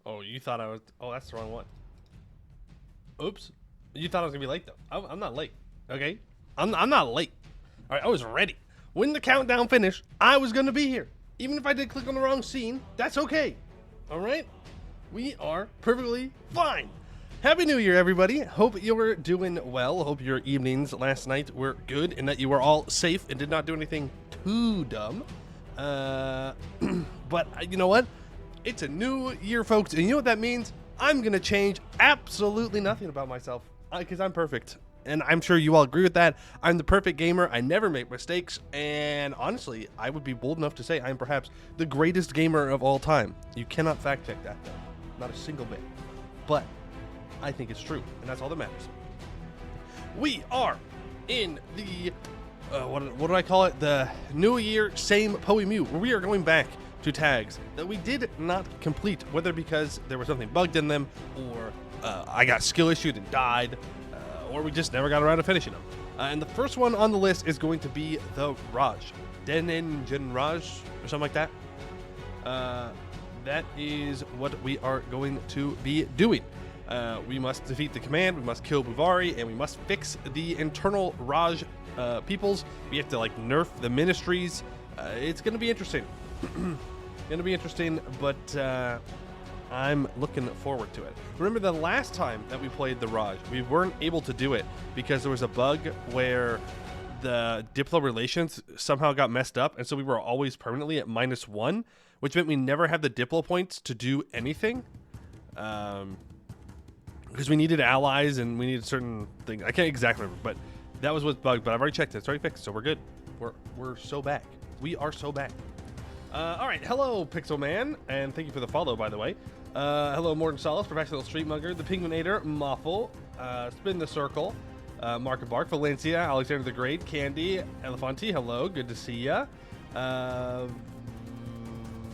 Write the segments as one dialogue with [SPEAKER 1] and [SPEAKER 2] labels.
[SPEAKER 1] Oh, you thought I was... Oh, that's the wrong one. Oops. You thought I was going to be late, though. I'm not late. Okay? I'm not late. All right, I was ready. When the countdown finished, I was going to be here. Even if I did click on the wrong scene, that's okay. All right? We are perfectly fine. Happy New Year, everybody. Hope you're doing well. Hope your evenings last night were good and that you were all safe and did not do anything too dumb. But you know what? It's a new year, folks, and you know what that means? I'm going to change absolutely nothing about myself because I'm perfect. And I'm sure you all agree with that. I'm the perfect gamer. I never make mistakes. And honestly, I would be bold enough to say I'm perhaps the greatest gamer of all time. You cannot fact check that, though. Not a single bit. But I think it's true, and that's all that matters. We are in the, what do I call it? The New Year Same Poemu, where we are going back to tags that we did not complete, whether because there was something bugged in them, or I got skill issued and died, or we just never got around to finishing them. And the first one on the list is going to be the Raj. Denengen Raj, or something like that. That is what we are going to be doing. We must defeat the command, we must kill Buvari, and we must fix the internal Raj peoples. We have to like nerf the ministries. It's going to be interesting. Going to be interesting, but I'm looking forward to it. Remember the last time that we played the Raj, we weren't able to do it because there was a bug where the Diplo relations somehow got messed up, and so we were always permanently at -1, which meant we never had the Diplo points to do anything. Because we needed allies and we needed certain things. I can't exactly remember, but that was what's bugged. But I've already checked it. It's already fixed, so we're good. We're so back. We are so back. All right, hello, Pixel Man, and thank you for the follow, by the way. Hello, Morton Solace, Professional Street Mugger, The Penguinator, Moffle, Spin the Circle, Mark and Bark, Valencia, Alexander the Great, Candy, Elefanti, hello, good to see ya. I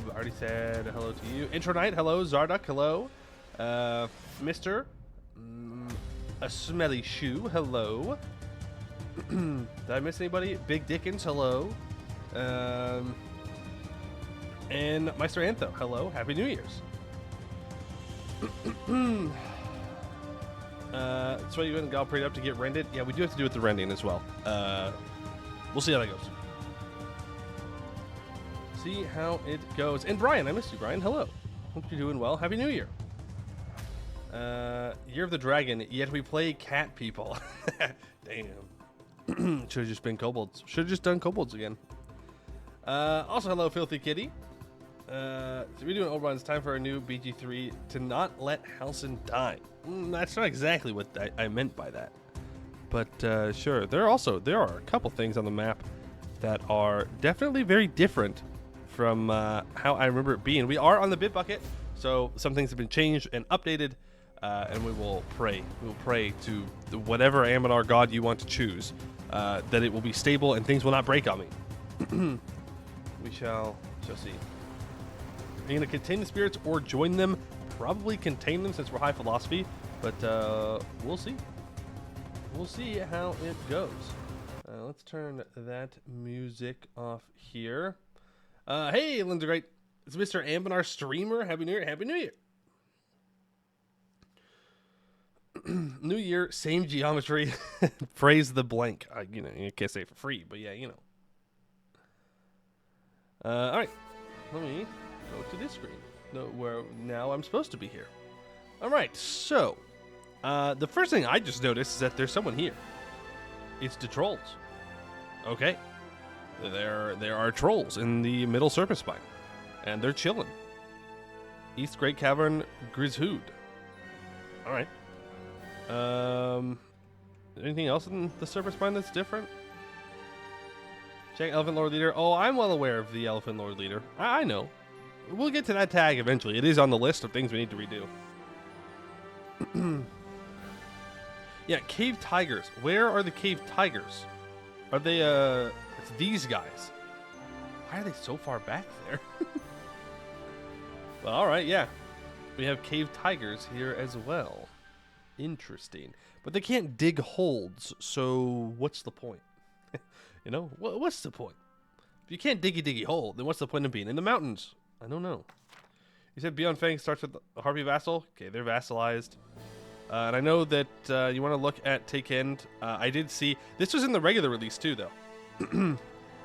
[SPEAKER 1] already said hello to you. Intro Night, hello, Zarduck, hello. Mr. A Smelly Shoe, hello. Did I miss anybody? Big Dickens, hello. And Meister Antho, hello. Happy New Year's. So you went and got pretty up to get rented? Yeah, we do have to do with the rending as well. We'll see how that goes. See how it goes. And Brian, I missed you, Brian. Hello. Hope you're doing well. Happy New Year. Year of the Dragon, yet we play cat people. Damn. Should have just been kobolds. Should have just done kobolds again. Also, hello, Filthy Kitty. So we're doing Oberon. It's time for a new BG3 to not let Halcyon die. That's not exactly what I meant by that. But sure, there are a couple things on the map that are definitely very different from how I remember it being. We are on the Bitbucket, so some things have been changed and updated. And we will pray. We will pray to whatever Anbennar god you want to choose, that it will be stable and things will not break on me. We shall see. Are you going to contain the spirits or join them? Probably contain them since we're high philosophy, but we'll see. We'll see how it goes. Let's turn that music off here. Hey, Linda Great. It's Mr. Anbennar streamer. Happy New Year. Happy New Year. New Year, same geometry. Praise the blank. You can't say it for free, but yeah, all right, let me go to this screen. No, where now I'm supposed to be here. All right, so the first thing I just noticed is that there's someone here. It's the trolls. Okay, there are trolls in the middle surface spine, and they're chilling. East Great Cavern, Grishood. All right. Anything else in the surface spine that's different? Check Elephant Lord Leader. Oh, I'm well aware of the Elephant Lord Leader. I know. We'll get to that tag eventually. It is on the list of things we need to redo. Yeah, Cave Tigers. Where are the Cave Tigers? Are they, it's these guys. Why are they so far back there? Well, alright, yeah. We have Cave Tigers here as well. Interesting. But they can't dig holds, so what's the point? What's the point? If you can't diggy hole, then what's the point of being in the mountains? I don't know. You said Beyond Fang starts with a Harpy Vassal. Okay, they're vassalized. And I know that you want to look at Take End. I did see... This was in the regular release, too, though.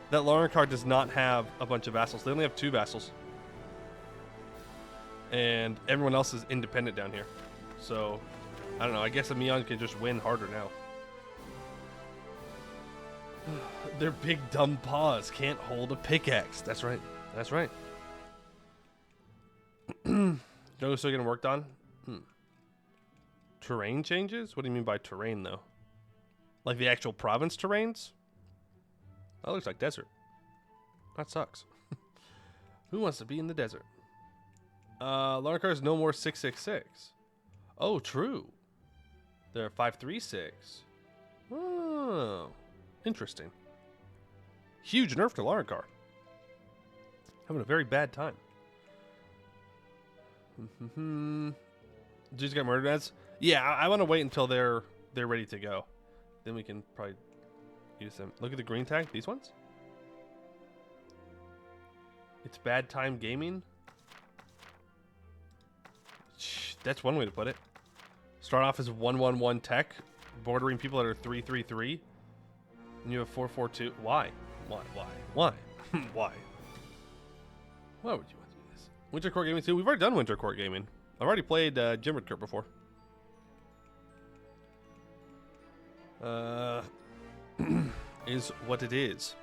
[SPEAKER 1] That Lauren card does not have a bunch of vassals. They only have 2 vassals. And everyone else is independent down here. So, I don't know. I guess Amion can just win harder now. Their big dumb paws can't hold a pickaxe. That's right. That's right. Joe's still getting worked on? Terrain changes? What do you mean by terrain, though? Like the actual province terrains? That looks like desert. That sucks. Who wants to be in the desert? Larkar is no more 666. Oh, true. They're 536. Oh, interesting. Huge nerf to Larkar. Having a very bad time. Dudes got murdered ads? Yeah, I want to wait until they're ready to go. Then we can probably use them. Look at the green tag. These ones? It's bad time gaming? That's one way to put it. Start off as 111 tech, bordering people that are 333, and you have 442. Why? Why? Why? Why? Why would you want to do this? Winter Court Gaming 2? We've already done Winter Court Gaming. I've already played Jimmerkurt before. Is what it is.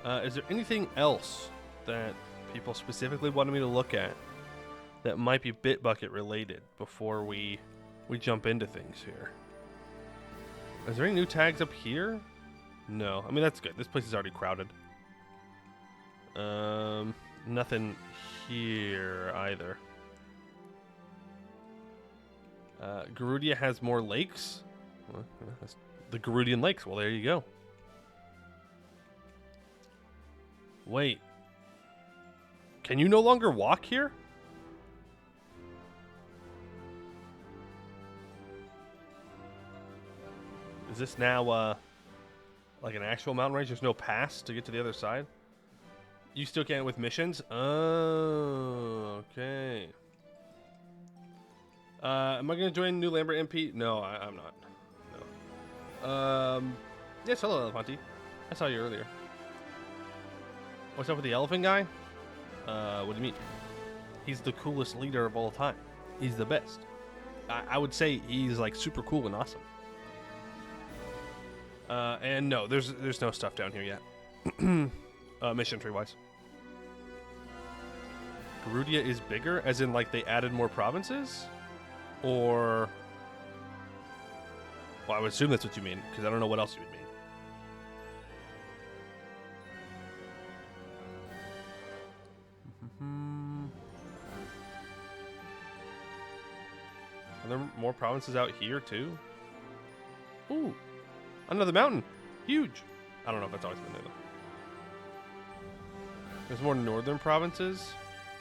[SPEAKER 1] Is there anything else that people specifically wanted me to look at that might be Bitbucket related before we jump into things here? Is there any new tags up here? No. I mean, that's good. This place is already crowded. Nothing here either. Garudia has more lakes. Well, that's the Garudian Lakes. Well, there you go. Wait. Can you no longer walk here? Is this now, like an actual mountain range? There's no pass to get to the other side? You still can't with missions? Oh, okay. Am I going to join New Lambert MP? No, I'm not. No. Yes, hello, Elefanti. I saw you earlier. What's up with the elephant guy? What do you mean? He's the coolest leader of all time. He's the best. I would say he's like super cool and awesome. And no, there's no stuff down here yet. Mission tree wise. Garudia is bigger, as in like they added more provinces? Or... Well, I would assume that's what you mean, because I don't know what else you would mean. Are there more provinces out here, too? Ooh. Another mountain. Huge. I don't know if that's always been there, though. There's more northern provinces.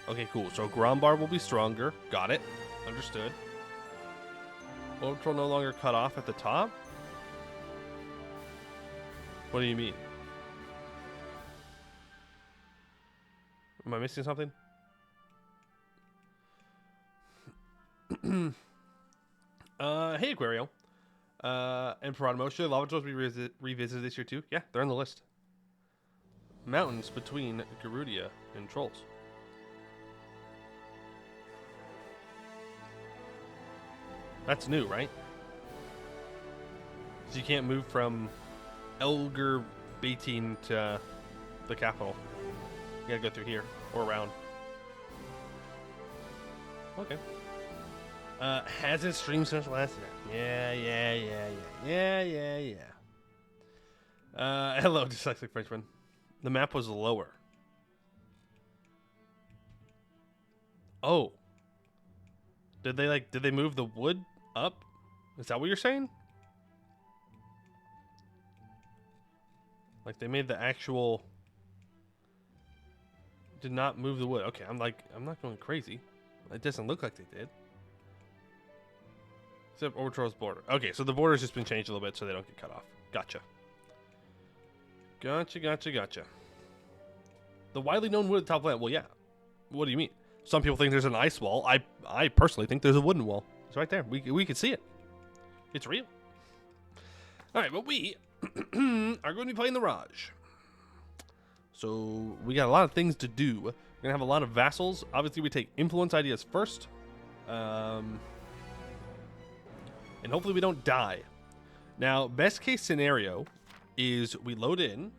[SPEAKER 1] Okay, cool. So Grombar will be stronger. Got it. Understood. Orbital no longer cut off at the top? What do you mean? Am I missing something? Hey, Aquario. And Paradimo. Should lava trolls be revisited this year too? Yeah, they're on the list. Mountains between Garudia and trolls. That's new, right? So you can't move from Elgar Baitin to the capital. You gotta go through here or around. Okay. Hasn't streamed since last night. Yeah. Hello, dyslexic Frenchman. The map was lower. Oh. Did they move the wood up? Is that what you're saying? Like they made the actual... Did not move the wood. Okay, I'm not going crazy. It doesn't look like they did. Except Orbitrol's border. Okay, so the border's just been changed a little bit so they don't get cut off. Gotcha. Gotcha. The widely known wood at top plant. Well, yeah. What do you mean? Some people think there's an ice wall. I personally think there's a wooden wall. It's right there. We can see it. It's real. All right, but we are going to be playing the Raj. So we got a lot of things to do. We're going to have a lot of vassals. Obviously, we take influence ideas first. And hopefully we don't die. Now, best case scenario is we load in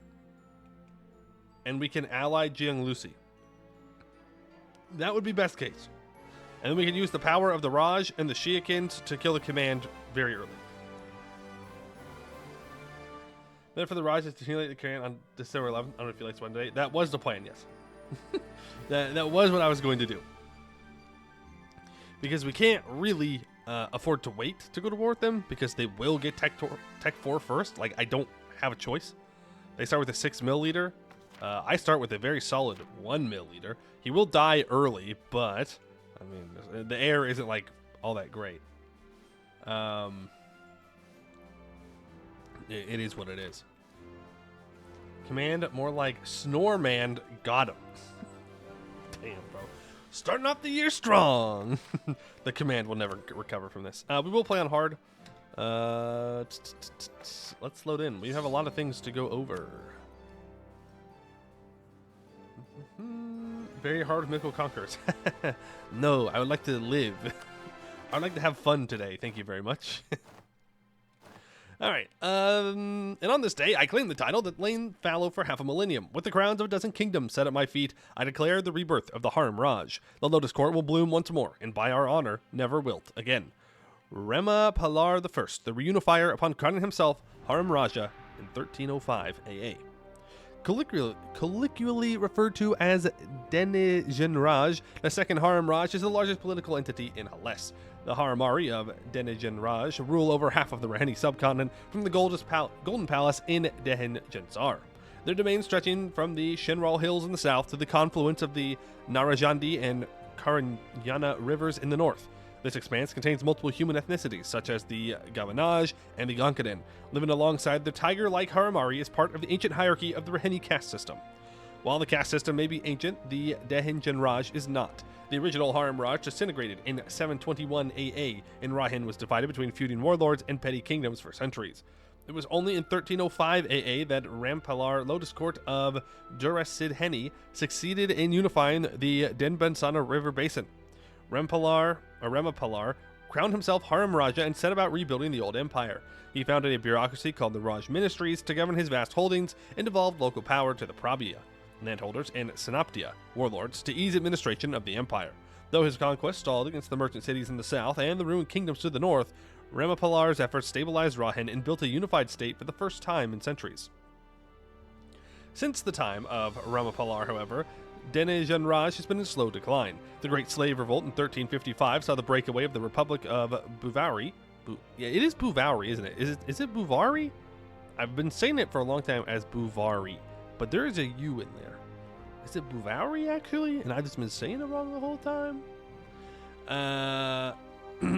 [SPEAKER 1] and we can ally Jiang Lucy. That would be best case. And then we can use the power of the Raj and the Shiakins to kill the command very early. Then for the Raj is to accumulate the command on December 11th. I don't know if you like one day. That was the plan, yes. that was what I was going to do. Because we can't really afford to wait to go to war with them, because they will get Tech 4 first. Like, I don't have a choice. They start with a 6 milliliter. I start with a very solid 1 milliliter. He will die early, but I mean, the air isn't like all that great. It is what it is. Command more like Snoreman. Got him. Damn, bro. Starting off the year strong. The command will never recover from this. We will play on hard. Let's load in. We have a lot of things to go over. Very hard with Mythical Conquerors. No, I would like to live. I would like to have fun today. Thank you very much. All right. And on this day, I claim the title that lain fallow for half a millennium. With the crowns of a dozen kingdoms set at my feet, I declare the rebirth of the Harimraj. The Lotus Court will bloom once more, and by our honor, never wilt again. Rema Palar I, the reunifier upon crowning himself Harimraja in 1305 AA. Colloquially referred to as Denigenraj, the second Harimraj is the largest political entity in Hellas. The Harimari of Denigenraj rule over half of the Raheni subcontinent from the Golden Palace in Dehen-Gensar. Their domain stretching from the Shenral Hills in the south to the confluence of the Narajandi and Karanyana rivers in the north. This expanse contains multiple human ethnicities, such as the Gavanaj and the Gonkaden. Living alongside the tiger-like Harimari is part of the ancient hierarchy of the Raheni caste system. While the caste system may be ancient, the Dehen-Genraj is not. The original Harimraj disintegrated in 721 AA, and Rahin was divided between feuding warlords and petty kingdoms for centuries. It was only in 1305 AA that Rampalar Lotus Court of Durasidheni succeeded in unifying the Denbensana River Basin. Remapalar crowned himself Harimraja and set about rebuilding the old empire. He founded a bureaucracy called the Raj Ministries to govern his vast holdings and devolved local power to the Prabhya, landholders, and Synaptia, warlords, to ease administration of the empire. Though his conquest stalled against the merchant cities in the south and the ruined kingdoms to the north, Remapalar's efforts stabilized Rahin and built a unified state for the first time in centuries. Since the time of Remapalar, however, Denigenraj has been in slow decline. The Great Slave Revolt in 1355 saw the breakaway of the Republic of Buvari. Yeah, it is Buvari, isn't it? Is it Buvari? I've been saying it for a long time as Buvari, but there is a U in there. Is it Buvari, actually? And I've just been saying it wrong the whole time?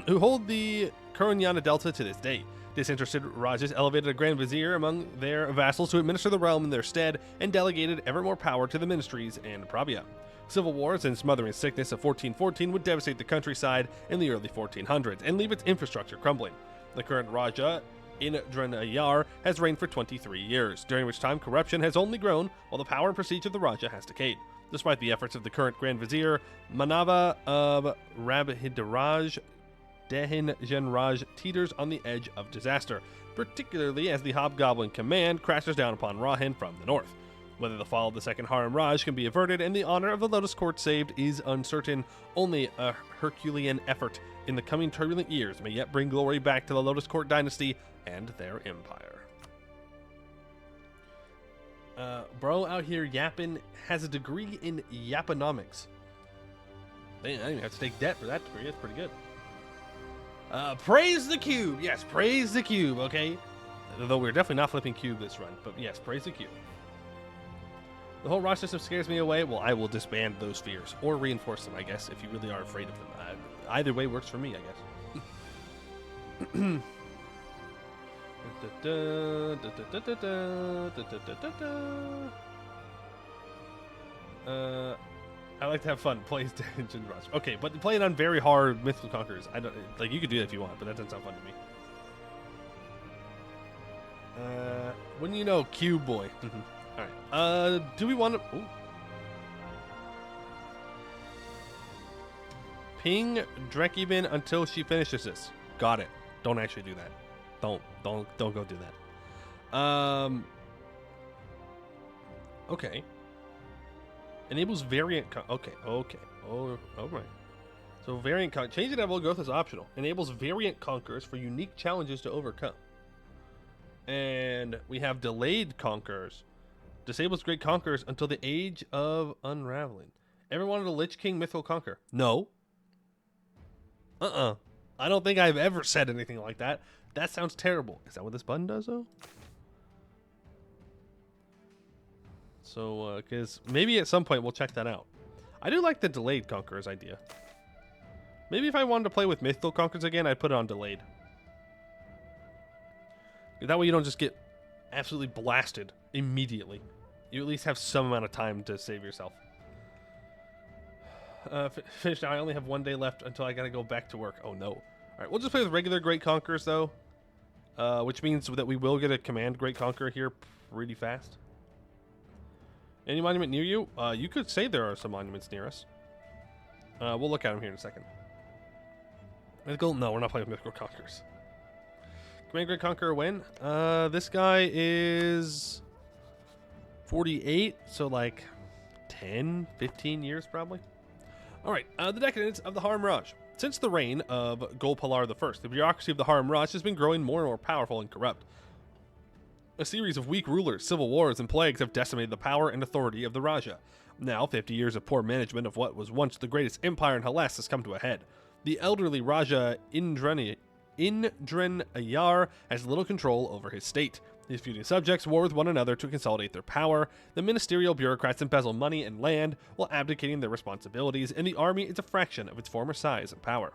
[SPEAKER 1] Who hold the Kuranyana Delta to this day. Disinterested Rajas elevated a Grand Vizier among their vassals to administer the realm in their stead and delegated ever more power to the ministries and Prabhya. Civil wars and smothering sickness of 1414 would devastate the countryside in the early 1400s and leave its infrastructure crumbling. The current Raja, Indranayar, has reigned for 23 years, during which time corruption has only grown while the power and prestige of the Raja has decayed. Despite the efforts of the current Grand Vizier, Manava of Rabhidaraj, Dehen-Genraj teeters on the edge of disaster, particularly as the Hobgoblin command crashes down upon Rahin from the north. Whether the fall of the second Harimraj can be averted and the honor of the Lotus Court saved is uncertain. Only a Herculean effort in the coming turbulent years may yet bring glory back to the Lotus Court dynasty and their empire. Bro out here yapping has a degree in yapponomics. Dang, I didn't even have to take debt for that degree. That's pretty good. Praise the cube. Yes, praise the cube, okay? Though we're definitely not flipping cube this run, but yes, praise the cube. The whole Raj system scares me away. Well, I will disband those fears, or reinforce them, I guess, if you really are afraid of them. Either way works for me, I guess. I like to have fun. Plays Dungeon Rush. Okay, but play it on very hard Mythical Conquerors. I don't like. You could do that if you want, but that doesn't sound fun to me. Wouldn't you know, Cube Boy? All right. Do we want to? Ooh. Ping Drekibin until she finishes this. Got it. Don't actually do that. Don't go do that. Okay. Enables variant. Okay. Oh, right. So variant change in level growth is optional. Enables variant conquerors for unique challenges to overcome. And we have delayed conquerors. Disables great conquerors until the age of unraveling. Ever wanted a Lich King mythical conquer? No. I don't think I've ever said anything like that. That sounds terrible. Is that what this button does, though? So, because maybe at some point we'll check that out. I do like the delayed conquerors idea. Maybe if I wanted to play with mythical conquerors again, I'd put it on delayed. That way you don't just get absolutely blasted immediately. You at least have some amount of time to save yourself. Finished now. I only have 1 day left until I gotta go back to work. Oh no. Alright, we'll just play with regular Great Conquerors though. Which means that we will get a command Great Conqueror here pretty fast. Any monument near you? You could say there are some monuments near us. We'll look at them here in a second. Mythical? No, we're not playing with Mythical Conquerors. Command Great Conqueror when? This guy is 48, so like 10, 15 years probably. Alright, the decadence of the Harimraj. Since the reign of Golpalar I, the bureaucracy of the Harimraj has been growing more and more powerful and corrupt. A series of weak rulers, civil wars, and plagues have decimated the power and authority of the Raja. Now, 50 years of poor management of what was once the greatest empire in Hellas has come to a head. The elderly Raja Indren Ayar has little control over his state. His feuding subjects war with one another to consolidate their power. The ministerial bureaucrats embezzle money and land while abdicating their responsibilities, and the army is a fraction of its former size and power.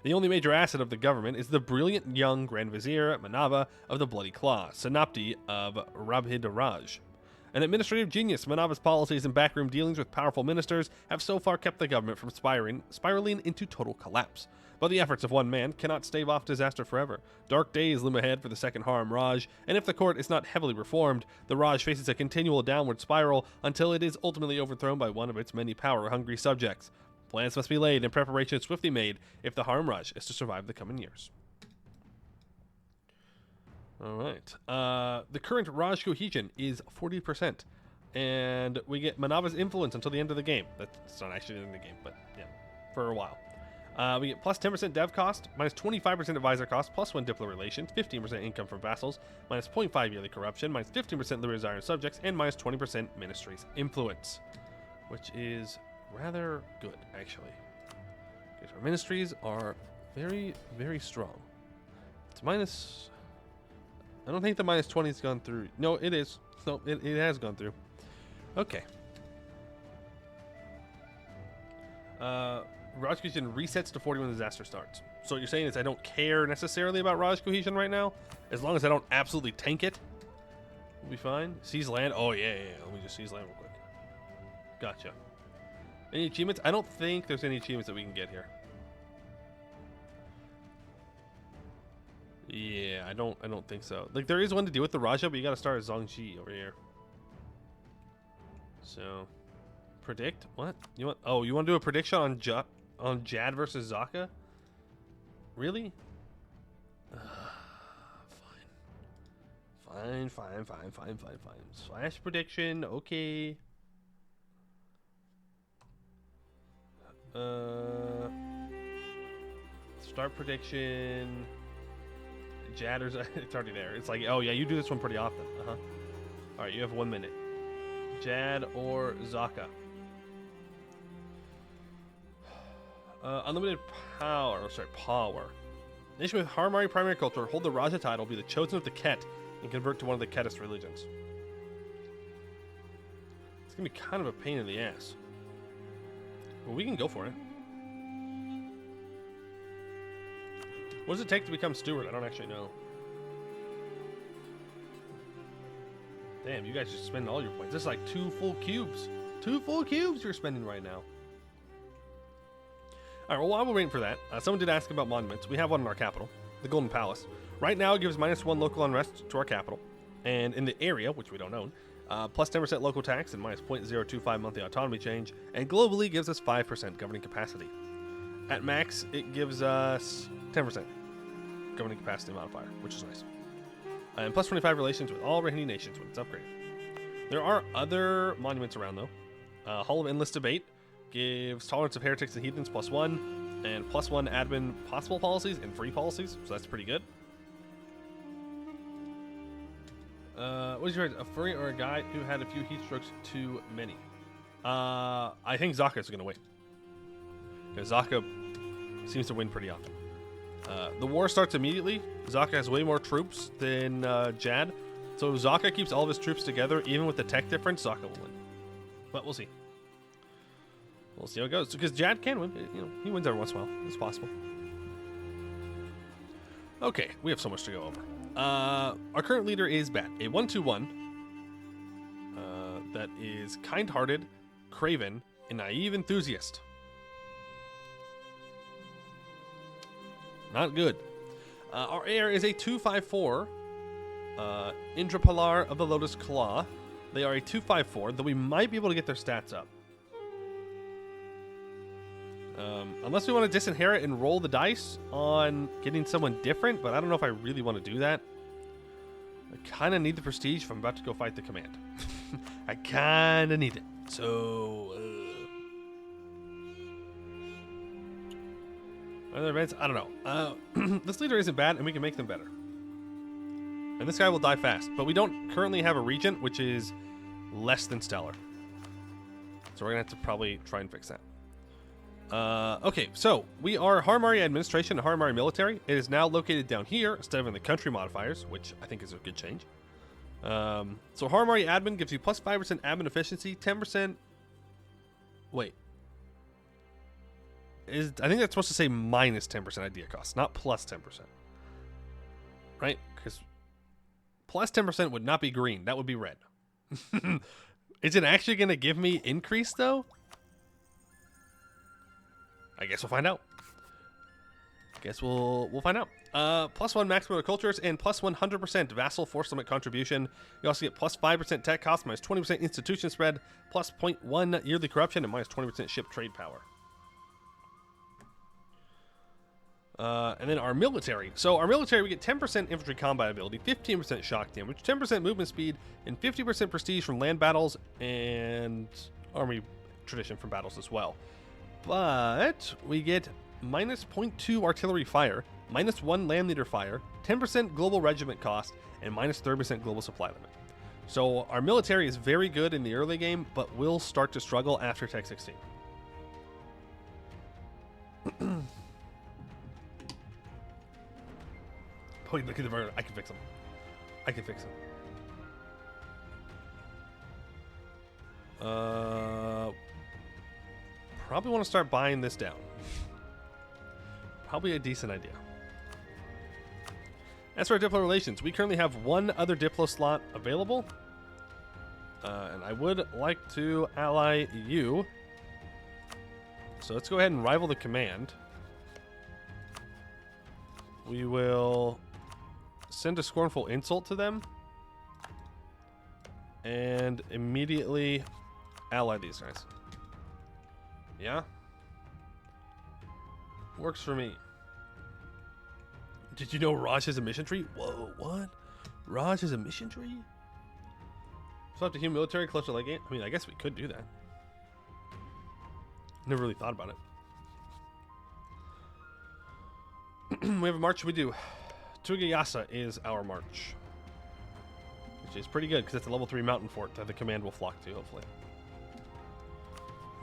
[SPEAKER 1] The only major asset of the government is the brilliant young Grand Vizier Manava of the Bloody Claw, Sanapti of Rabhidaraj. An administrative genius, Manava's policies and backroom dealings with powerful ministers have so far kept the government from spiraling into total collapse. But the efforts of one man cannot stave off disaster forever. Dark days loom ahead for the second Harimraj, and if the court is not heavily reformed, the Raj faces a continual downward spiral until it is ultimately overthrown by one of its many power-hungry subjects. Plans must be laid and preparations swiftly made if the Harimraj is to survive the coming years. Alright. The current Raj cohesion is 40%. And we get Manava's influence until the end of the game. That's not actually the end of the game, but yeah, for a while. We get plus 10% dev cost, minus 25% advisor cost, plus 1 diplo relations, 15% income from vassals, minus 0.5 yearly corruption, minus 15% Lyrian subjects, and minus 20% ministry's influence. Which is rather good, actually. Okay, so our ministries are very, very strong. It's minus... I don't think the minus 20 has gone through. No, it is. No, it has gone through. Okay. Raj cohesion resets to 40 when the disaster starts. So what you're saying is I don't care necessarily about Raj cohesion right now. As long as I don't absolutely tank it, we'll be fine. Seize land. Oh, yeah. Let me just seize land real quick. Gotcha. Any achievements? I don't think there's any achievements that we can get here. Yeah, I don't think so. Like, there is one to do with the Raja, but you gotta start as Zhongji over here. So, predict? What? You want? Oh, you want to do a prediction on Jad versus Zaka? Really? Fine. Slash prediction. Okay. Start prediction. Jad or it's already there. It's like, oh yeah, you do this one pretty often. All right, you have 1 minute. Jad or Zaka. Unlimited power. Oh, sorry, power. Nation with Harimari primary culture hold the Raja title, be the chosen of the Ket, and convert to one of the Ketist religions. It's gonna be kind of a pain in the ass. But we can go for it. What does it take to become steward? I don't actually know. Damn, you guys just spend all your points. This is like 2 full cubes. 2 full cubes you're spending right now. All right, well, while we're waiting for that, someone did ask about monuments. We have one in our capital, the Golden Palace. Right now, it gives -1 local unrest to our capital. And in the area, which we don't own, plus 10% local tax and minus 0.025 monthly autonomy change. And globally gives us 5% governing capacity. At max, it gives us 10% governing capacity modifier, which is nice. And plus 25 relations with all Rohini nations when it's upgraded. There are other monuments around, though. Hall of Endless Debate gives tolerance of heretics and heathens +1, and +1 admin possible policies and free policies, so that's pretty good. What did you write? A furry or a guy who had a few heat strokes too many? I think Zaka is going to win. Because Zaka seems to win pretty often. The war starts immediately. Zaka has way more troops than Jad. So if Zaka keeps all of his troops together, even with the tech difference, Zaka will win. But we'll see. We'll see how it goes. Because Jad can win. You know, he wins every once in a while. It's possible. Okay, we have so much to go over. Our current leader is Bat, a 1-2-1 that is kind-hearted, craven, and naive enthusiast. Not good. Our heir is a 2-5-4, Indrapalar of the Lotus Claw. They are a 2-5-4, though we might be able to get their stats up. Unless we want to disinherit and roll the dice on getting someone different, but I don't know if I really want to do that. I kind of need the prestige if I'm about to go fight the command. I kind of need it. So, other events? I don't know. This leader isn't bad, and we can make them better. And this guy will die fast, but we don't currently have a regent, which is less than stellar. So we're going to have to probably try and fix that. Okay, so we are Harimari Administration and Harimari Military. It is now located down here instead of in the country modifiers, which I think is a good change. So Harimari Admin gives you plus 5% admin efficiency, 10%. Wait. I think that's supposed to say minus 10% idea cost, not plus 10%. Right? Because plus 10% would not be green. That would be red. Is it actually going to give me increase, though? I guess we'll find out. Guess we'll find out. +1 maximum cultures and plus 100% vassal force limit contribution. You also get plus 5% tech cost, minus 20% institution spread, plus 0.1 yearly corruption, and minus 20% ship trade power. And then our military. So our military, we get 10% infantry combat ability, 15% shock damage, 10% movement speed, and 50% prestige from land battles and army tradition from battles as well. But we get minus 0.2 artillery fire, minus 1 land leader fire, 10% global regiment cost, and minus 30% global supply limit. So our military is very good in the early game, but will start to struggle after Tech 16. Wait, look at the burner. I can fix him. I can fix him. Probably want to start buying this down. Probably a decent idea. As for our Diplo relations, we currently have one other Diplo slot available. And I would like to ally you. So let's go ahead and rival the command. We will send a scornful insult to them. And immediately ally these guys. Yeah? Works for me. Did you know Raj has a mission tree? Whoa, what? Raj has a mission tree? So up to human military, cluster leg game? I mean, I guess we could do that. Never really thought about it. We have a march we do. Tugayasa is our march. Which is pretty good, because it's a level 3 mountain fort that the command will flock to, hopefully.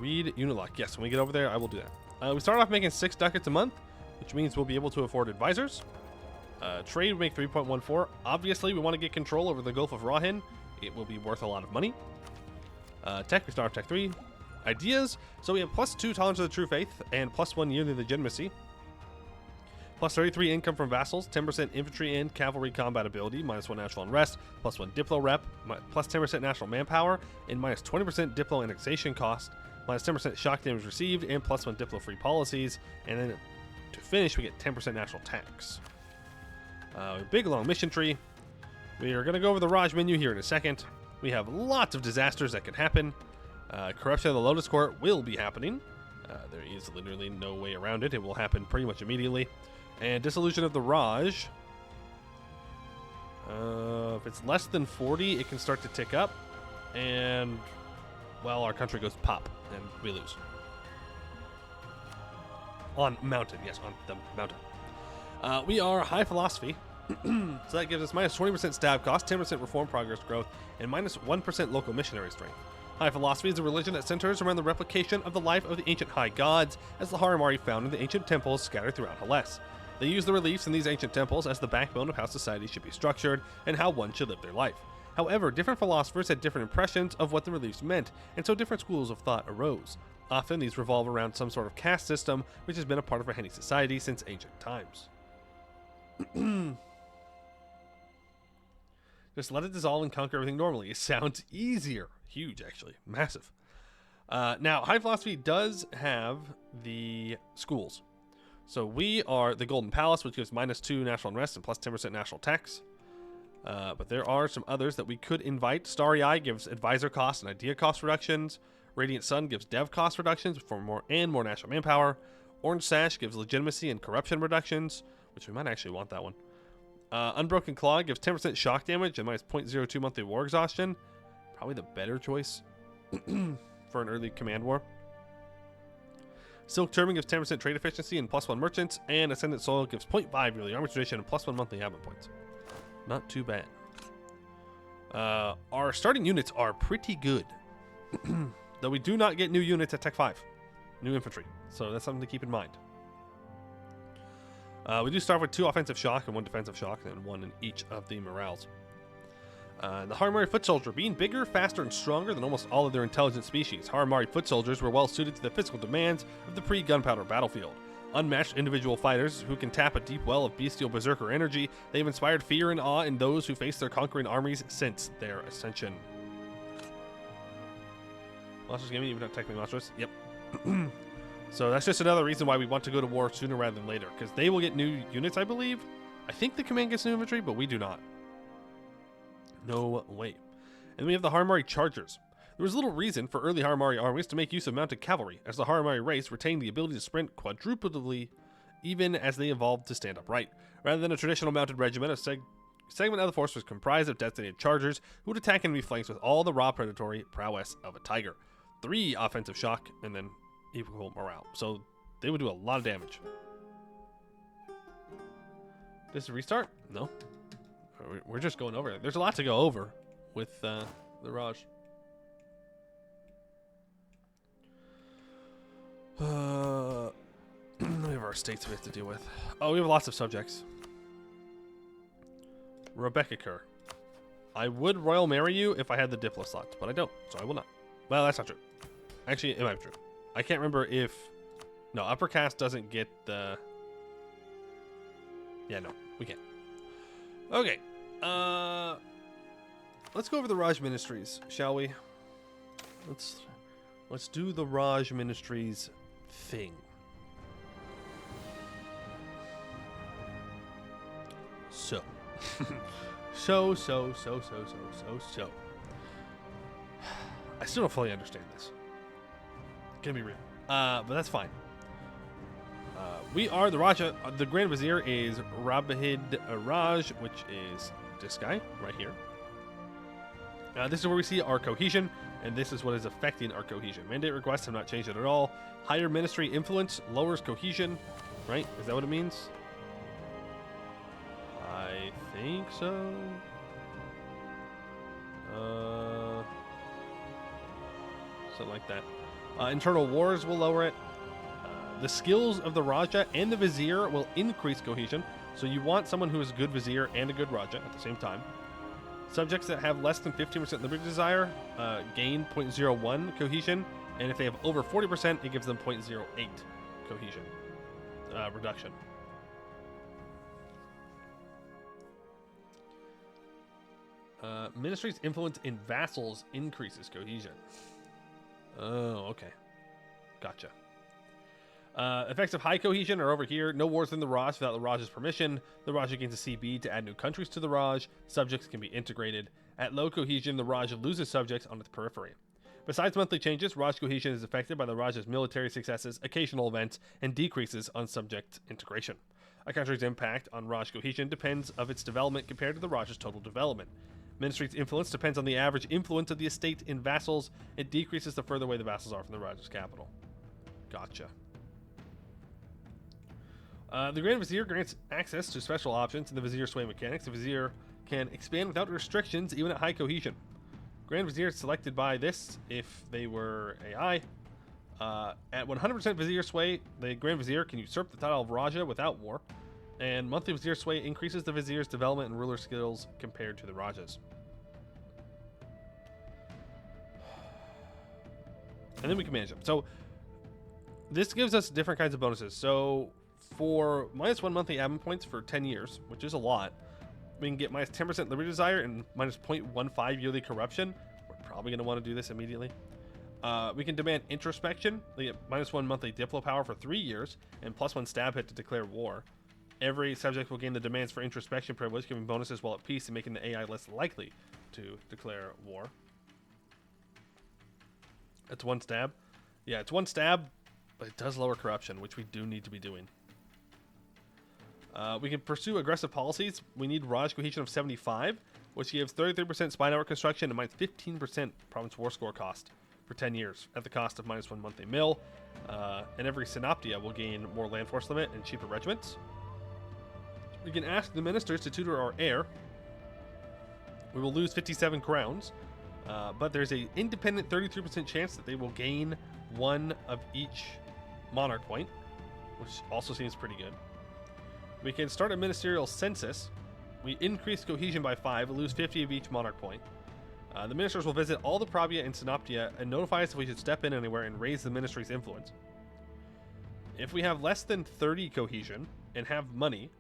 [SPEAKER 1] Read Unilock. Yes, when we get over there, I will do that. We start off making 6 ducats a month, which means we'll be able to afford advisors. Trade, we make 3.14. Obviously, we want to get control over the Gulf of Rahin. It will be worth a lot of money. Tech, we start off Tech 3. Ideas, so we have +2 tolerance of the true faith, and +1 yearly legitimacy. Plus 33 income from vassals, 10% infantry and cavalry combat ability, -1 natural unrest, +1 Diplo rep, plus 10% national manpower, and -20% Diplo annexation cost, minus 10% shock damage received, and +1 Diplo-free policies. And then to finish, we get 10% national tax. Big long mission tree. We are going to go over the Raj menu here in a second. We have lots of disasters that can happen. Corruption of the Lotus Court will be happening. There is literally no way around it. It will happen pretty much immediately. And dissolution of the Raj. If it's less than 40, it can start to tick up. And, well, our country goes pop, and we lose. On mountain, yes, on the mountain. We are high philosophy. So that gives us minus 20% stab cost, 10% reform progress growth, and minus 1% local missionary strength. High philosophy is a religion that centers around the replication of the life of the ancient high gods, as the Harimari found in the ancient temples scattered throughout Hellas. They use the reliefs in these ancient temples as the backbone of how society should be structured and how one should live their life. However, different philosophers had different impressions of what the reliefs meant, and so different schools of thought arose. Often these revolve around some sort of caste system, which has been a part of Raheni society since ancient times. Just let it dissolve and conquer everything normally. It sounds easier. Huge, actually. Massive. Now, high philosophy does have the schools. So we are the Golden Palace, which gives minus 2 national unrest and plus 10% national tax. But there are some others that we could invite. Starry Eye gives advisor cost and idea cost reductions. Radiant Sun gives dev cost reductions for more national manpower. Orange Sash gives legitimacy and corruption reductions, which we might actually want that one. Unbroken Claw gives 10% shock damage and minus 0.02 monthly war exhaustion. Probably the better choice for an early command war. Silk Turban gives 10% trade efficiency and +1 merchants. And Ascendant Soil gives 0.5 yearly armor tradition and +1 monthly admin points. Not too bad. Our starting units are pretty good. Though we do not get new units at Tech 5. New infantry. So that's something to keep in mind. We do start with 2 offensive shock and 1 defensive shock, and 1 in each of the morales. The Harimari foot soldier, being bigger, faster, and stronger than almost all of their intelligent species, Harimari foot soldiers were well suited to the physical demands of the pre-gunpowder battlefield. Unmatched individual fighters who can tap a deep well of bestial berserker energy, they've inspired fear and awe in those who face their conquering armies since their ascension. Monsters gaming, even not technically monstrous. Yep. So that's just another reason why we want to go to war sooner rather than later, because they will get new units, I believe. I think the command gets new infantry, but we do not. No way. And we have the Harimari Chargers. There was little reason for early Harimari armies to make use of mounted cavalry, as the Harimari race retained the ability to sprint quadrupledly even as they evolved to stand upright. Rather than a traditional mounted regiment, a segment of the force was comprised of designated chargers who would attack enemy flanks with all the raw predatory prowess of a tiger. 3 offensive shock, and then equal morale. So they would do a lot of damage. This restart? No. We're just going over it. There's a lot to go over with the Raj. We have our states we have to deal with. Oh, we have lots of subjects. Rebecca Kerr. I would royal marry you if I had the Diplo slot, but I don't, so I will not. Well, that's not true. Actually, it might be true. I can't remember if... No, upper caste doesn't get the... Yeah, no, we can't. Okay. Let's go over the Raj Ministries, shall we? Let's do the Raj Ministries thing. So. So. I still don't fully understand this. Gonna be real. But that's fine. We are the Raja. The Grand Vizier is Rabahid Raj, which is this guy right here. This is where we see our cohesion, and this is what is affecting our cohesion. Mandate requests have not changed it at all. Higher ministry influence lowers cohesion, right? Is that what it means? I think so. Something like that. Internal wars will lower it. The skills of the Raja and the Vizier will increase cohesion. So you want someone who is a good Vizier and a good Raja at the same time. Subjects that have less than 15% liberty desire gain 0.01 cohesion. And if they have over 40%, it gives them 0.08 cohesion reduction. Ministry's influence in vassals increases cohesion. Oh, okay. Gotcha. Effects of high cohesion are over here. No wars in the Raj without the Raj's permission. The Raj gains a CB to add new countries to the Raj. Subjects can be integrated. At low cohesion, the Raj loses subjects on its periphery. Besides monthly changes, Raj cohesion is affected by the Raj's military successes, occasional events, and decreases on subject integration. A country's impact on Raj cohesion depends of its development compared to the Raj's total development. Ministry's influence depends on the average influence of the estate in vassals. It decreases the further away the vassals are from the Raj's capital. Gotcha. The Grand Vizier grants access to special options in the Vizier sway mechanics. The Vizier can expand without restrictions, even at high cohesion. Grand Vizier is selected by this if they were AI. At 100% Vizier sway, the Grand Vizier can usurp the title of Raja without war. And monthly Vizier sway increases the Vizier's development and ruler skills compared to the Rajas. And then we can manage them. So this gives us different kinds of bonuses. So for -1 monthly admin points for 10 years, which is a lot, we can get minus 10% Liberty Desire and minus 0.15 yearly corruption. We're probably going to want to do this immediately. We can demand introspection. We get -1 monthly Diplo power for 3 years and +1 stab hit to declare war. Every subject will gain the demands for introspection privilege, giving bonuses while at peace and making the AI less likely to declare war. It's 1 stab. Yeah, it's 1 stab, but it does lower corruption, which we do need to be doing. We can pursue aggressive policies. We need Raj cohesion of 75, which gives 33% spy network construction and minus 15% province war score cost for 10 years at the cost of -1 monthly mill. And every synoptia will gain more land force limit and cheaper regiments. We can ask the ministers to tutor our heir. We will lose 57 crowns, but there's a independent 33% chance that they will gain 1 of each monarch point, which also seems pretty good. We can start a ministerial census. We increase cohesion by 5, lose 50 of each monarch point. The ministers will visit all the Pravia and Synoptia and notify us if we should step in anywhere and raise the ministry's influence. If we have less than 30 cohesion and have money,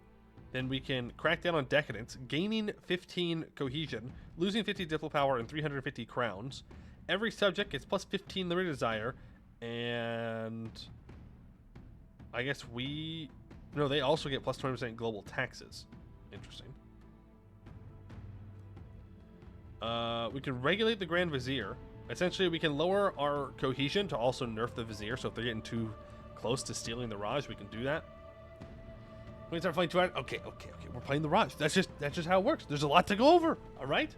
[SPEAKER 1] then we can crack down on decadence, gaining 15 cohesion, losing 50 Diplo power and 350 crowns. Every subject gets plus 15 Liberty Desire, and I guess no, they also get plus 20% global taxes. Interesting. We can regulate the Grand Vizier. Essentially, we can lower our cohesion to also nerf the Vizier. So if they're getting too close to stealing the Raj, we can do that. We can start playing 2 hours. Okay. We're playing the Raj. That's just how it works. There's a lot to go over. All right,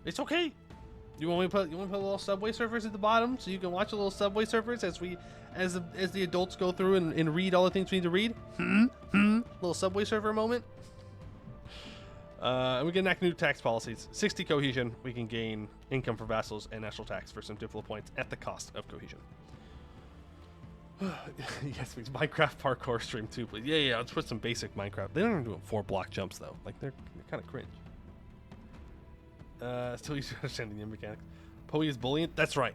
[SPEAKER 1] it's okay. You want me to put little Subway surfers at the bottom so you can watch a little Subway surfers as the adults go through and read all the things we need to read? Little Subway surfer moment. And we can enact new tax policies. 60 cohesion, we can gain income for vassals and national tax for some Diplo points at the cost of cohesion. Yes, please. Minecraft parkour stream too, please. Yeah, let's put some basic Minecraft. They don't even do 4 block jumps though. Like they're kind of cringe. Still used to understanding the mechanics. Poe is bullying. That's right.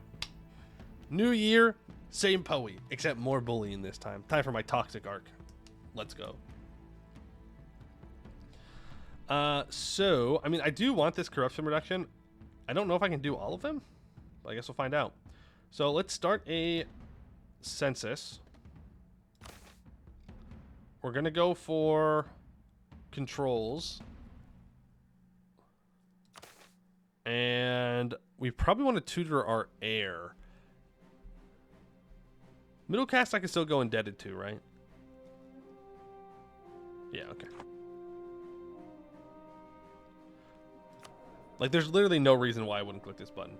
[SPEAKER 1] New year, same Poe, except more bullying this time. Time for my toxic arc. Let's go. So, I mean, I do want this corruption reduction. I don't know if I can do all of them, but I guess we'll find out. So let's start a census. We're going to go for controls. And we probably want to tutor our heir. Middle caste I can still go indebted to, right? Yeah, okay. Like, there's literally no reason why I wouldn't click this button.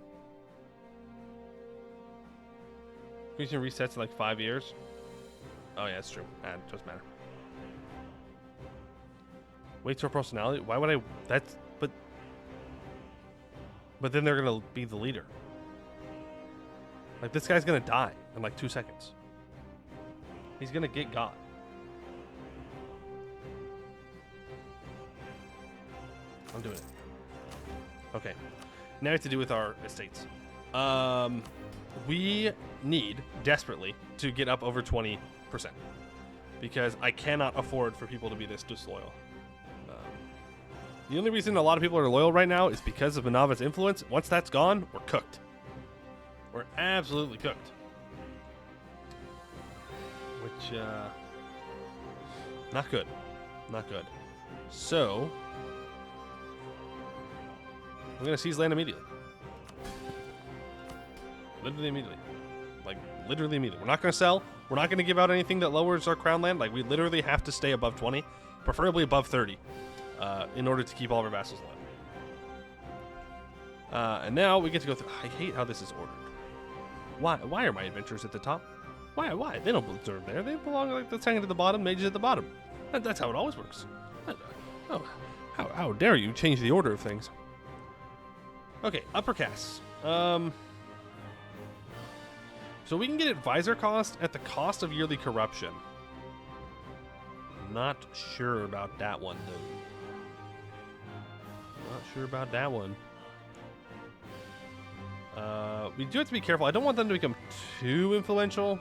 [SPEAKER 1] Fusion resets in like 5 years. Oh yeah, that's true. It doesn't matter. Wait for personality? Why would I? That's... But then they're going to be the leader. Like, this guy's going to die in like 2 seconds. He's going to get God. I'm doing it. Okay. Now we have to do with our estates. We need, desperately, to get up over 20%. Because I cannot afford for people to be this disloyal. The only reason a lot of people are loyal right now is because of Manava's influence. Once that's gone, we're cooked. We're absolutely cooked. which, not good. Not good. So, we're going to seize land immediately. Literally immediately. Like, literally immediately. We're not going to sell. We're not going to give out anything that lowers our crown land. Like, we literally have to stay above 20, preferably above 30, in order to keep all of our vassals alive. And now we get to go through. I hate how this is ordered. Why are my adventurers at the top? Why? They don't deserve there. They belong, like, that's hanging at the bottom, mages at the bottom. That's how it always works. Oh, how dare you change the order of things? Okay, upper castes. So we can get advisor cost at the cost of yearly corruption. Not sure about that one, though. Not sure about that one. We do have to be careful. I don't want them to become too influential.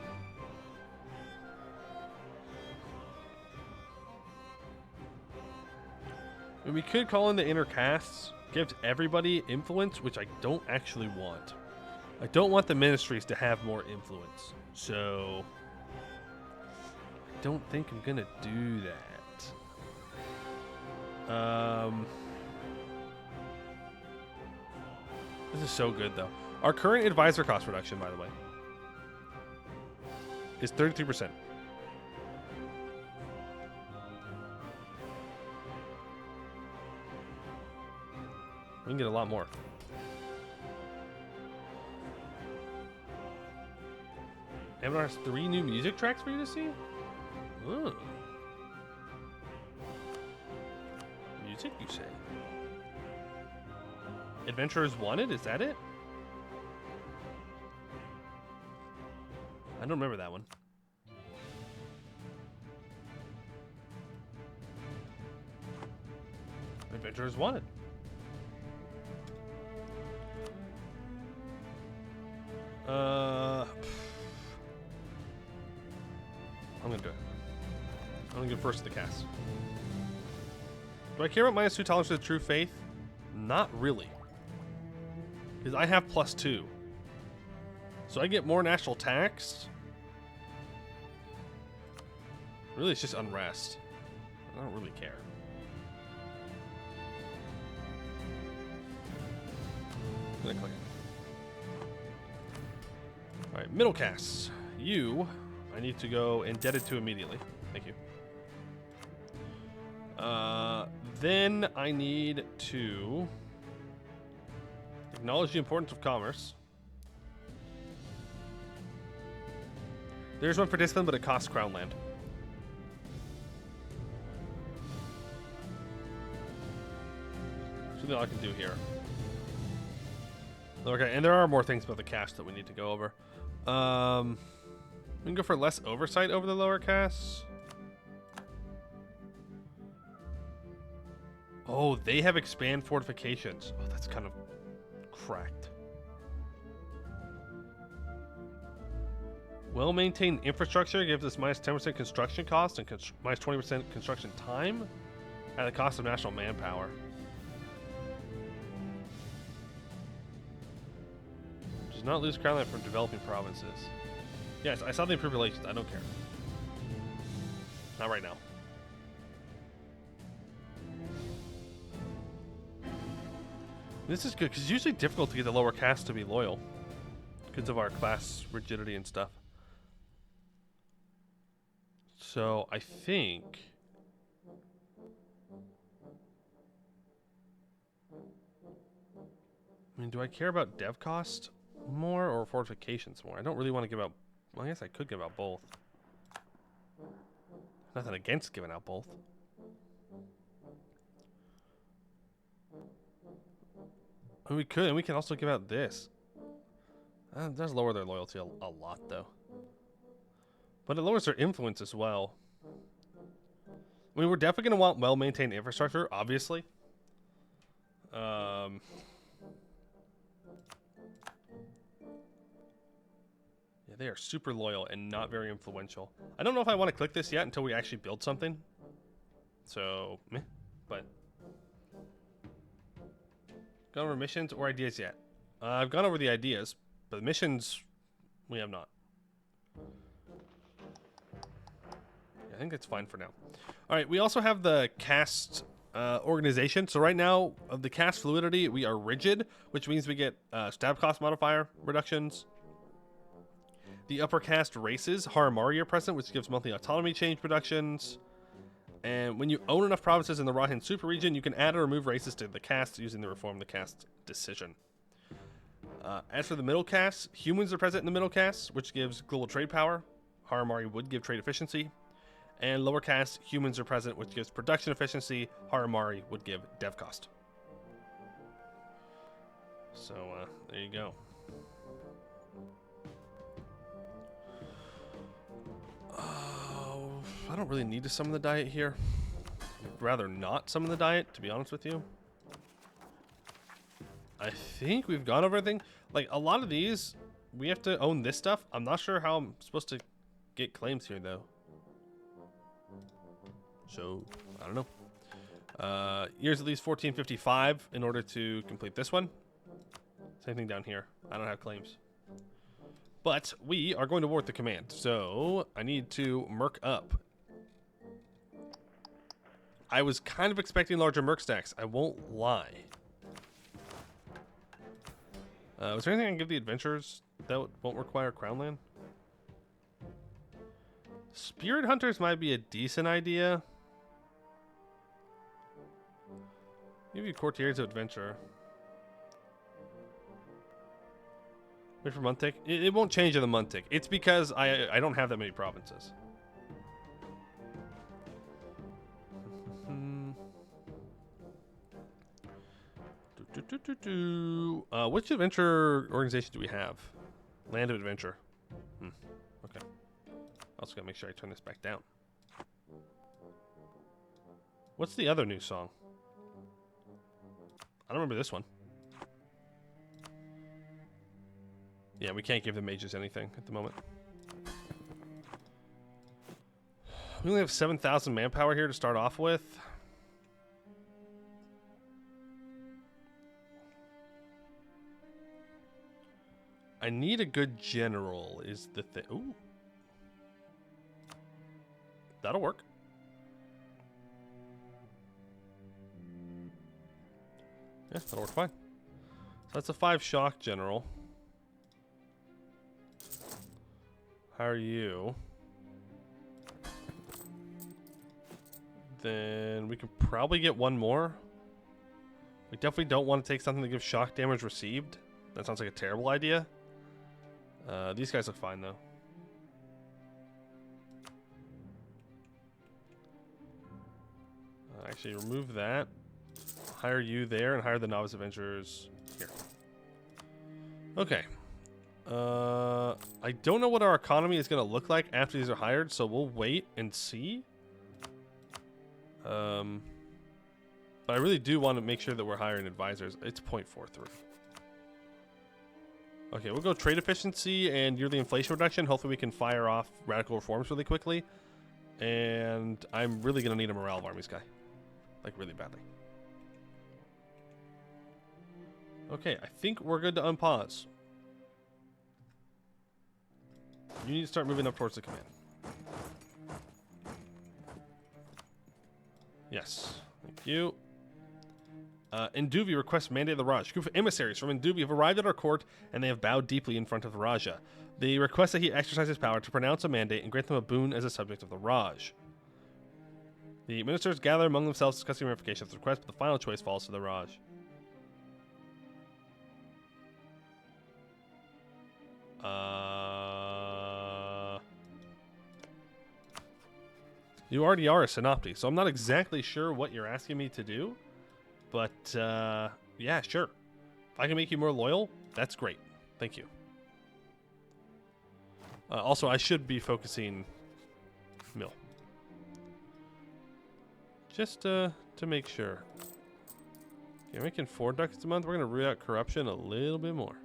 [SPEAKER 1] And we could call in the inner castes. Gives everybody influence, which I don't actually want. I don't want the ministries to have more influence. So, I don't think I'm going to do that. This is so good, though. Our current advisor cost reduction, by the way, is 33%. We can get a lot more. Anbennar has 3 new music tracks for you to see? Ooh. Music, you say? Adventurers Wanted? Is that it? I don't remember that one. Adventurers Wanted. I'm gonna do it. I'm gonna go first to the cast. Do I care about -2 tolerance to the true faith? Not really. Because I have +2. So I get more national tax. Really, it's just unrest. I don't really care. I'm gonna click it. Alright, middle casts. You, I need to go indebted to immediately. Thank you. Then I need to acknowledge the importance of commerce. There's one for discipline, but it costs crown land. Something I can do here. Okay, and there are more things about the caste that we need to go over. We can go for less oversight over the lower castes. Oh, they have expand fortifications. Oh, that's kind of cracked. Well-maintained infrastructure gives us -10% construction cost and -20% construction time at the cost of national manpower. Does not lose crown land from developing provinces. Yes, I saw the improved relations. I don't care. Not right now. This is good because it's usually difficult to get the lower caste to be loyal because of our class rigidity and stuff. So I think do I care about dev cost more or fortifications more? I don't really want to give out. Well, I guess I could give out both. Nothing against giving out both. And we could, and we can also give out this. It does lower their loyalty a lot, though. But it lowers their influence as well. I mean, we're definitely going to want well-maintained infrastructure, obviously. Yeah, they are super loyal and not very influential. I don't know if I want to click this yet until we actually build something. So, meh. But gone over missions or ideas yet? I've gone over the ideas, but the missions we have not. I think that's fine for now. All right, we also have the cast organization. So right now, of the cast fluidity, we are rigid, which means we get stab cost modifier reductions. The upper caste races, Harimari are present, which gives monthly autonomy change reductions. And when you own enough provinces in the Rahin super region, you can add or remove races to the caste using the reform the caste decision. As for the middle caste, humans are present in the middle caste, which gives global trade power. Harimari would give trade efficiency. And lower caste, humans are present, which gives production efficiency. Harimari would give dev cost. So, there you go. I don't really need to summon the diet here. I'd rather not summon the diet, to be honest with you. I think we've gone over everything. Like, a lot of these, we have to own this stuff. I'm not sure how I'm supposed to get claims here, though. So, I don't know. Years at least 1455 in order to complete this one. Same thing down here. I don't have claims. But we are going to war with the command. So, I need to merc up. I was kind of expecting larger merc stacks. I won't lie. Was there anything I can give the adventurers that won't require crown land? Spirit hunters might be a decent idea. Give you courtiers of adventure. Wait for Muntik. It won't change in the Muntik. It's because I don't have that many provinces. Which adventure organization do we have? Land of Adventure. Okay. Also gotta make sure I turn this back down. What's the other new song? I don't remember this one. Yeah, we can't give the mages anything at the moment. We only have 7,000 manpower here to start off with. I need a good general is the thing. Ooh. That'll work. Yeah, that'll work fine. So that's a 5 shock general. How are you? Then we can probably get one more. We definitely don't want to take something that gives shock damage received. That sounds like a terrible idea. These guys look fine though. Actually, remove that. Hire you there and hire the novice adventurers here. Okay. I don't know what our economy is going to look like after these are hired, so we'll wait and see. But I really do want to make sure that we're hiring advisors. It's 0.43. Okay, we'll go trade efficiency and yearly inflation reduction. Hopefully we can fire off radical reforms really quickly. And I'm really going to need a morale of armies guy. Like, really badly. Okay, I think we're good to unpause. You need to start moving up towards the command. Yes, thank you. Induvi requests mandate of the Raj. A group of emissaries from Induvi have arrived at our court, and they have bowed deeply in front of the Raja. They request that he exercise his power to pronounce a mandate and grant them a boon as a subject of the Raj. The ministers gather among themselves discussing the ramifications of the request, but the final choice falls to the Raj. You already are a synopty, so I'm not exactly sure what you're asking me to do. But, yeah, sure. If I can make you more loyal, that's great. Thank you. Also, I should be focusing mill. Just to make sure. You're making 4 ducats a month. We're going to root out corruption a little bit more.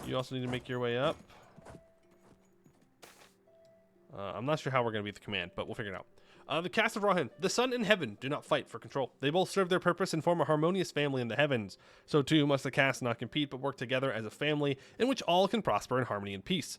[SPEAKER 1] You also need to make your way up. I'm not sure how we're going to beat the command, but we'll figure it out. The cast of Rahin, the sun and heaven do not fight for control. They both serve their purpose and form a harmonious family in the heavens. So too must the cast not compete, but work together as a family in which all can prosper in harmony and peace.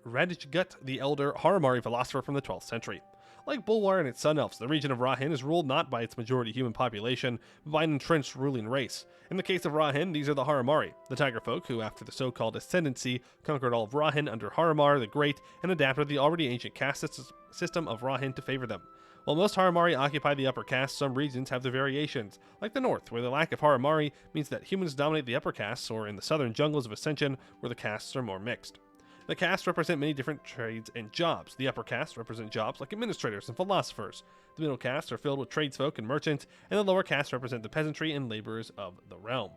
[SPEAKER 1] Radijgut the Elder, Harimari philosopher from the 12th century. Like Bulwar and its Sun Elves, the region of Rahin is ruled not by its majority human population, but by an entrenched ruling race. In the case of Rahin, these are the Harimari, the tiger folk who, after the so-called ascendancy, conquered all of Rahin under Harimar the Great and adapted the already ancient caste system of Rahin to favor them. While most Harimari occupy the upper caste, some regions have their variations, like the north, where the lack of Harimari means that humans dominate the upper castes, or in the southern jungles of Ascension, where the castes are more mixed. The castes represent many different trades and jobs. The upper castes represent jobs like administrators and philosophers. The middle castes are filled with tradesfolk and merchants, and the lower castes represent the peasantry and laborers of the realm.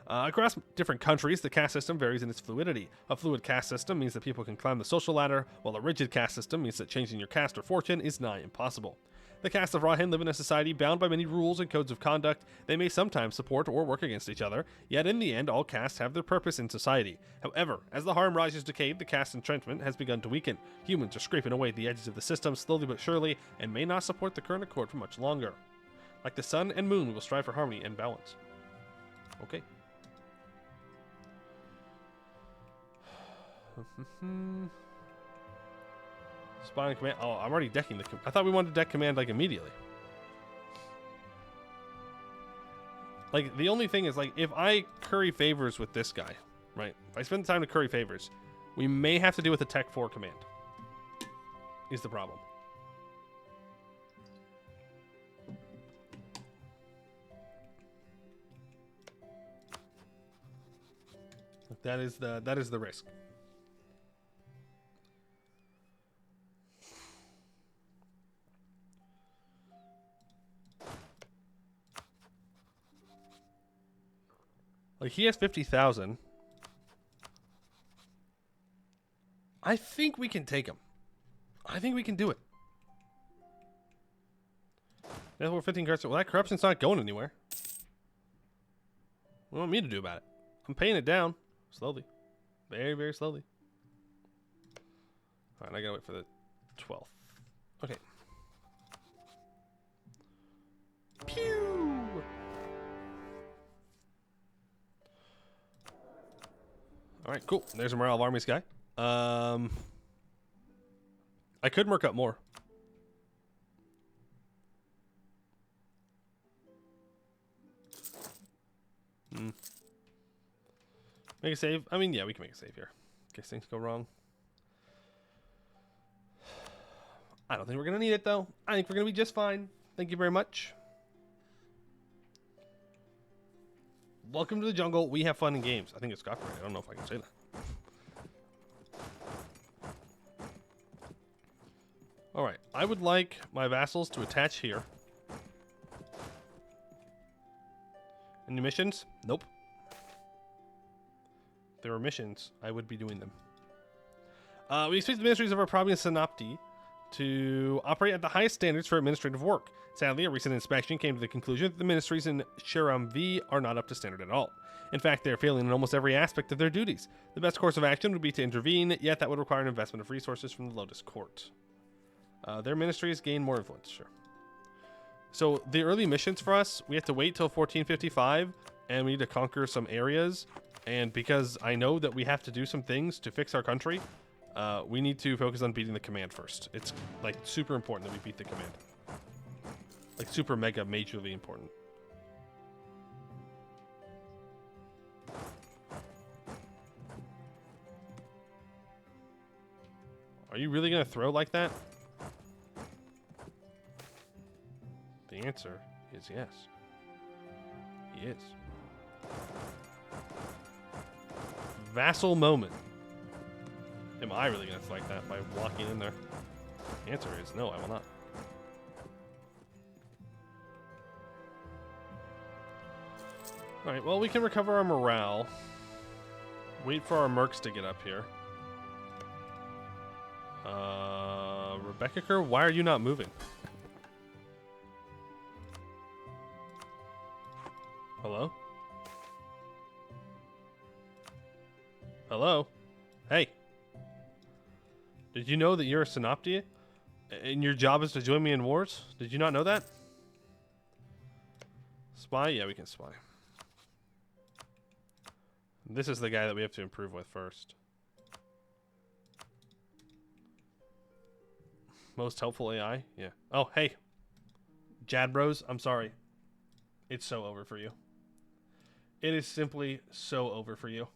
[SPEAKER 1] Across different countries, the caste system varies in its fluidity. A fluid caste system means that people can climb the social ladder, while a rigid caste system means that changing your caste or fortune is nigh impossible. The caste of Rahin live in a society bound by many rules and codes of conduct. They may sometimes support or work against each other, yet in the end all castes have their purpose in society. However, as the Harimraj has decayed, the caste entrenchment has begun to weaken. Humans are scraping away at the edges of the system slowly but surely, and may not support the current accord for much longer. Like the sun and moon, we will strive for harmony and balance. Okay. Spawning command. Oh, I'm already decking the. I thought we wanted to deck command like immediately. Like the only thing is like if I curry favors with this guy, right? If I spend the time to curry favors, we may have to do with a Tech 4 command. Is the problem? That is the risk. Like, he has 50,000. I think we can take him. I think we can do it. That's what 15 cards. Well, that corruption's not going anywhere. What do you want me to do about it? I'm paying it down. Slowly. Very, very slowly. Alright, I gotta wait for the 12th. Okay. Pew! Alright, cool. There's a Morale of Armies guy. I could merc up more. Make a save? I mean, yeah, we can make a save here. In case things go wrong. I don't think we're going to need it, though. I think we're going to be just fine. Thank you very much. Welcome to the jungle. We have fun in games. I think it's copyrighted. I don't know if I can say that. Alright. I would like my vassals to attach here. Any missions? Nope. If there were missions, I would be doing them. We expect the ministries of our province Synopti to operate at the highest standards for administrative work. Sadly, a recent inspection came to the conclusion that the ministries in Sharam V are not up to standard at all. In fact, they are failing in almost every aspect of their duties. The best course of action would be to intervene, yet that would require an investment of resources from the Lotus Court. Their ministries gain more influence, sure. So the early missions for us, we have to wait till 1455, and we need to conquer some areas. And because I know that we have to do some things to fix our country, we need to focus on beating the command first. It's like super important that we beat the command. Like super mega majorly important. Are you really gonna throw like that? The answer is yes. He is. Vassal moment. Am I really going to flank that by walking in there? The answer is no, I will not. Alright, well, we can recover our morale. Wait for our mercs to get up here. Rebecca Kerr, why are you not moving? Hello? Hello? Hey. Did you know that you're a Synoptia? And your job is to join me in wars? Did you not know that? Spy? Yeah, we can spy. This is the guy that we have to improve with first. Most helpful AI? Yeah. Oh, hey. Jad Bros, I'm sorry. It's so over for you. It is simply so over for you.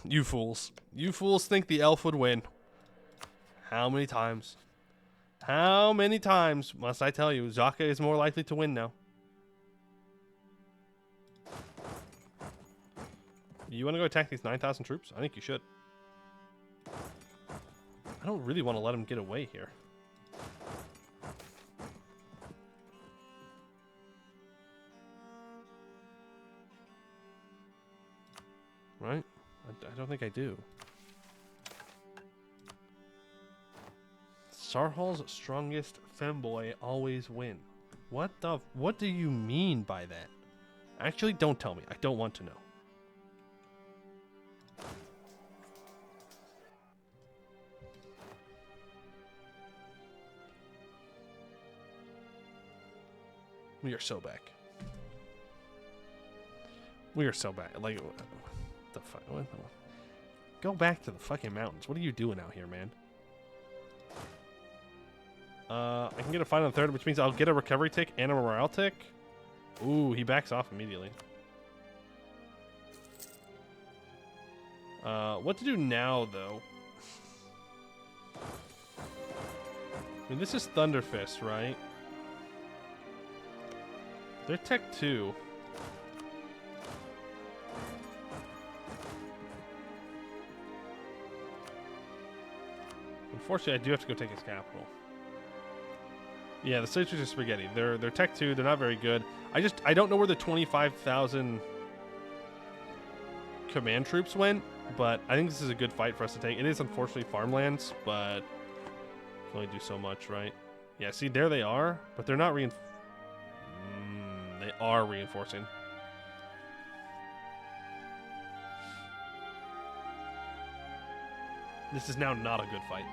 [SPEAKER 1] You fools. You fools think the elf would win. How many times? How many times must I tell you Zaka is more likely to win now? You want to go attack these 9,000 troops? I think you should. I don't really want to let him get away here. Right? I don't think I do. Sarhal's strongest femboy always win. What do you mean by that? Actually, don't tell me. I don't want to know. We are so back. We are so back. Like, what the fuck? Go back to the fucking mountains. What are you doing out here, man? I can get a fight on third, which means I'll get a recovery tick and a morale tick. Ooh, he backs off immediately. What to do now, though? I mean, this is Thunderfist, right? They're Tech 2. Unfortunately, I do have to go take his capital. Yeah, the Sixers are spaghetti. They're Tech 2. They're not very good. I don't know where the 25,000 command troops went, but I think this is a good fight for us to take. It is unfortunately farmlands, but can only do so much, right? Yeah, see, there they are, but they're not reinforcing. They are reinforcing. This is now not a good fight.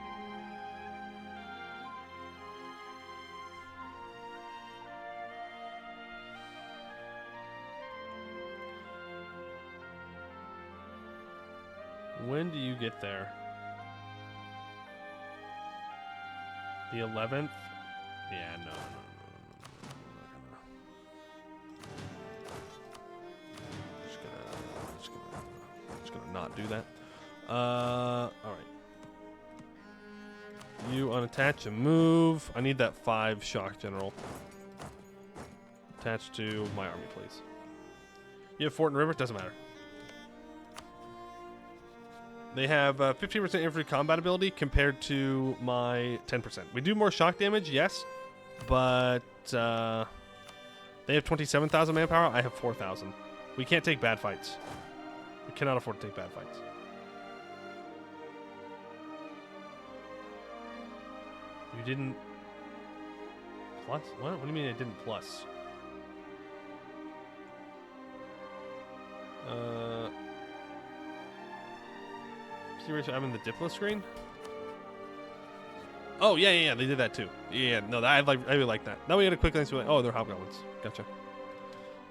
[SPEAKER 1] When do you get there? The 11th? Yeah, no. Just gonna not do that. All right. You unattach and move. I need that 5 shock general. Attached to my army, please. You have Fort and River? Doesn't matter. They have 15% infantry combat ability compared to my 10%. We do more shock damage, yes, but they have 27,000 manpower. I have 4,000. We can't take bad fights. We cannot afford to take bad fights. You didn't plus? What do you mean I didn't plus? I'm in the Diplo screen. Oh yeah, they did that too. Yeah, no, I really like that. Now we got a quick glance. Oh, they're hobgoblins. Gotcha.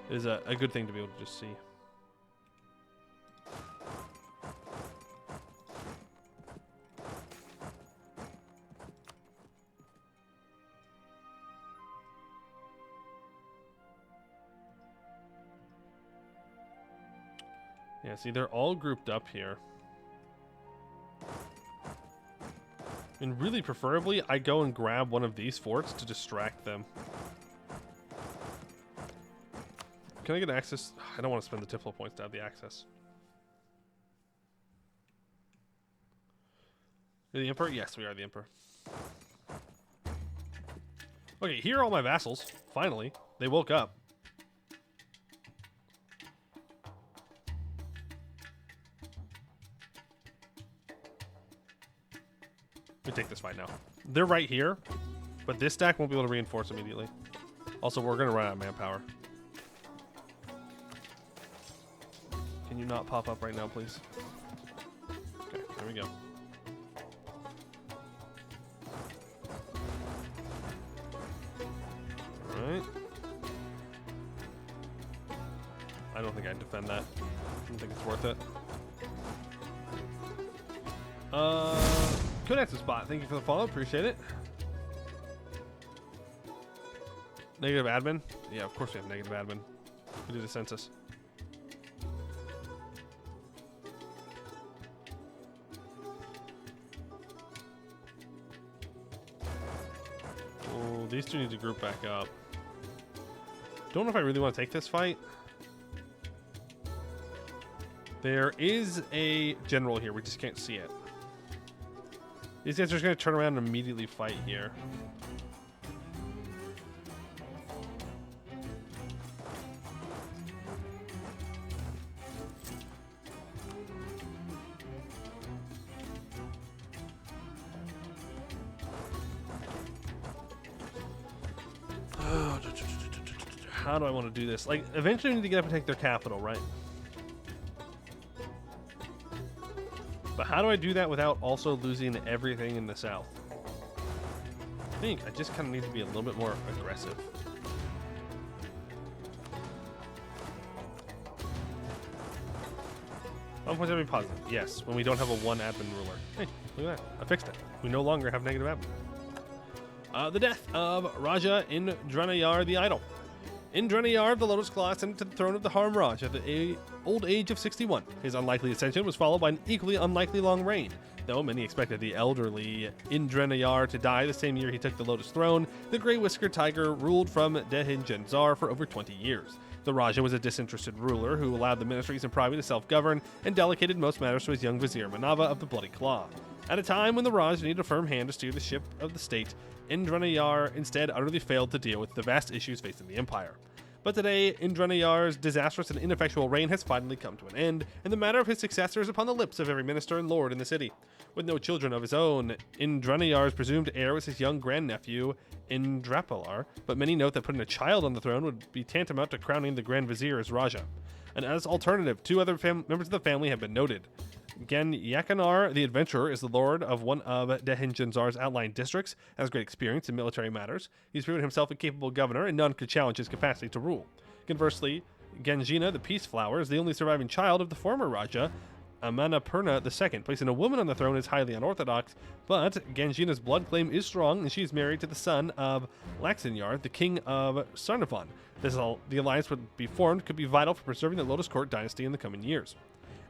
[SPEAKER 1] It is a good thing to be able to just see. Yeah, see, they're all grouped up here. And really, preferably, I go and grab one of these forts to distract them. Can I get access? I don't want to spend the Tiflo points to have the access. You're the Emperor? Yes, we are the Emperor. Okay, here are all my vassals. Finally, they woke up. We take this fight now. They're right here, but this stack won't be able to reinforce immediately. Also, we're going to run out of manpower. Can you not pop up right now, please? Okay, there we go. Alright. I don't think I'd defend that. I don't think it's worth it. Kodak's spot. Thank you for the follow. Appreciate it. Negative admin? Yeah, of course we have negative admin. We did a census. Oh, these two need to group back up. Don't know if I really want to take this fight. There is a general here. We just can't see it. These guys are just going to turn around and immediately fight here. How do I want to do this? Like, eventually we need to get up and take their capital, right? But how do I do that without also losing everything in the south? I think I just kind of need to be a little bit more aggressive. Points have to be positive. Yes, when we don't have a one admin ruler. Hey, look at that. I fixed it. We no longer have negative admin. The death of Raja Indranayar the Idol. Indranayar of the Lotus Claw ascended to the throne of the Harimraj at the old age of 61. His unlikely ascension was followed by an equally unlikely long reign. Though many expected the elderly Indranayar to die the same year he took the Lotus throne, the Grey Whiskered Tiger ruled from Dehinjanzar for over 20 years. The Raja was a disinterested ruler who allowed the ministries and privy to self-govern and delegated most matters to his young vizier Manava of the Bloody Claw. At a time when the Raj needed a firm hand to steer the ship of the state, Indranayar instead utterly failed to deal with the vast issues facing the empire. But today, Indranayar's disastrous and ineffectual reign has finally come to an end, and the matter of his successor is upon the lips of every minister and lord in the city. With no children of his own, Indranayar's presumed heir was his young grandnephew, Indrapalar, but many note that putting a child on the throne would be tantamount to crowning the Grand Vizier as Raja. And as alternative, two other members of the family have been noted. Yakanar, the adventurer, is the lord of one of Dehinjanzar's outlying districts, has great experience in military matters. He's proven himself a capable governor, and none could challenge his capacity to rule. Conversely, Ganjina, the Peace Flower, is the only surviving child of the former Raja, Amanapurna II. Placing a woman on the throne is highly unorthodox, but Ganjina's blood claim is strong, and she is married to the son of Laxanyar, the king of Sarnavan. The alliance would be formed could be vital for preserving the Lotus Court dynasty in the coming years.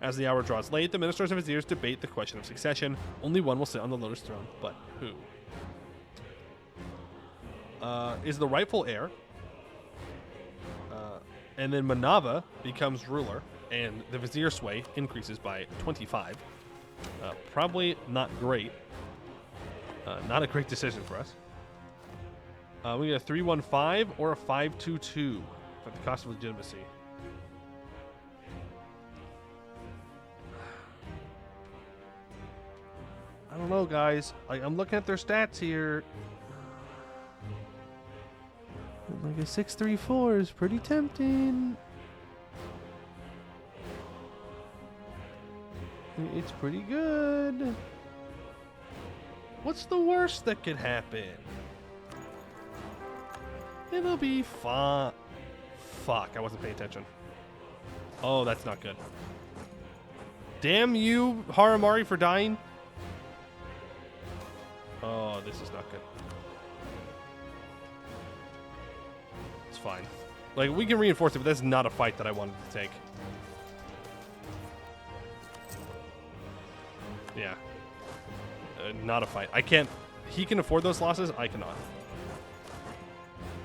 [SPEAKER 1] As the hour draws late, the ministers and viziers debate the question of succession. Only one will sit on the Lotus throne, but who? Is the rightful heir. And then Manava becomes ruler, and the vizier sway increases by 25. Probably not great. Not a great decision for us. We get a 315 or a 522 for the cost of legitimacy. I don't know, guys. I'm looking at their stats here. Like a 634 is pretty tempting. It's pretty good. What's the worst that could happen? It'll be fun. Fuck, I wasn't paying attention. Oh, that's not good. Damn you, Harimari, for dying. Oh, this is not good. It's fine. Like, we can reinforce it, but that's not a fight that I wanted to take. Yeah. Not a fight. I can't... He can afford those losses. I cannot.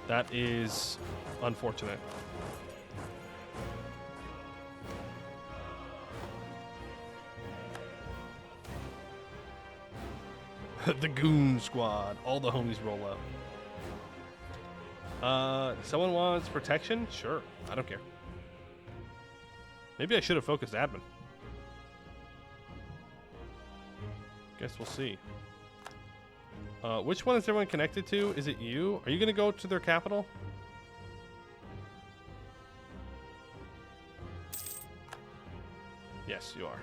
[SPEAKER 1] That is unfortunate. The Goon Squad. All the homies roll up. Someone wants protection? Sure. I don't care. Maybe I should have focused admin. Guess we'll see. Which one is everyone connected to? Is it you? Are you going to go to their capital? Yes, you are.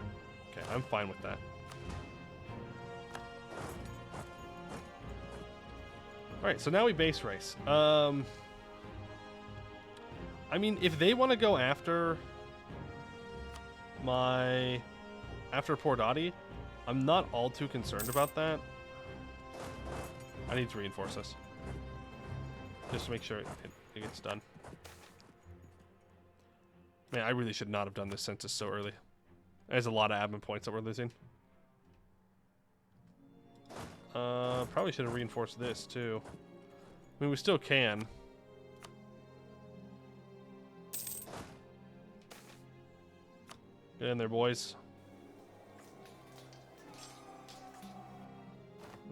[SPEAKER 1] Okay, I'm fine with that. Alright, so now we base race. I mean, if they want to go after Port Adi, I'm not all too concerned about that. I need to reinforce this. Just to make sure it gets done. Man, I really should not have done this census so early. There's a lot of admin points that we're losing. Probably should have reinforced this too. I mean, we still can. Get in there, boys.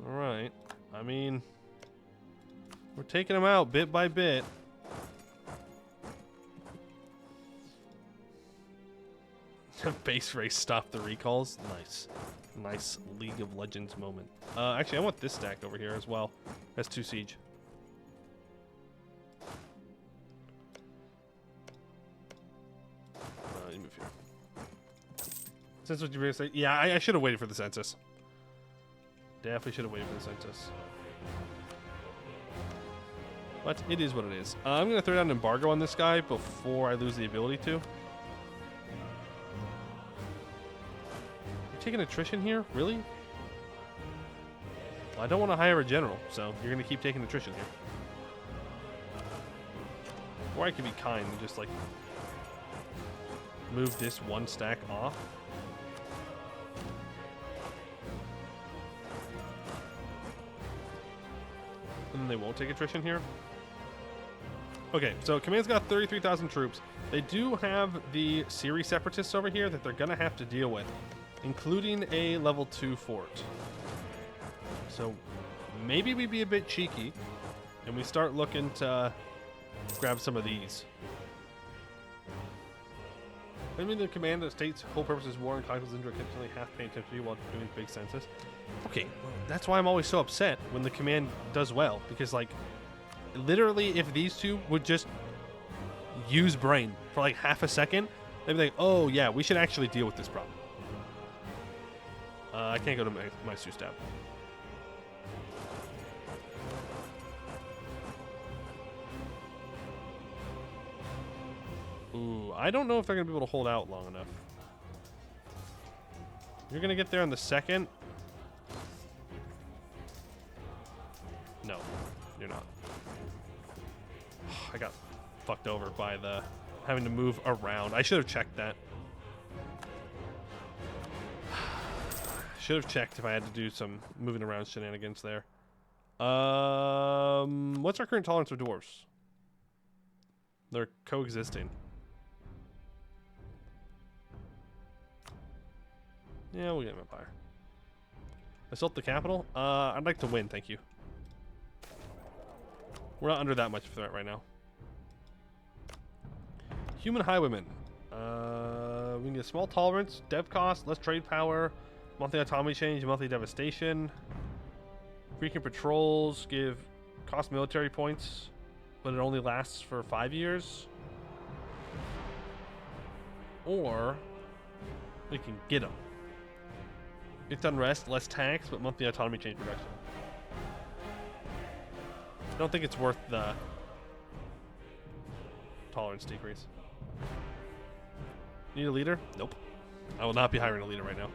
[SPEAKER 1] Alright. I mean, we're taking them out bit by bit. Base race stopped the recalls. Nice. Nice League of Legends moment. Actually, I want this stack over here as well. That's 2 siege. You move here. Since what you were going to say, yeah, I should have waited for the census. Definitely should have waited for the census. But it is what it is. I'm going to throw down an embargo on this guy before I lose the ability to. You're taking attrition here? Really? Well, I don't want to hire a general, so you're going to keep taking attrition here. Or I could be kind and just, like, move this one stack off. And then they won't take attrition here. Okay, so command's got 33,000 troops. They do have the Siri separatists over here that they're going to have to deal with, including a level 2 fort. So maybe we be a bit cheeky and we start looking to grab some of these. I mean, the command that states whole purpose is war and conquest Indra continually half paying attention to you while doing big census. Okay, well, that's why I'm always so upset when the command does well, because, like, literally if these two would just use brain for like half a second, they'd be like, oh yeah, we should actually deal with this problem. I can't go to my stab. Ooh, I don't know if they're going to be able to hold out long enough. You're going to get there on the second? No, you're not. I got fucked over by the having to move around. I should have checked that. Should have checked if I had to do some moving around shenanigans there. What's our current tolerance of dwarves? They're coexisting. Yeah, we'll get an empire. Assault the capital? I'd like to win, thank you. We're not under that much threat right now. Human highwaymen. We can get small tolerance, dev cost, less trade power, monthly autonomy change, monthly devastation. Frequent patrols give cost military points, but it only lasts for 5 years. Or we can get them. It's unrest, less tax, but monthly autonomy change reduction. I don't think it's worth the tolerance decrease. Need a leader? Nope. I will not be hiring a leader right now.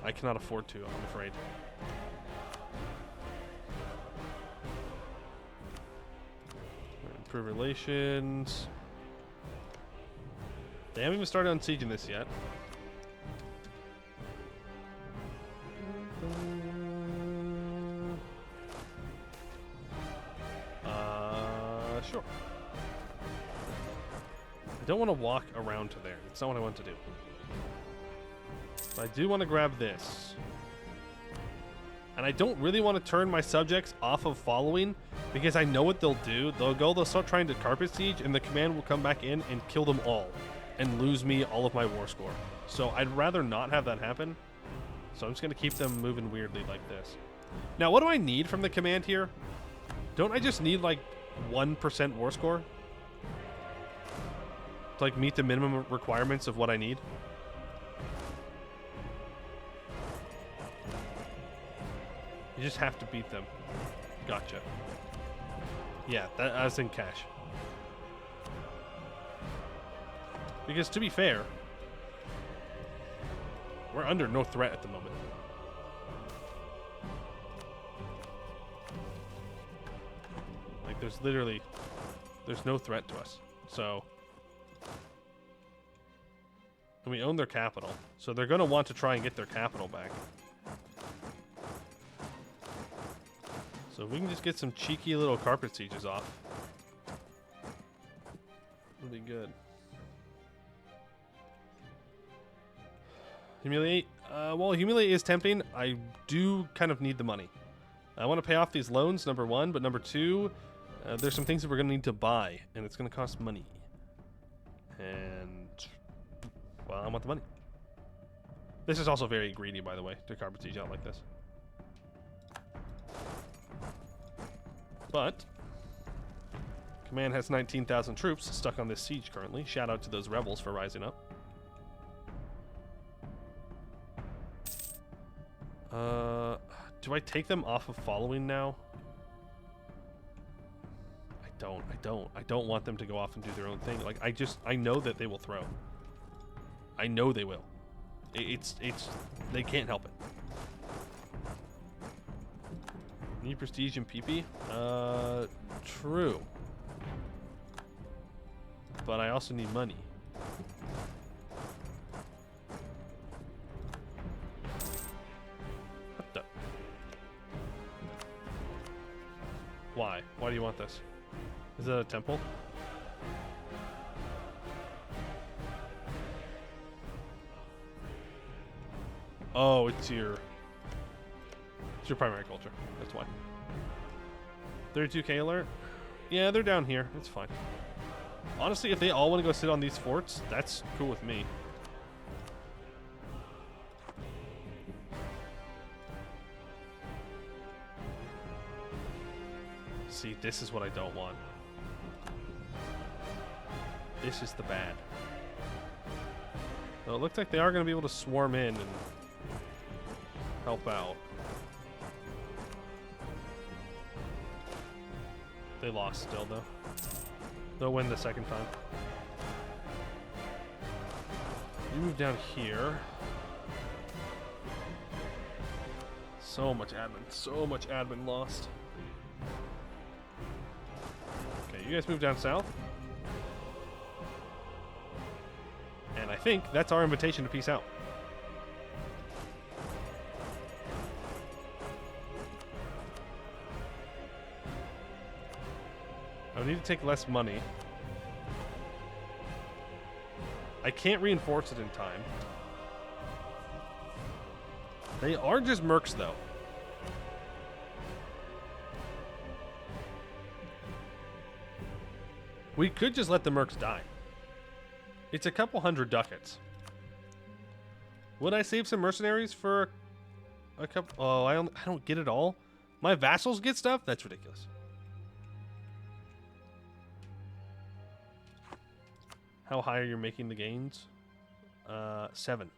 [SPEAKER 1] I cannot afford to, I'm afraid. Improve relations. They haven't even started on sieging this yet. Sure. I don't want to walk around to there. That's not what I want to do. But I do want to grab this. And I don't really want to turn my subjects off of following, because I know what they'll do. They'll start trying to carpet siege, and the command will come back in and kill them all and lose me all of my war score. So I'd rather not have that happen. So I'm just going to keep them moving weirdly like this. Now, what do I need from the command here? Don't I just need, like, 1% war score to, like, meet the minimum requirements of what I need? You just have to beat them. Gotcha. Yeah, that was in cash. Because to be fair, We're under no threat at the moment. Like, there's no threat to us. So, and we own their capital. So they're going to want to try and get their capital back. So if we can just get some cheeky little carpet sieges off, it'll be good. Humiliate. Well, humiliate is tempting. I do kind of need the money. I want to pay off these loans, number one, but number two, there's some things that we're going to need to buy, and it's going to cost money. And, well, I want the money. This is also very greedy, by the way, to carpet siege out like this. But command has 19,000 troops stuck on this siege currently. Shout out to those rebels for rising up. Do I take them off of following now? I don't want them to go off and do their own thing. Like, I know that they will throw. I know they will. They can't help it. Need prestige and PP? True. But I also need money. What the? Why? Why do you want this? Is that a temple? Oh, it's your primary culture. That's why. 32k alert? Yeah, they're down here. It's fine. Honestly, if they all want to go sit on these forts, that's cool with me. See, this is what I don't want. This is the bad. Well, it looks like they are going to be able to swarm in and help out. They lost still, though. They'll win the second time. You move down here. So much admin lost. Okay, you guys move down south. And I think that's our invitation to peace out. I need to take less money. I can't reinforce it in time. They are just mercs, though. We could just let the mercs die. It's a couple hundred ducats. Would I save some mercenaries for a couple? Oh, I don't get it all. My vassals get stuff? That's ridiculous. How high are you making the gains? 7.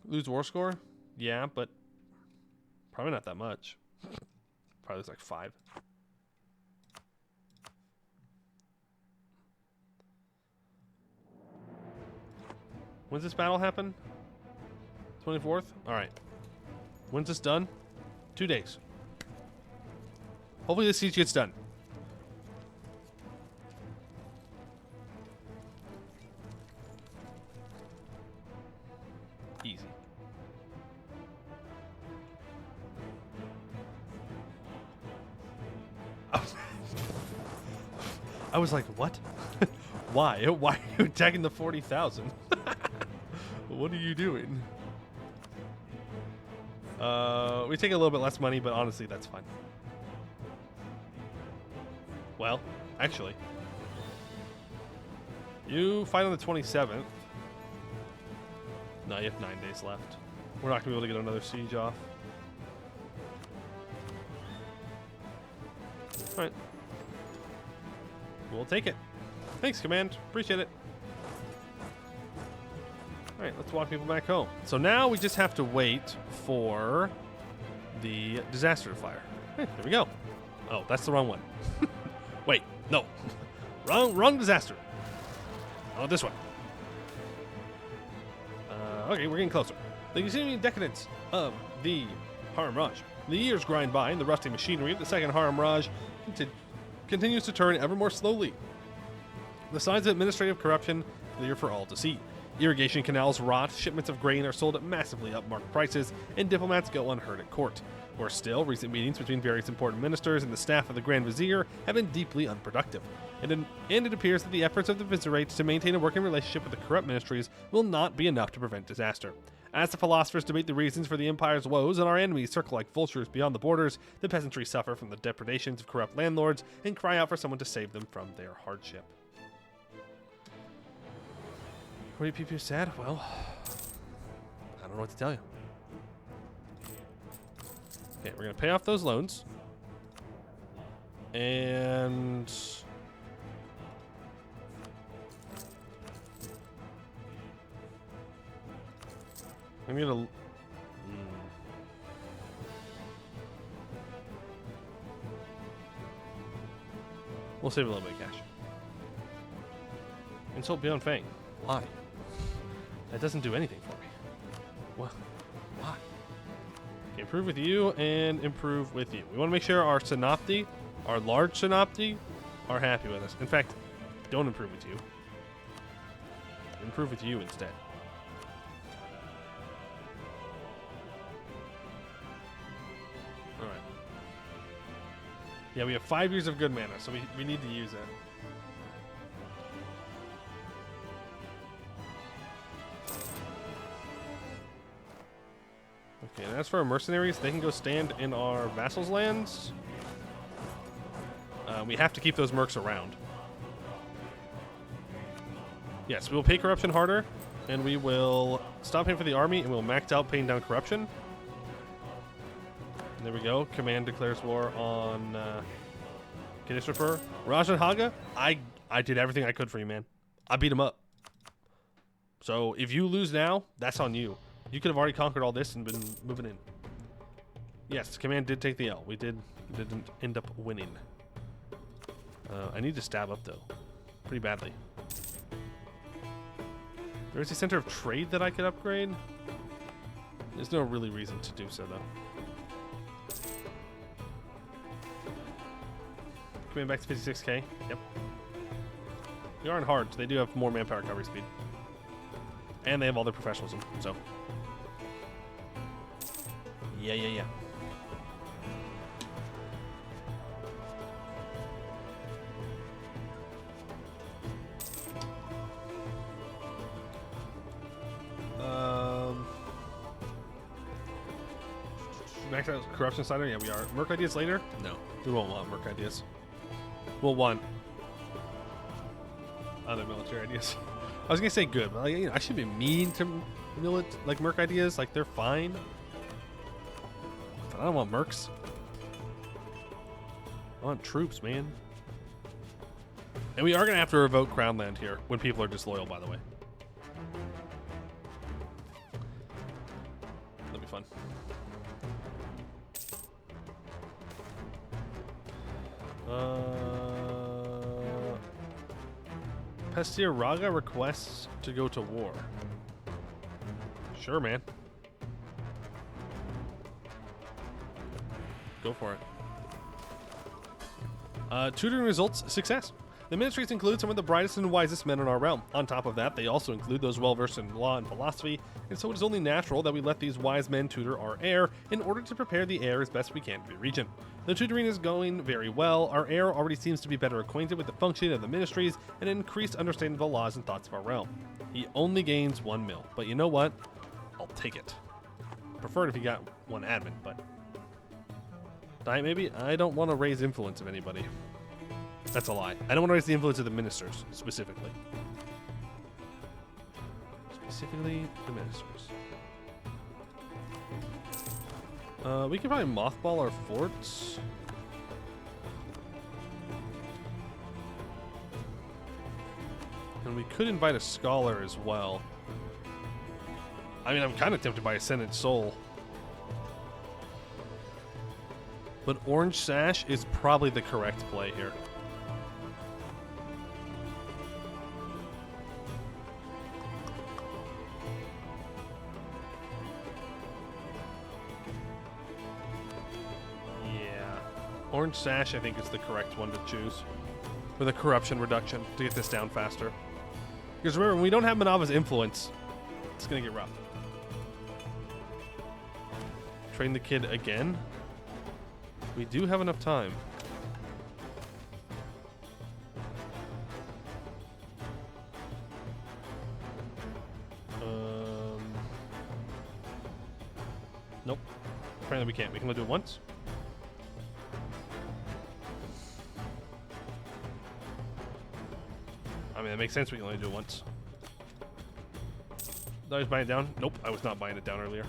[SPEAKER 1] Lose war score? Yeah, but probably not that much. Probably looks like 5. When's this battle happen? 24th? Alright. When's this done? 2 days. Hopefully this siege gets done. Easy. I was like, what? Why? Why are you attacking the 40,000? What are you doing? We take a little bit less money, but honestly, that's fine. Well, actually, you fight on the 27th. No, you have 9 days left. We're not going to be able to get another siege off. All right. We'll take it. Thanks, Command. Appreciate it. All right, let's walk people back home. So now we just have to wait for the disaster to fire. Hey, there we go. Oh, that's the wrong one. Wait, No. Wrong disaster. Oh, this one. Okay, we're getting closer. The continuing decadence of the Harimraj. The years grind by, and the rusty machinery of the second Harimraj continues to turn ever more slowly. The signs of administrative corruption clear for all to see. Irrigation canals rot, shipments of grain are sold at massively upmarked prices, and diplomats go unheard at court. Worse still, recent meetings between various important ministers and the staff of the Grand Vizier have been deeply unproductive. And it appears that the efforts of the Vizierate to maintain a working relationship with the corrupt ministries will not be enough to prevent disaster. As the philosophers debate the reasons for the Empire's woes and our enemies circle like vultures beyond the borders, the peasantry suffer from the depredations of corrupt landlords and cry out for someone to save them from their hardship. What are you people sad? Well, I don't know what to tell you. Okay, we're going to pay off those loans. And I'm going to we'll save a little bit of cash. Insult beyond Fang. Why? That doesn't do anything for me. What? Why? Okay, improve with you and improve with you. We want to make sure our Synopti, our large Synopti, are happy with us. In fact, don't improve with you. Improve with you instead. Alright. Yeah, we have 5 years of good mana, so we need to use that. Okay, and as for our mercenaries, they can go stand in our vassals' lands. We have to keep those mercs around. Yes, we will pay corruption harder, and we will stop paying for the army, and we'll max out paying down corruption. And there we go. Command declares war on Kinishifer. Rajan Haga, I did everything I could for you, man. I beat him up. So if you lose now, that's on you. You could have already conquered all this and been moving in. Yes, command did take the L. We didn't end up winning. I need to stab up though, pretty badly. There is a center of trade that I could upgrade. There's no really reason to do so though. Command back to 56k. Yep. We are in hard, so they do have more manpower recovery speed, and they have all their professionalism. So. Yeah. Max out corruption slider? Yeah, we are. Merc ideas later? No, we won't want merc ideas. We'll want other military ideas. I was gonna say good, but like, you know, I should be mean to merc ideas. Like they're fine. But I don't want mercs. I want troops, man. And we are gonna have to revoke Crown Land here when people are disloyal, by the way. That'll be fun. Pestir Raga requests to go to war. Sure, man. Go for it. Tutoring results, success. The ministries include some of the brightest and wisest men in our realm. On top of that, they also include those well-versed in law and philosophy, and so it is only natural that we let these wise men tutor our heir in order to prepare the heir as best we can for the region. The tutoring is going very well. Our heir already seems to be better acquainted with the functioning of the ministries and an increased understanding of the laws and thoughts of our realm. He only gains 1 mil, but you know what? I'll take it. Prefer it if he got 1 admin, but... Diet maybe? I don't want to raise influence of anybody. That's a lie. I don't want to raise the influence of the ministers, specifically. Specifically, the ministers. We could probably mothball our forts. And we could invite a scholar as well. I mean, I'm kind of tempted by Ascendant Soul. But Orange Sash is probably the correct play here. Orange Sash, I think, is the correct one to choose for the corruption reduction to get this down faster. Because remember, when we don't have Manava's influence, it's going to get rough. Train the kid again. We do have enough time. Nope. Apparently we can't. We can only do it once. I mean, that makes sense. We can only do it once. Did I was buying it down? Nope, I was not buying it down earlier.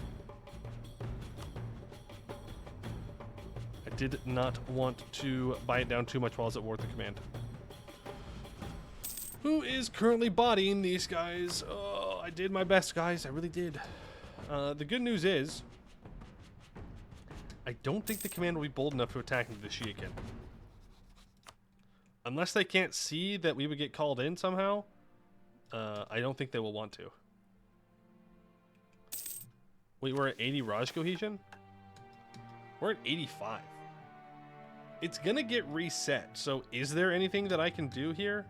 [SPEAKER 1] I did not want to buy it down too much while I was at war with the command. Who is currently bodying these guys? Oh, I did my best, guys. I really did. The good news is, I don't think the command will be bold enough to attack into the Shiakin. Unless they can't see that we would get called in somehow, I don't think they will want to. Wait, we're at 80 Raj cohesion? We're at 85. It's gonna get reset, so is there anything that I can do here?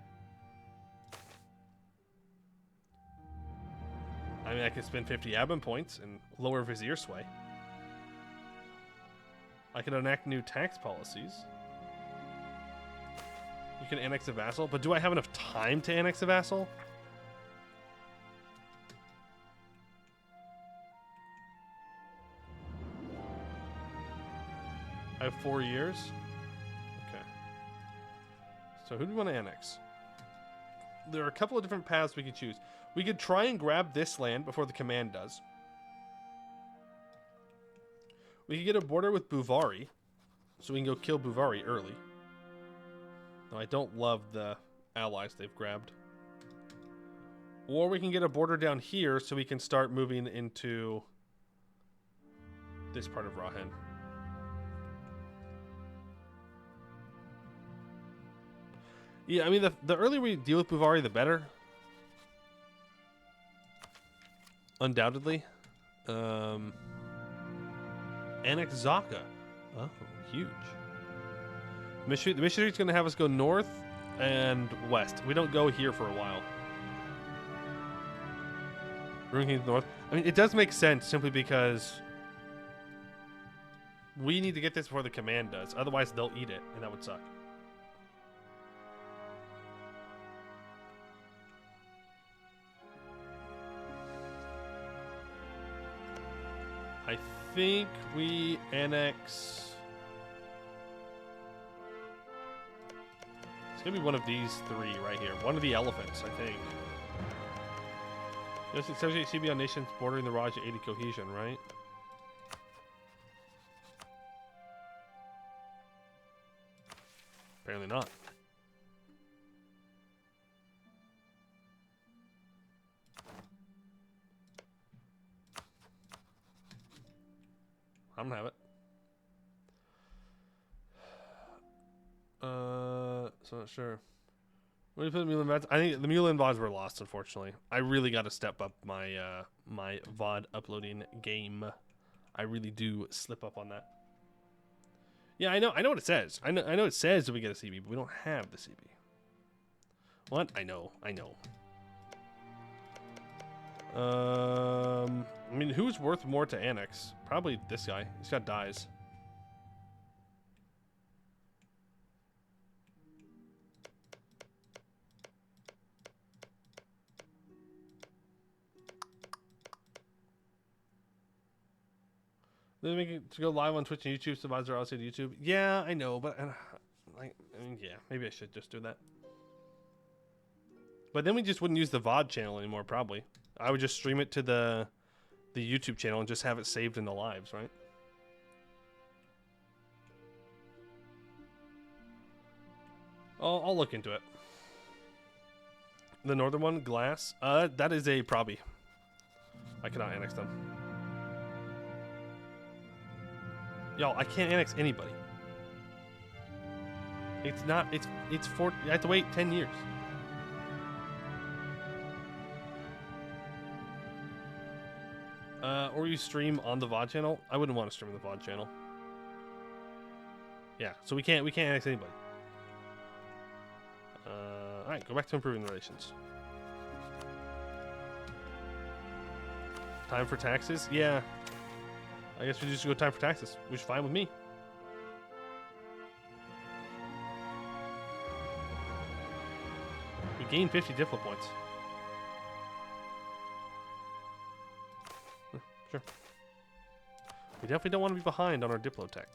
[SPEAKER 1] I mean, I could spend 50 Abin points and lower Vizier sway. I can enact new tax policies. You can annex a vassal, but do I have enough time to annex a vassal? I have 4 years. Okay. So who do we want to annex? There are a couple of different paths we could choose. We could try and grab this land before the command does. We could get a border with Buvari, so we can go kill Buvari early. No, I don't love the allies they've grabbed. Or we can get a border down here so we can start moving into this part of Rahen. Yeah, I mean, the earlier we deal with Buvari, the better. Undoubtedly. Annex Zaka. Oh, huge. The missionary is going to have us go north and west. We don't go here for a while. Ruin King's north. I mean, it does make sense simply because we need to get this before the command does. Otherwise, they'll eat it, and that would suck. I think we annex... It's gonna be one of these three right here. One of the elephants, I think. Yes, it's 78 CB on nations bordering the Raj at 80 cohesion, right? Apparently not. I'm gonna have it. So not sure. What do you put the Mule VODs? I think the Mule VODs were lost, unfortunately. I really got to step up my my VOD uploading game. I really do slip up on that. Yeah, I know what it says. I know it says that we get a CB, but we don't have the CB. What? I know. I mean, who's worth more to annex? Probably this guy. He's got dyes. They make it to go live on Twitch and YouTube, so VODs are also to YouTube. Yeah, I know, but I mean, yeah, maybe I should just do that. But then we just wouldn't use the VOD channel anymore, probably. I would just stream it to the YouTube channel and just have it saved in the lives, right? I'll look into it. The northern one, Glass. That is a probby. I cannot annex them. Y'all, I can't annex anybody. It's not. It's for. I have to wait 10 years. Or you stream on the VOD channel. I wouldn't want to stream on the VOD channel. Yeah, so we can't annex anybody. All right, go back to improving relations. Time for taxes? Yeah. I guess we just go time for taxes, which is fine with me. We gain 50 Diplo points. Sure. We definitely don't want to be behind on our Diplo tech.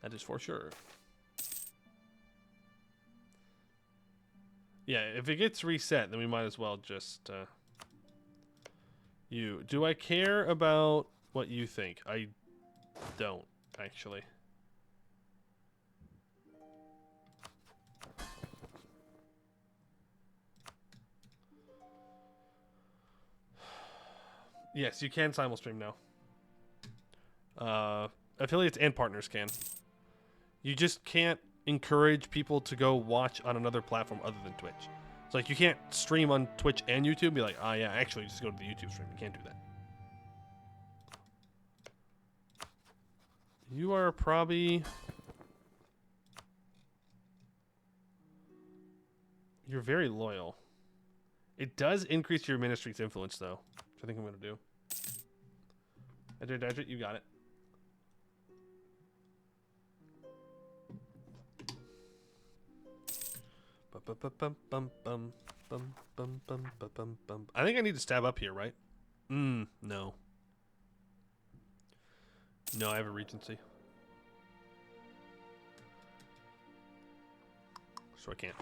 [SPEAKER 1] That is for sure. Yeah, if it gets reset, then we might as well just... Do I care about what you think? I don't, actually. Yes, you can simulstream now. Affiliates and partners can. You just can't encourage people to go watch on another platform other than Twitch. It's like you can't stream on Twitch and YouTube and be like, oh yeah, actually just go to the YouTube stream. You can't do that. You are probably... You're very loyal. It does increase your ministry's influence, though, which I think I'm going to do. Edrit, you got it. I think I need to stab up here, right? No. No, I have a regency. So I can't.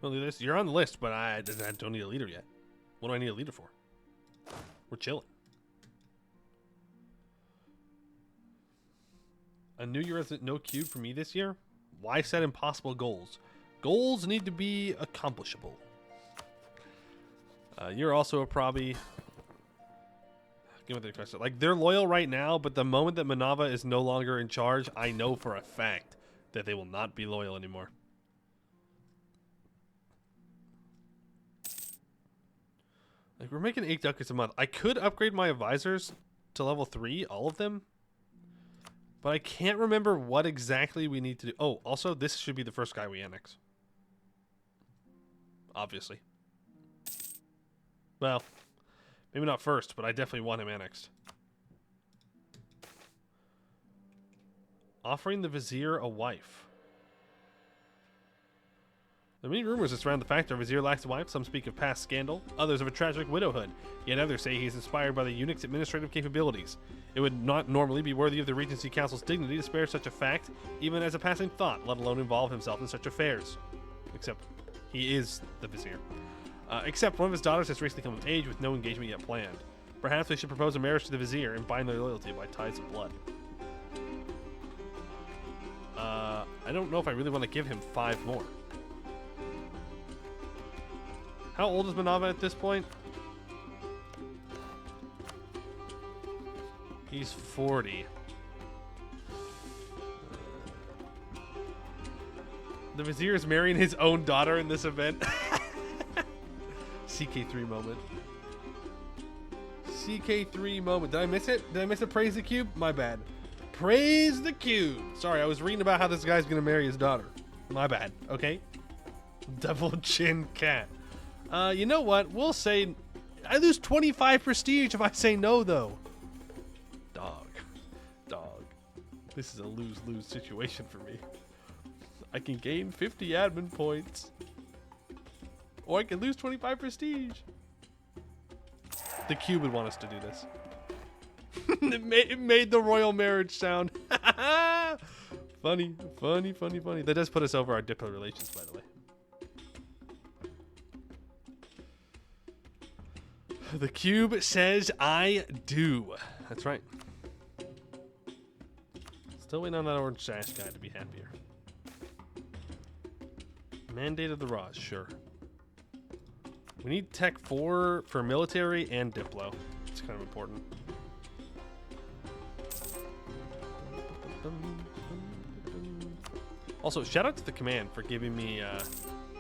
[SPEAKER 1] Well, this you're on the list, but I don't need a leader yet. What do I need a leader for? We're chilling. A New Year resident, no cube for me this year? Why set impossible goals? Goals need to be accomplishable. You're also a probably... Give me the question. Like, they're loyal right now, but the moment that Manava is no longer in charge, I know for a fact that they will not be loyal anymore. Like, we're making 8 ducats a month. I could upgrade my advisors to level 3, all of them. But I can't remember what exactly we need to do. Oh, also, this should be the first guy we annex. Obviously. Well, maybe not first, but I definitely want him annexed. Offering the vizier a wife. There are many rumors that surround the fact our vizier lacks a wife. Some speak of past scandal, others of a tragic widowhood. Yet others say he is inspired by the eunuch's administrative capabilities. It would not normally be worthy of the Regency Council's dignity to spare such a fact, even as a passing thought, let alone involve himself in such affairs. Except he is the vizier. Except one of his daughters has recently come of age with no engagement yet planned. Perhaps we should propose a marriage to the vizier and bind their loyalty by ties of blood. I don't know if I really want to give him 5 more. How old is Manava at this point? He's 40. The vizier is marrying his own daughter in this event. CK3 moment. CK3 moment. Did I miss it? Did I miss a praise the cube? My bad. Praise the cube. Sorry, I was reading about how this guy's gonna marry his daughter. My bad. Okay. Double chin cat. You know what? We'll say I lose 25 prestige if I say no, though. Dog. This is a lose-lose situation for me. I can gain 50 admin points. Or I can lose 25 prestige. The cube would want us to do this. It made the royal marriage sound. Funny. That does put us over our Diplo relations, by the way. The cube says I do. That's right. Still waiting on that orange sash guy to be happier. Mandate of the Raj, sure. We need tech 4 for military and Diplo. It's kind of important. Also, shout out to the command for giving me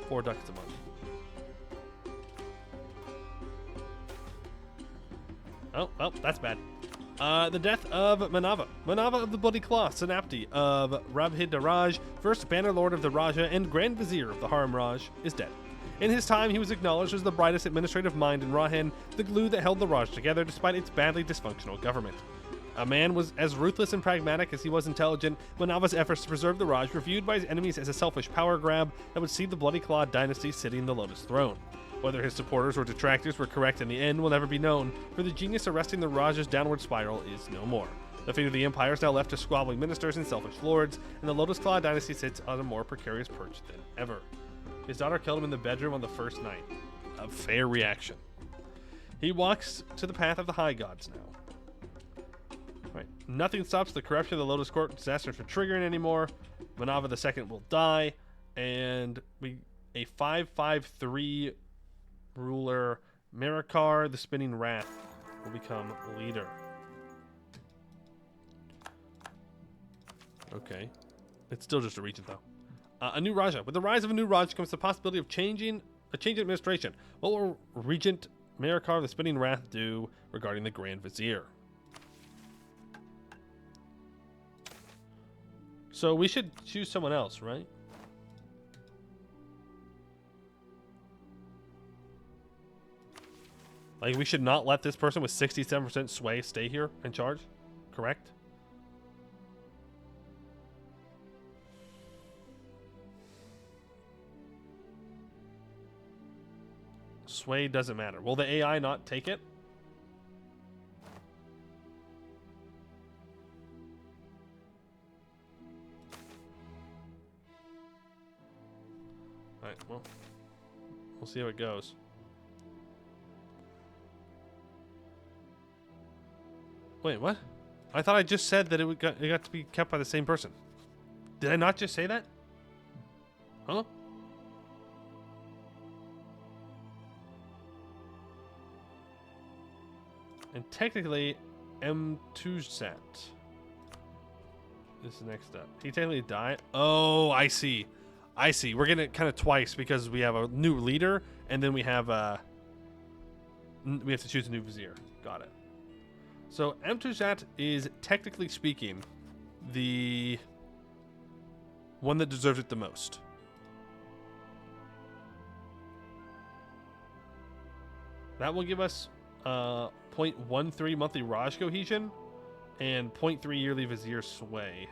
[SPEAKER 1] 4 ducats a month. Oh, well, that's bad. The death of Manava. Manava of the Bloody Claw, Senapti of Rabhidaraj, first Banner Lord of the Raja and Grand Vizier of the Harimraj, is dead. In his time, he was acknowledged as the brightest administrative mind in Rahan, the glue that held the Raj together despite its badly dysfunctional government. A man was as ruthless and pragmatic as he was intelligent. Manava's efforts to preserve the Raj were viewed by his enemies as a selfish power grab that would see the Bloody Claw dynasty sitting in the Lotus Throne. Whether his supporters or detractors were correct in the end will never be known, for the genius arresting the Raj's downward spiral is no more. The fate of the empire is now left to squabbling ministers and selfish lords, and the Lotus Claw dynasty sits on a more precarious perch than ever. His daughter killed him in the bedroom on the first night. A fair reaction. He walks to the path of the high gods now. Right. Nothing stops the corruption of the Lotus Court disaster from triggering anymore. Manava II will die, and a 5/5/3 ruler, Marakar, the Spinning Wrath, will become leader. Okay. It's still just a region, though. A new Raja. With the rise of a new Raja comes the possibility of a change in administration. What will Regent Marakar, the Spinning Wrath, do regarding the Grand Vizier? So we should choose someone else, right? Like, we should not let this person with 67% sway stay here in charge, correct? Sway doesn't matter. Will the AI not take it? Alright, well, we'll see how it goes. Wait, what? I thought I just said that it got to be kept by the same person. Did I not just say that? Huh? And technically, M2Sat is next up. He technically died. Oh, I see. I see. We're getting it kind of twice because we have a new leader, and then we have to choose a new vizier. Got it. So M2Sat is, technically speaking, the one that deserves it the most. That will give us 0.13 monthly Raj cohesion and 0.3 yearly vizier sway.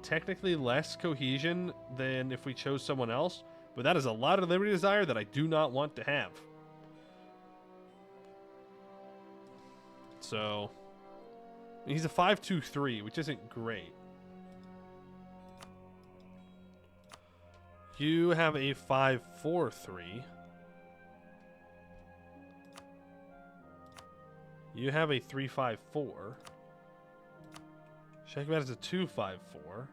[SPEAKER 1] Technically less cohesion than if we chose someone else, but that is a lot of liberty desire that I do not want to have. So he's a 5/2/3, which isn't great. You have a 5/4/3. You have a 3/5/4. Shagbat is a 2/5/4.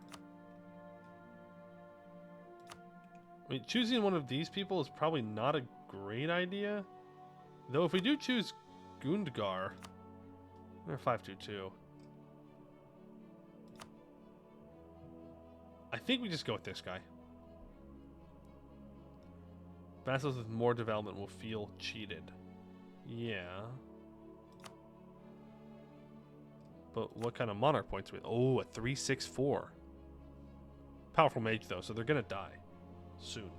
[SPEAKER 1] I mean, choosing one of these people is probably not a great idea. Though if we do choose Gundgar, they're 5/2/2. I think we just go with this guy. Vassals with more development will feel cheated. Yeah. But what kind of monarch points with? Oh, a 3/6/4. Powerful mage though, so they're gonna die soon.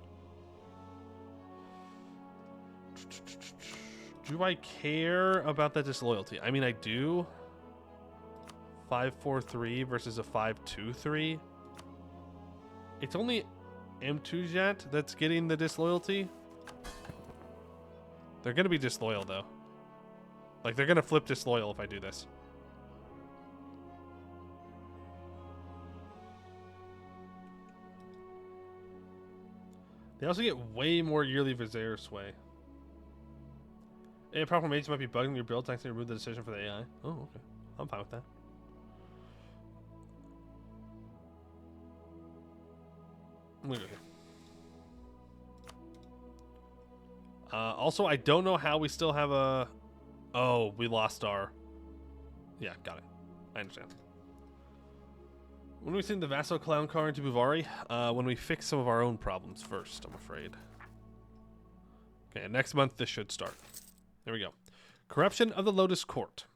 [SPEAKER 1] Do I care about that disloyalty? I mean, I do. 5/4/3 versus a 5/2/3. It's only M2Jet that's getting the disloyalty. They're gonna be disloyal though. Like, they're gonna flip disloyal if I do this. They also get way more yearly Vizier sway. A proper mage might be bugging your build thanks to remove the decision for the AI. Oh, okay. I'm fine with that. I'm gonna go here. Also, I don't know how we still have a... Oh, we lost our... Yeah, got it. I understand. When we send the Vassal Clown car into Buvari, when we fix some of our own problems first, I'm afraid. Okay, next month this should start. There we go. Corruption of the Lotus Court.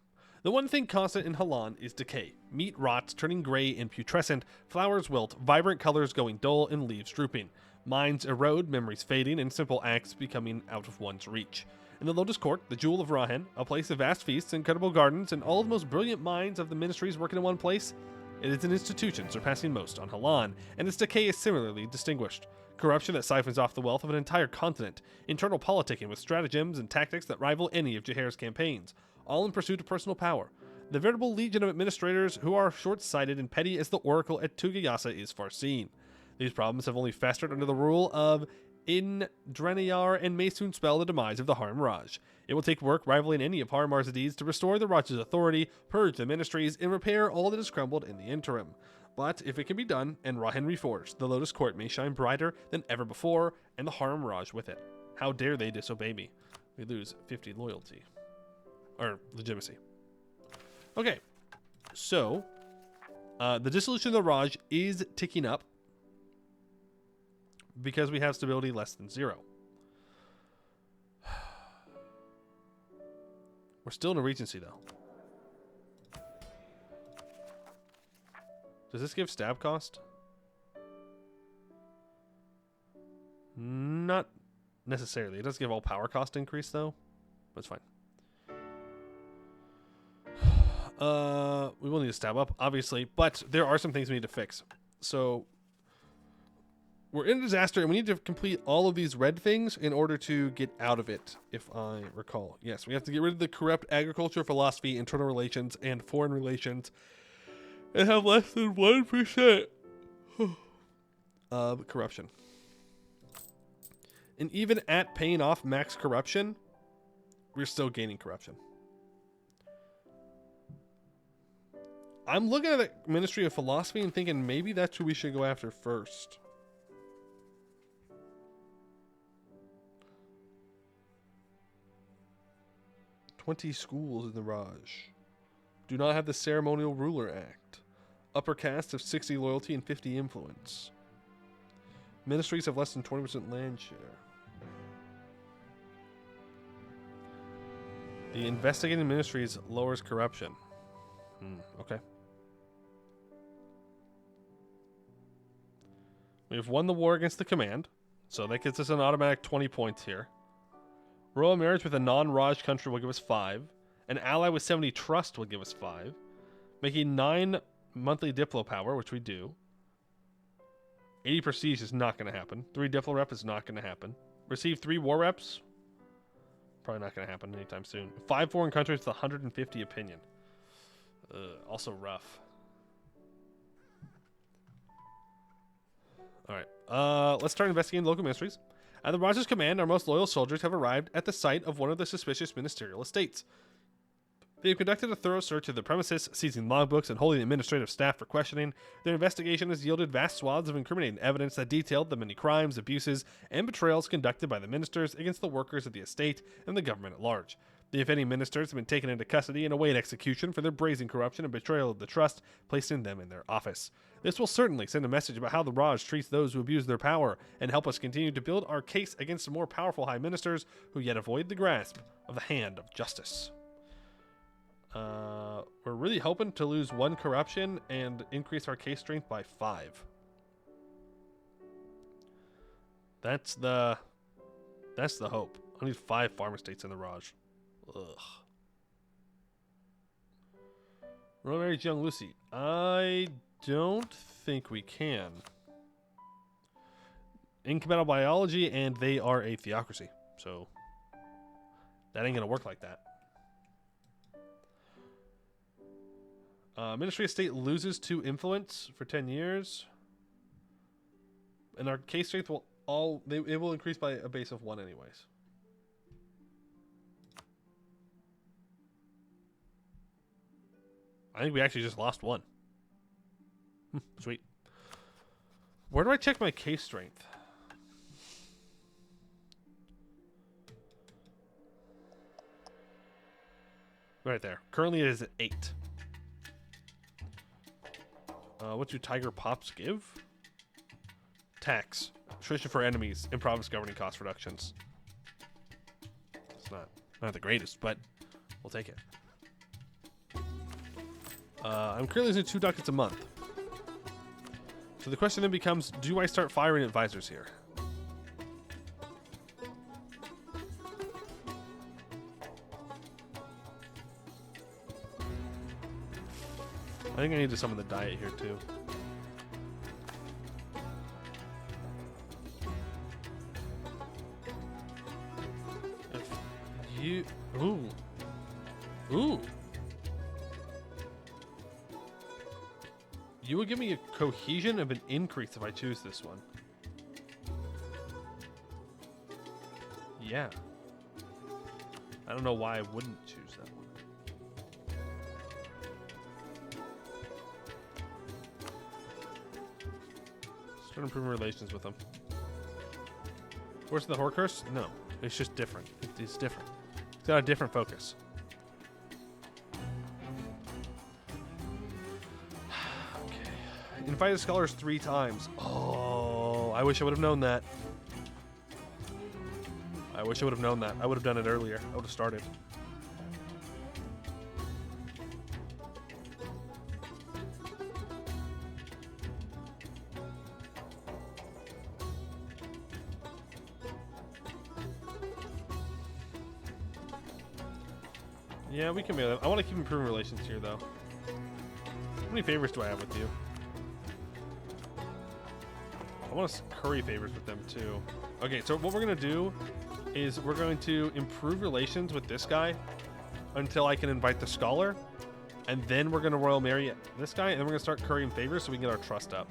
[SPEAKER 1] The one thing constant in Halan is decay. Meat rots, turning gray and putrescent, flowers wilt, vibrant colors going dull, and leaves drooping. Minds erode, memories fading, and simple acts becoming out of one's reach. In the Lotus Court, the Jewel of Rahan, a place of vast feasts, incredible gardens, and all of the most brilliant minds of the ministries working in one place, it is an institution surpassing most on Halan, and its decay is similarly distinguished. Corruption that siphons off the wealth of an entire continent, internal politicking with stratagems and tactics that rival any of Jahair's campaigns, all in pursuit of personal power. The veritable legion of administrators who are short-sighted and petty as the oracle at Tugayasa is foreseen. These problems have only festered under the rule of In Drenayar and may soon spell the demise of the Harimraj. It will take work rivaling any of Harimar's deeds to restore the Raj's authority, purge the ministries, and repair all that is crumbled in the interim. But if it can be done, and Rahan reforged, the Lotus Court may shine brighter than ever before, and the Harimraj with it. How dare they disobey me? We lose 50 loyalty. Or legitimacy. Okay, so the dissolution of the Raj is ticking up because we have stability less than 0. We're still in a regency though. Does this give stab cost? Not necessarily. It does give all power cost increase though. That's fine. We will need to stab up, obviously, but there are some things we need to fix. So we're in a disaster, and we need to complete all of these red things in order to get out of it, if I recall. Yes, we have to get rid of the corrupt agriculture, philosophy, internal relations, and foreign relations, and have less than 1% of corruption. And even at paying off max corruption, we're still gaining corruption. I'm looking at the Ministry of Philosophy and thinking maybe that's who we should go after first. "20 schools in the Raj. Do not have the Ceremonial Ruler Act. Upper caste of 60 loyalty and 50 influence. Ministries have less than 20% land share. The investigating ministries lowers corruption. Okay. We have won the war against the command, so that gets us an automatic 20 points here. Royal marriage with a non-Raj country will give us 5. An ally with 70 trust will give us 5. Making 9 monthly Diplo power, which we do. 80 prestige is not going to happen. 3 Diplo rep is not going to happen. Receive 3 war reps. Probably not going to happen anytime soon. 5 foreign countries with 150 opinion. Also rough. Alright, let's start investigating local ministries. At the Raj's command, our most loyal soldiers have arrived at the site of one of the suspicious ministerial estates. They have conducted a thorough search of the premises, seizing logbooks and holding administrative staff for questioning. Their investigation has yielded vast swaths of incriminating evidence that detailed the many crimes, abuses, and betrayals conducted by the ministers against the workers of the estate and the government at large. The offending ministers have been taken into custody and await execution for their brazen corruption and betrayal of the trust placed in them in their office. This will certainly send a message about how the Raj treats those who abuse their power and help us continue to build our case against the more powerful high ministers who yet avoid the grasp of the hand of justice. We're really hoping to lose 1 corruption and increase our case strength by 5. That's the hope. I need 5 farmer states in the Raj. Ugh. Royal marriage young Lucy. I don't think we can. Incompatible biology, and they are a theocracy. So that ain't gonna work like that. Ministry of State loses 2 influence for 10 years. And our case strength will it will increase by a base of 1 anyways. I think we actually just lost 1. Sweet. Where do I check my case strength? Right there. Currently it is at 8. What do Tiger Pops give? Tax. Attrition for enemies. And province governing cost reductions. It's not the greatest, but We'll take it. I'm currently losing 2 ducats a month. So the question then becomes, do I start firing advisors here? I think I need to summon the diet here too. If you... Ooh. Ooh. You would give me a cohesion of an increase if I choose this one. Yeah. I don't know why I wouldn't choose that one. Start improving relations with them. Where's the Horcrux? No. It's just different. It's different. It's got a different focus. Invited scholars 3 times. Oh, I wish I would have known that. I wish I would have known that. I would have done it earlier. I would have started. Yeah, we can be. I want to keep improving relations here, though. How many favors do I have with you? I want to curry favors with them too. Okay, so what we're gonna do is we're going to improve relations with this guy until I can invite the scholar, and then we're gonna royal marry this guy, and then we're gonna start currying favors so we can get our trust up.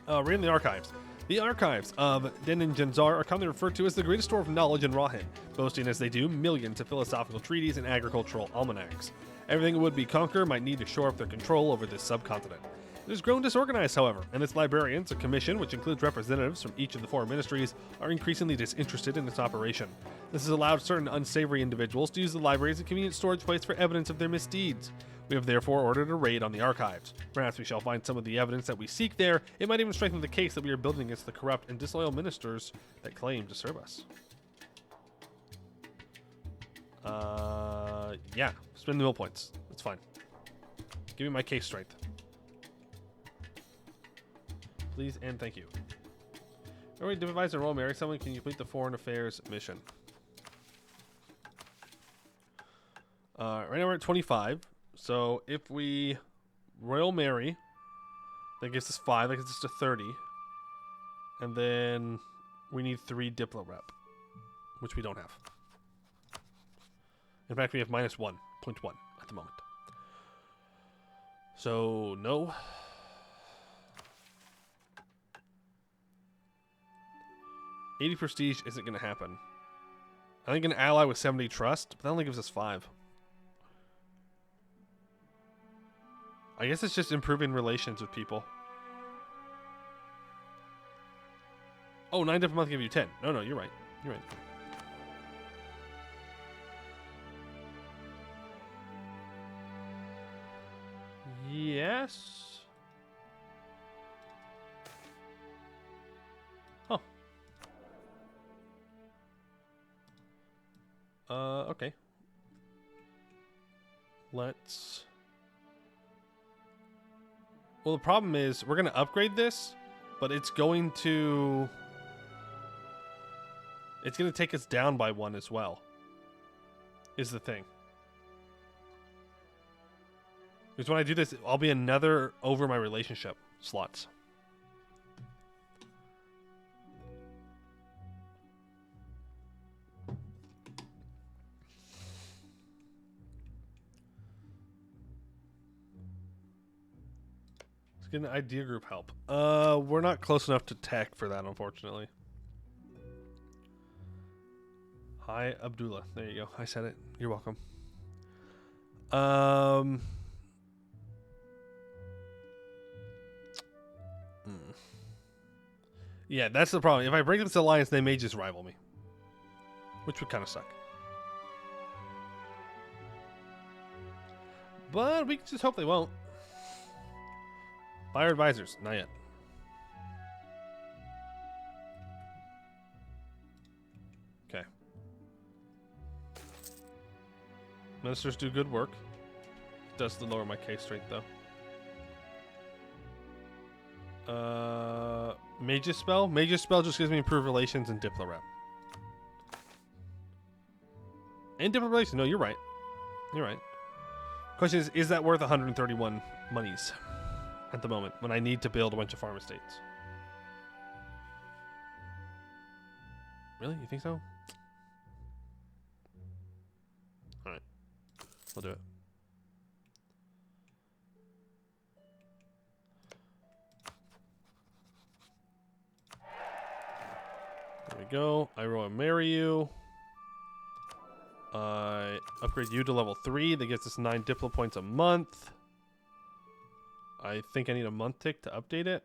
[SPEAKER 1] Reading the archives. The archives of Denin Genzar are commonly referred to as the greatest store of knowledge in Rahin, boasting as they do millions of philosophical treatises and agricultural almanacs. Everything a would-be conqueror might need to shore up their control over this subcontinent. It has grown disorganized, however, and its librarians, a commission which includes representatives from each of the 4 ministries, are increasingly disinterested in its operation. This has allowed certain unsavory individuals to use the library as a convenient storage place for evidence of their misdeeds. We have therefore ordered a raid on the archives. Perhaps we shall find some of the evidence that we seek there. It might even strengthen the case that we are building against the corrupt and disloyal ministers that claim to serve us. Yeah, spend the mill points. That's fine. Give me my case strength. Please and thank you. Alright, devise a royal marry someone. Can you complete the foreign affairs mission? Right now we're at 25. So if we royal marry, that gives us 5. That gets us to 30. And then we need 3 Diplo rep, which we don't have. In fact, we have minus 1.1 at the moment. So no. 80 prestige isn't going to happen. I think an ally with 70 trust, but that only gives us 5. I guess it's just improving relations with people. Oh, 9 different months give you 10. No, you're right. You're right. Yes. Huh. Okay. Let's... Well, the problem is we're going to upgrade this, but it's going to take us down by 1 as well, is the thing. Because when I do this, I'll be another over my relationship slots. Let's get an idea group help. We're not close enough to tech for that, unfortunately. Hi, Abdullah. There you go. I said it. You're welcome. Yeah, that's the problem. If I break this alliance, they may just rival me, which would kind of suck. But we can just hope they won't. Buy our advisors. Not yet. Okay. Ministers do good work. It does lower my case strength, though. Mage's Spell? Mage's Spell just gives me improved relations and Diplo Rep. And Diplo Relations. No, you're right. You're right. Question is that worth 131 monies at the moment when I need to build a bunch of farm estates? Really? You think so? Alright. We'll do it. There we go. I will marry you. I upgrade you to level 3. That gets us 9 Diplo points a month. I think I need a month tick to update it.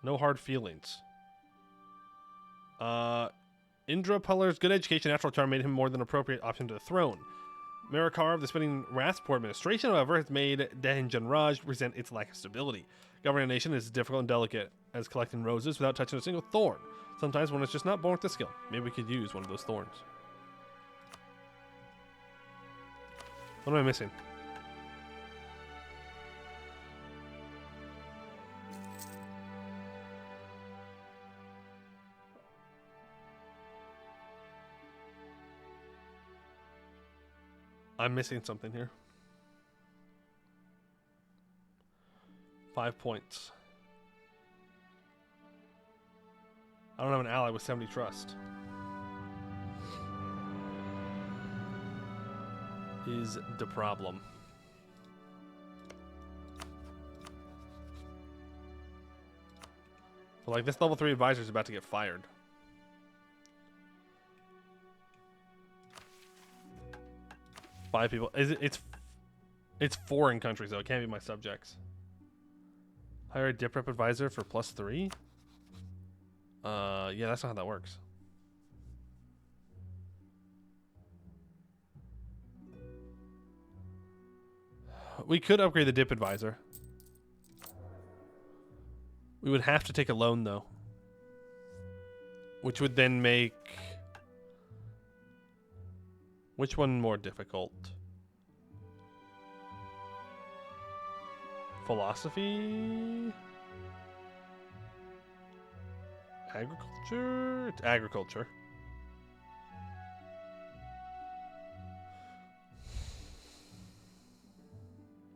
[SPEAKER 1] No hard feelings. Indra Puller's good education, natural charm made him more than appropriate option to the throne. Marakar of the Spinning Wrath's poor administration, however, has made Harimraj resent its lack of stability. Governing a nation is difficult and delicate as collecting roses without touching a single thorn. Sometimes one is just not born with the skill. Maybe we could use one of those thorns. What am I missing? I'm missing something here. 5 points. I don't have an ally with 70 trust. Is the problem. But like this level 3 advisor is about to get fired. Five people. It's foreign countries though. It can't be my subjects. Hire a dip rep advisor for +3. Yeah, that's not how that works. We could upgrade the dip advisor. We would have to take a loan though, which would then make which one more difficult? Philosophy? Agriculture? It's agriculture.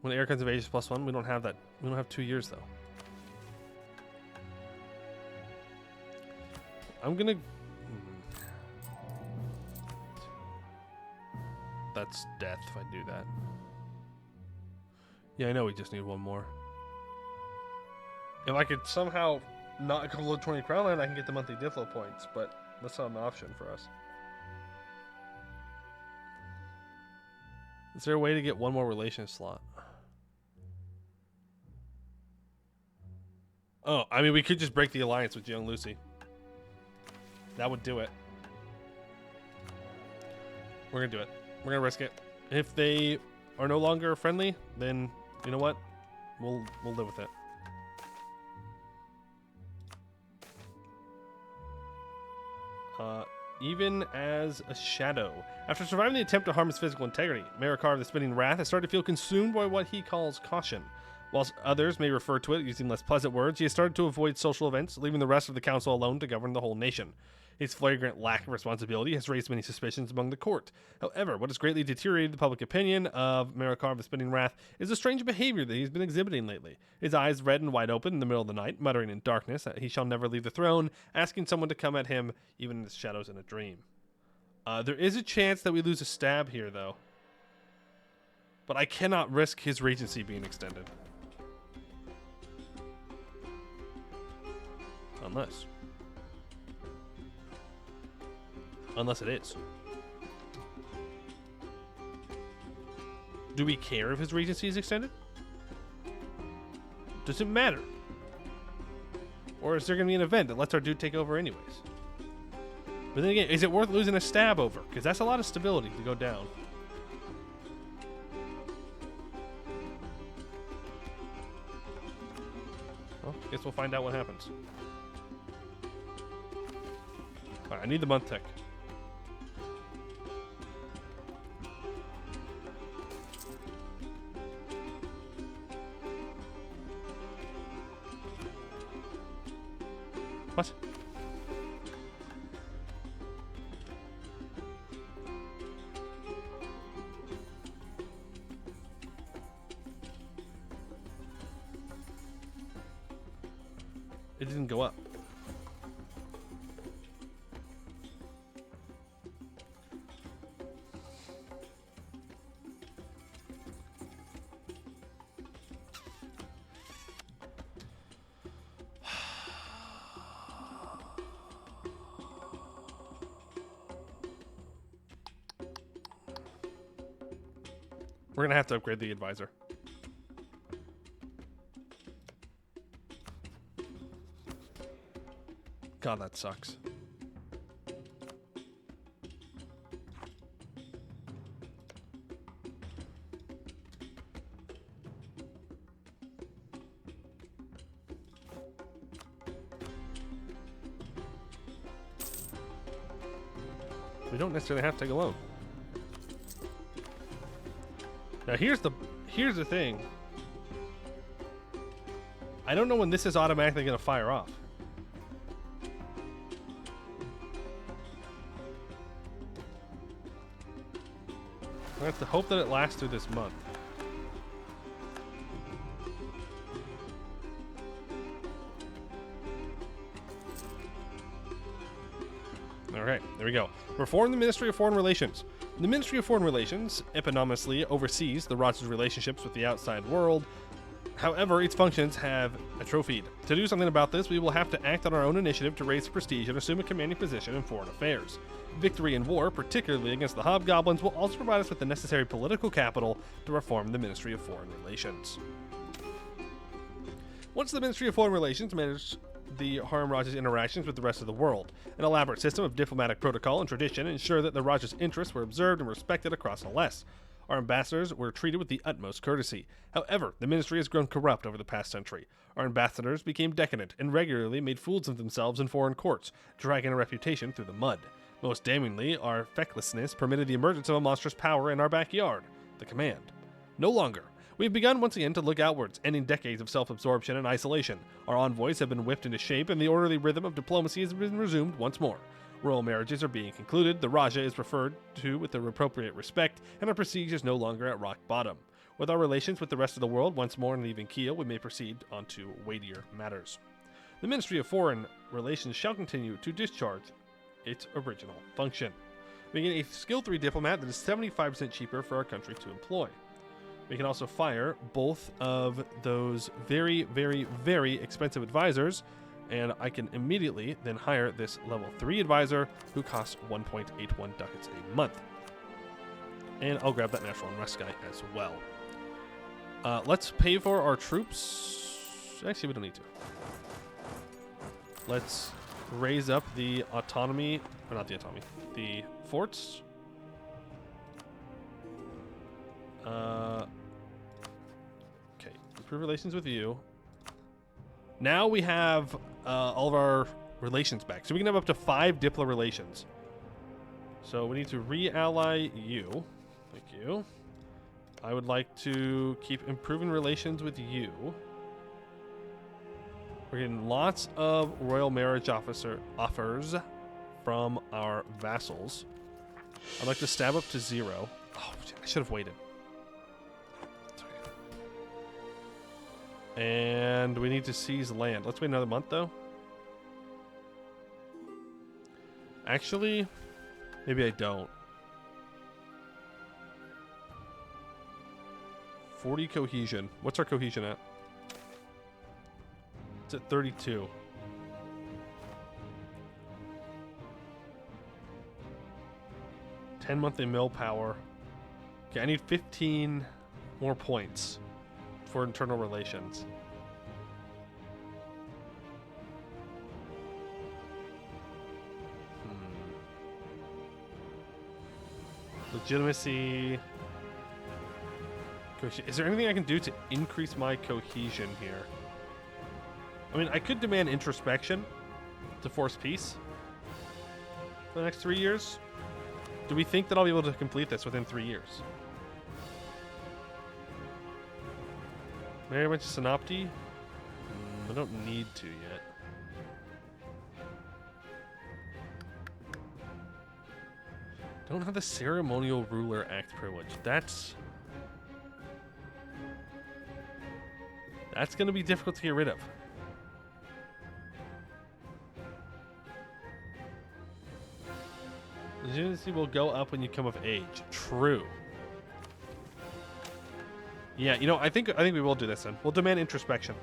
[SPEAKER 1] When air conservation is +1, we don't have that. We don't have 2 years though. I'm gonna. That's death if I do that. Yeah, I know we just need one more. If I could somehow not go below 20 crown land, I can get the monthly Diplo points, but that's not an option for us. Is there a way to get one more relation slot? Oh, I mean, we could just break the alliance with young Lucy. That would do it. We're gonna do it. We're gonna risk it. If they are no longer friendly, then you know what? We'll live with it. Even as a shadow. After surviving the attempt to harm his physical integrity, Marakar of the Spinning Wrath has started to feel consumed by what he calls caution. Whilst others may refer to it using less pleasant words, he has started to avoid social events, leaving the rest of the council alone to govern the whole nation. His flagrant lack of responsibility has raised many suspicions among the court. However, what has greatly deteriorated the public opinion of Marakar of the Spinning Wrath is the strange behavior that he's been exhibiting lately. His eyes red and wide open in the middle of the night, muttering in darkness that he shall never leave the throne, asking someone to come at him, even in the shadows in a dream. There is a chance that we lose a stab here, though. But I cannot risk his regency being extended. Unless it is. Do we care if his regency is extended? Does it matter? Or is there going to be an event that lets our dude take over anyways? But then again, is it worth losing a stab over? Because that's a lot of stability to go down. Well, guess we'll find out what happens. Alright, I need the month tech. What? It didn't go up. We're gonna have to upgrade the advisor. God, that sucks. We don't necessarily have to take a loan. Now here's the thing. I don't know when this is automatically going to fire off. I have to hope that it lasts through this month. All right, there we go. Reform the Ministry of Foreign Relations. The Ministry of Foreign Relations eponymously oversees the Raja's relationships with the outside world. However, its functions have atrophied. To do something about this, we will have to act on our own initiative to raise prestige and assume a commanding position in foreign affairs. Victory in war, particularly against the hobgoblins, will also provide us with the necessary political capital to reform the Ministry of Foreign Relations. Once the Ministry of Foreign Relations managed the Harimraj's interactions with the rest of the world, an elaborate system of diplomatic protocol and tradition ensured that the Raja's interests were observed and respected across Aless. Our ambassadors were treated with the utmost courtesy. However, the ministry has grown corrupt over the past century. Our ambassadors became decadent and regularly made fools of themselves in foreign courts, dragging a reputation through the mud. Most damningly, our fecklessness permitted the emergence of a monstrous power in our backyard, the command. No longer. We've begun once again to look outwards, ending decades of self-absorption and isolation. Our envoys have been whipped into shape, and the orderly rhythm of diplomacy has been resumed once more. Royal marriages are being concluded, the Raja is referred to with the appropriate respect, and our prestige is no longer at rock bottom. With our relations with the rest of the world once more on an even keel, we may proceed on to weightier matters. The Ministry of Foreign Relations shall continue to discharge its original function, making a skill 3 diplomat that is 75% cheaper for our country to employ. We can also fire both of those very, very, very expensive advisors, and I can immediately then hire this level 3 advisor who costs 1.81 ducats a month. And I'll grab that natural unrest guy as well. Let's pay for our troops. Actually, we don't need to. Let's raise up the autonomy, or not the autonomy, the forts. Okay, improve relations with you. Now we have all of our relations back. So we can have up to 5 diplo relations. So we need to re-ally you. Thank you. I would like to keep improving relations with you. We're getting lots of royal marriage offers from our vassals. I'd like to stab up to 0. Oh, I should have waited. And we need to seize land. Let's wait another month, though. Actually, maybe I don't. 40 cohesion. What's our cohesion at? It's at 32. $10 monthly mill power. Okay, I need 15 more points for internal relations. Legitimacy. Is there anything I can do to increase my cohesion here? I mean, I could demand introspection to force peace for the next 3 years. Do we think that I'll be able to complete this within 3 years? Marry a bunch of Synopti? I don't need to yet. don't have the ceremonial ruler act privilege. That's going to be difficult to get rid of. Legitimacy will go up when you come of age. True. Yeah, you know, I think we will do this then. We'll demand introspection.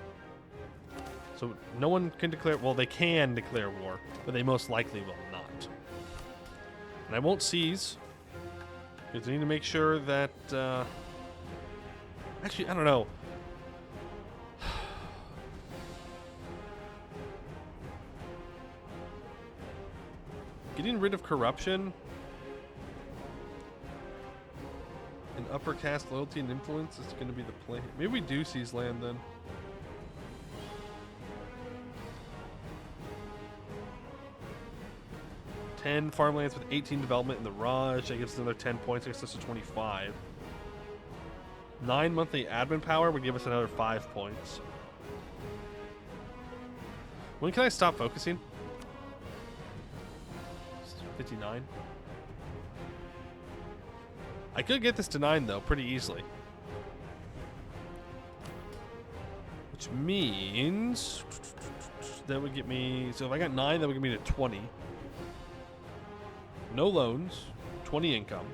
[SPEAKER 1] So no one can declare... Well, they can declare war, but they most likely will not. And I won't seize, because I need to make sure that... Actually, I don't know. Getting rid of corruption and upper caste loyalty and influence is going to be the play. Maybe we do seize land then. Ten farmlands with 18 development in the Raj. That gives us another 10 points. That gets us to 25. 9 monthly admin power would give us another 5 points. When can I stop focusing? 59. I could get this to 9 though, pretty easily. Which means that would get me. So if I got 9, that would get me to 20. No loans, 20 income.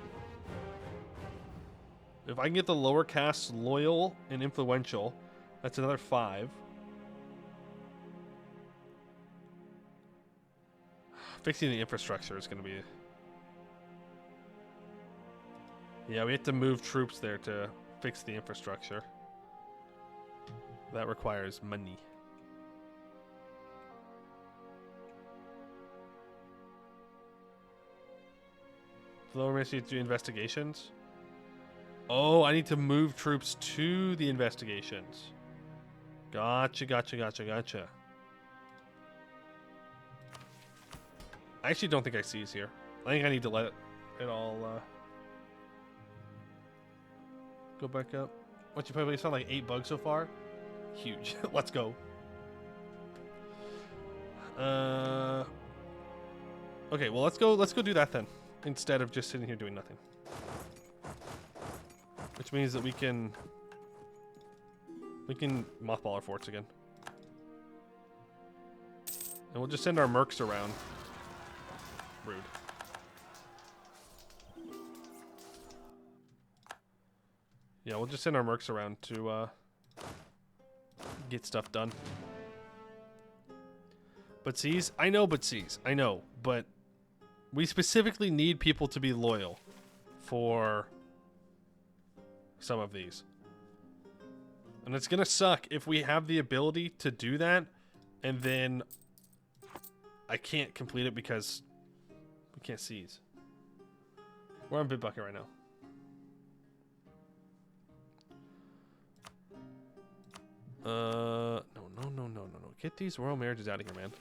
[SPEAKER 1] If I can get the lower caste loyal and influential, that's another 5. Fixing the infrastructure is going to be... Yeah, we have to move troops there to fix the infrastructure. That requires money. Lower ministry to do investigations. Oh, I need to move troops to the investigations. Gotcha. I actually don't think I seize here. I think I need to let it all go back up. What you probably found like 8 bugs so far? Huge. Let's go. Okay, well let's go do that then. Instead of just sitting here doing nothing. Which means that we can mothball our forts again. And we'll just send our mercs around. Rude. Yeah, we'll just send our mercs around to get stuff done. But seize? I know, but we specifically need people to be loyal for some of these. And it's gonna suck if we have the ability to do that and then I can't complete it because we can't seize. We're on Bitbucket right now. No. Get these royal marriages out of here, man.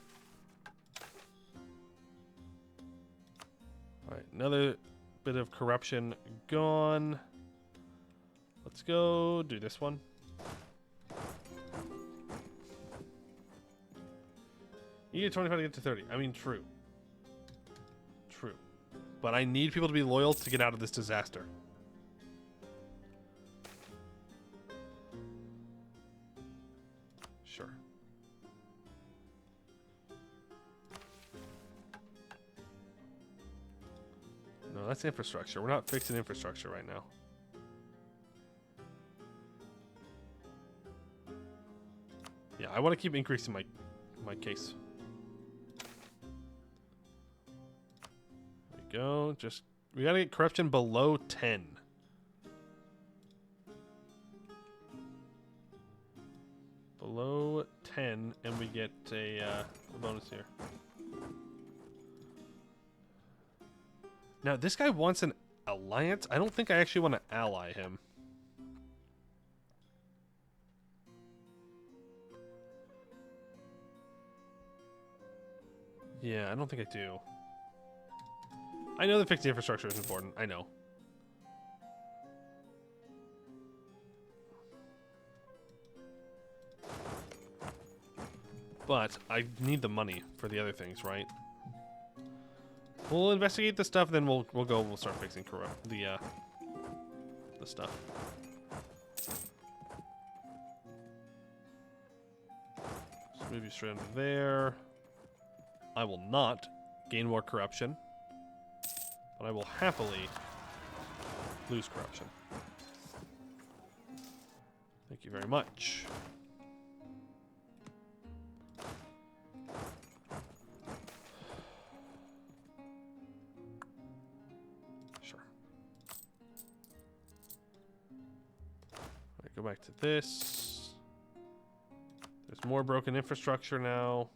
[SPEAKER 1] Alright, another bit of corruption gone. Let's go do this one. You get 25 to get to 30. I mean, true. True. But I need people to be loyal to get out of this disaster. Sure. No, that's infrastructure. We're not fixing infrastructure right now. Yeah, I want to keep increasing my case. There we go. Just we gotta get corruption below 10. Below 10, and we get a bonus here. Now, this guy wants an alliance. I don't think I actually want to ally him. Yeah, I don't think I do. I know that fixing infrastructure is important. I know. But I need the money for the other things, right? We'll investigate the stuff, then we'll start fixing the stuff. So move you straight under there. I will not gain more corruption, but I will happily lose corruption. Thank you very much. Sure. All right, go back to this. There's more broken infrastructure now.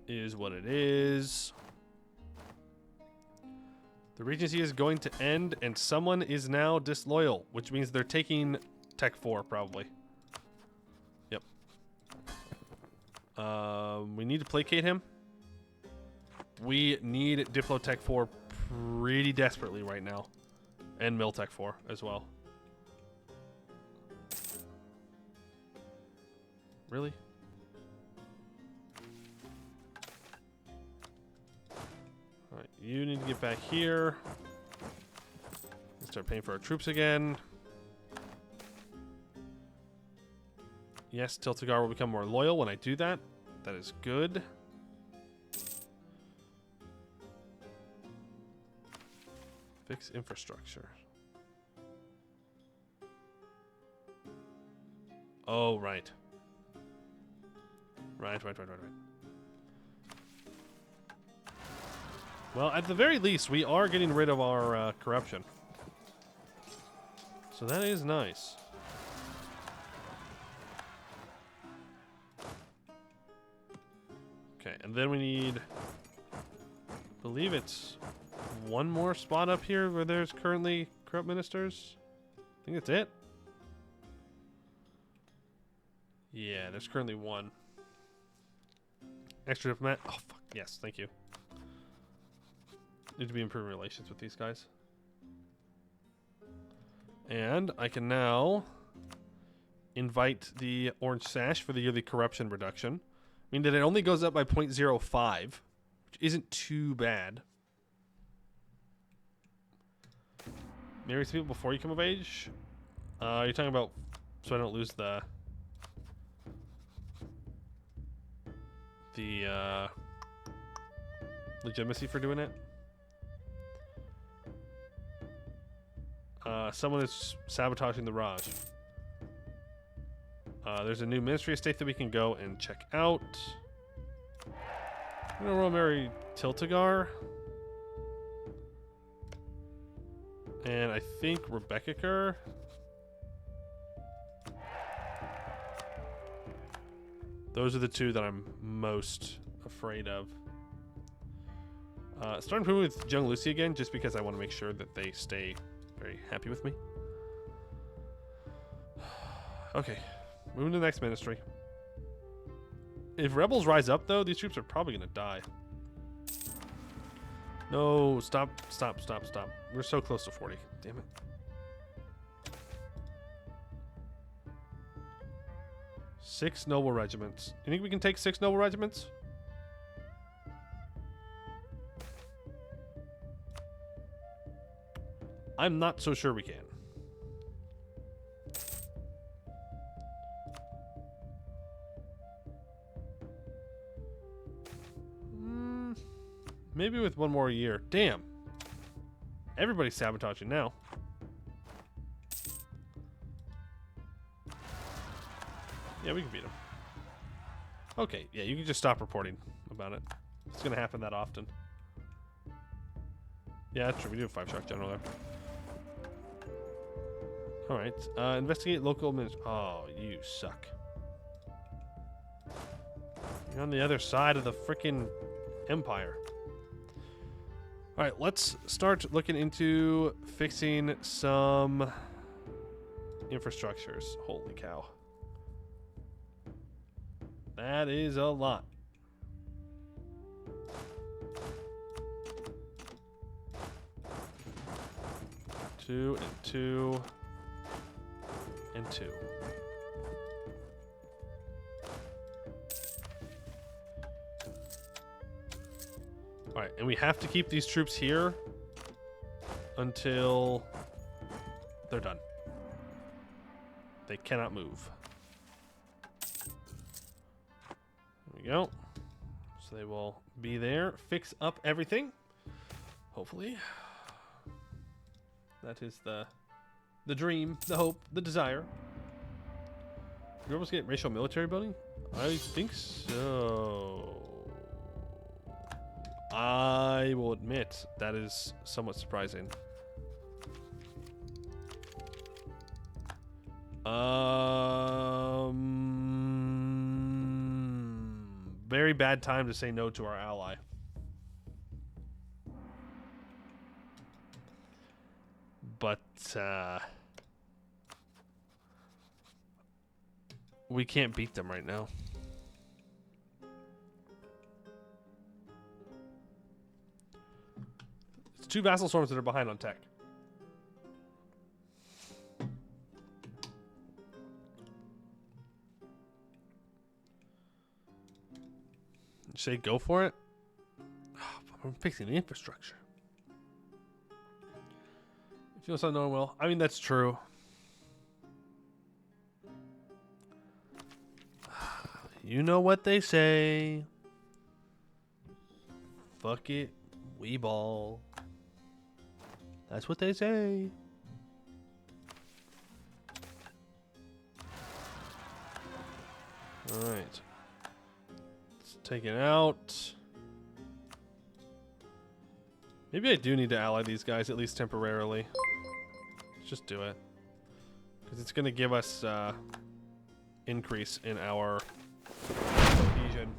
[SPEAKER 1] Is what it is. The Regency is going to end, and someone is now disloyal, which means they're taking Tech 4, probably. Yep. We need to placate him. We need Diplo Tech 4 pretty desperately right now. And Mill Tech 4 as well. Really? Alright, you need to get back here. Let's start paying for our troops again. Yes, Tiltagar will become more loyal when I do that. That is good. Fix infrastructure. Oh, right. Right. Well, at the very least, we are getting rid of our corruption. So that is nice. Okay, and then we need... I believe it's one more spot up here where there's currently corrupt ministers. I think that's it. Yeah, there's currently one. Extra diplomat. Oh, fuck. Yes, thank you. Need to be improving relations with these guys. And I can now invite the orange sash for the yearly corruption reduction. I mean that it only goes up by 0.05, which isn't too bad. Marry some people before you come of age? You're talking about so I don't lose the legitimacy for doing it? Someone is sabotaging the Raj. There's a new ministry estate that we can go and check out. I'm gonna marry Tiltagar. And I think Rebecca. Those are the two that I'm most afraid of. Starting improving with Young Lucy again, just because I want to make sure that they stay very happy with me. Okay, moving to the next ministry. If rebels rise up, though, these troops are probably going to die. No, stop. We're so close to 40. Damn it. Six noble regiments. You think we can take 6 noble regiments? I'm not so sure we can. Maybe with one more year. Damn. Everybody's sabotaging now. Yeah, we can beat him. Okay, yeah, you can just stop reporting about it. It's going to happen that often. Yeah, that's true. We do have 5-shock general there. Alright, investigate local ministry. Oh, you suck. You're on the other side of the freaking empire. Alright, let's start looking into fixing some infrastructures. Holy cow. That is a lot. Two and two. And 2. All right, and we have to keep these troops here until they're done. They cannot move. There we go. So they will be there, fix up everything. Hopefully. That is the dream, the hope, the desire. You're almost getting racial military building? I think so. I will admit that is somewhat surprising. Very bad time to say no to our ally. But we can't beat them right now. It's 2 vassal storms that are behind on tech. Say go for it. Oh, I'm fixing the infrastructure. It feels unknown well. I mean, that's true. You know what they say. Fuck it, we ball. That's what they say. All right. Let's take it out. Maybe I do need to ally these guys, at least temporarily. Let's just do it. Because it's going to give us increase in our cohesion.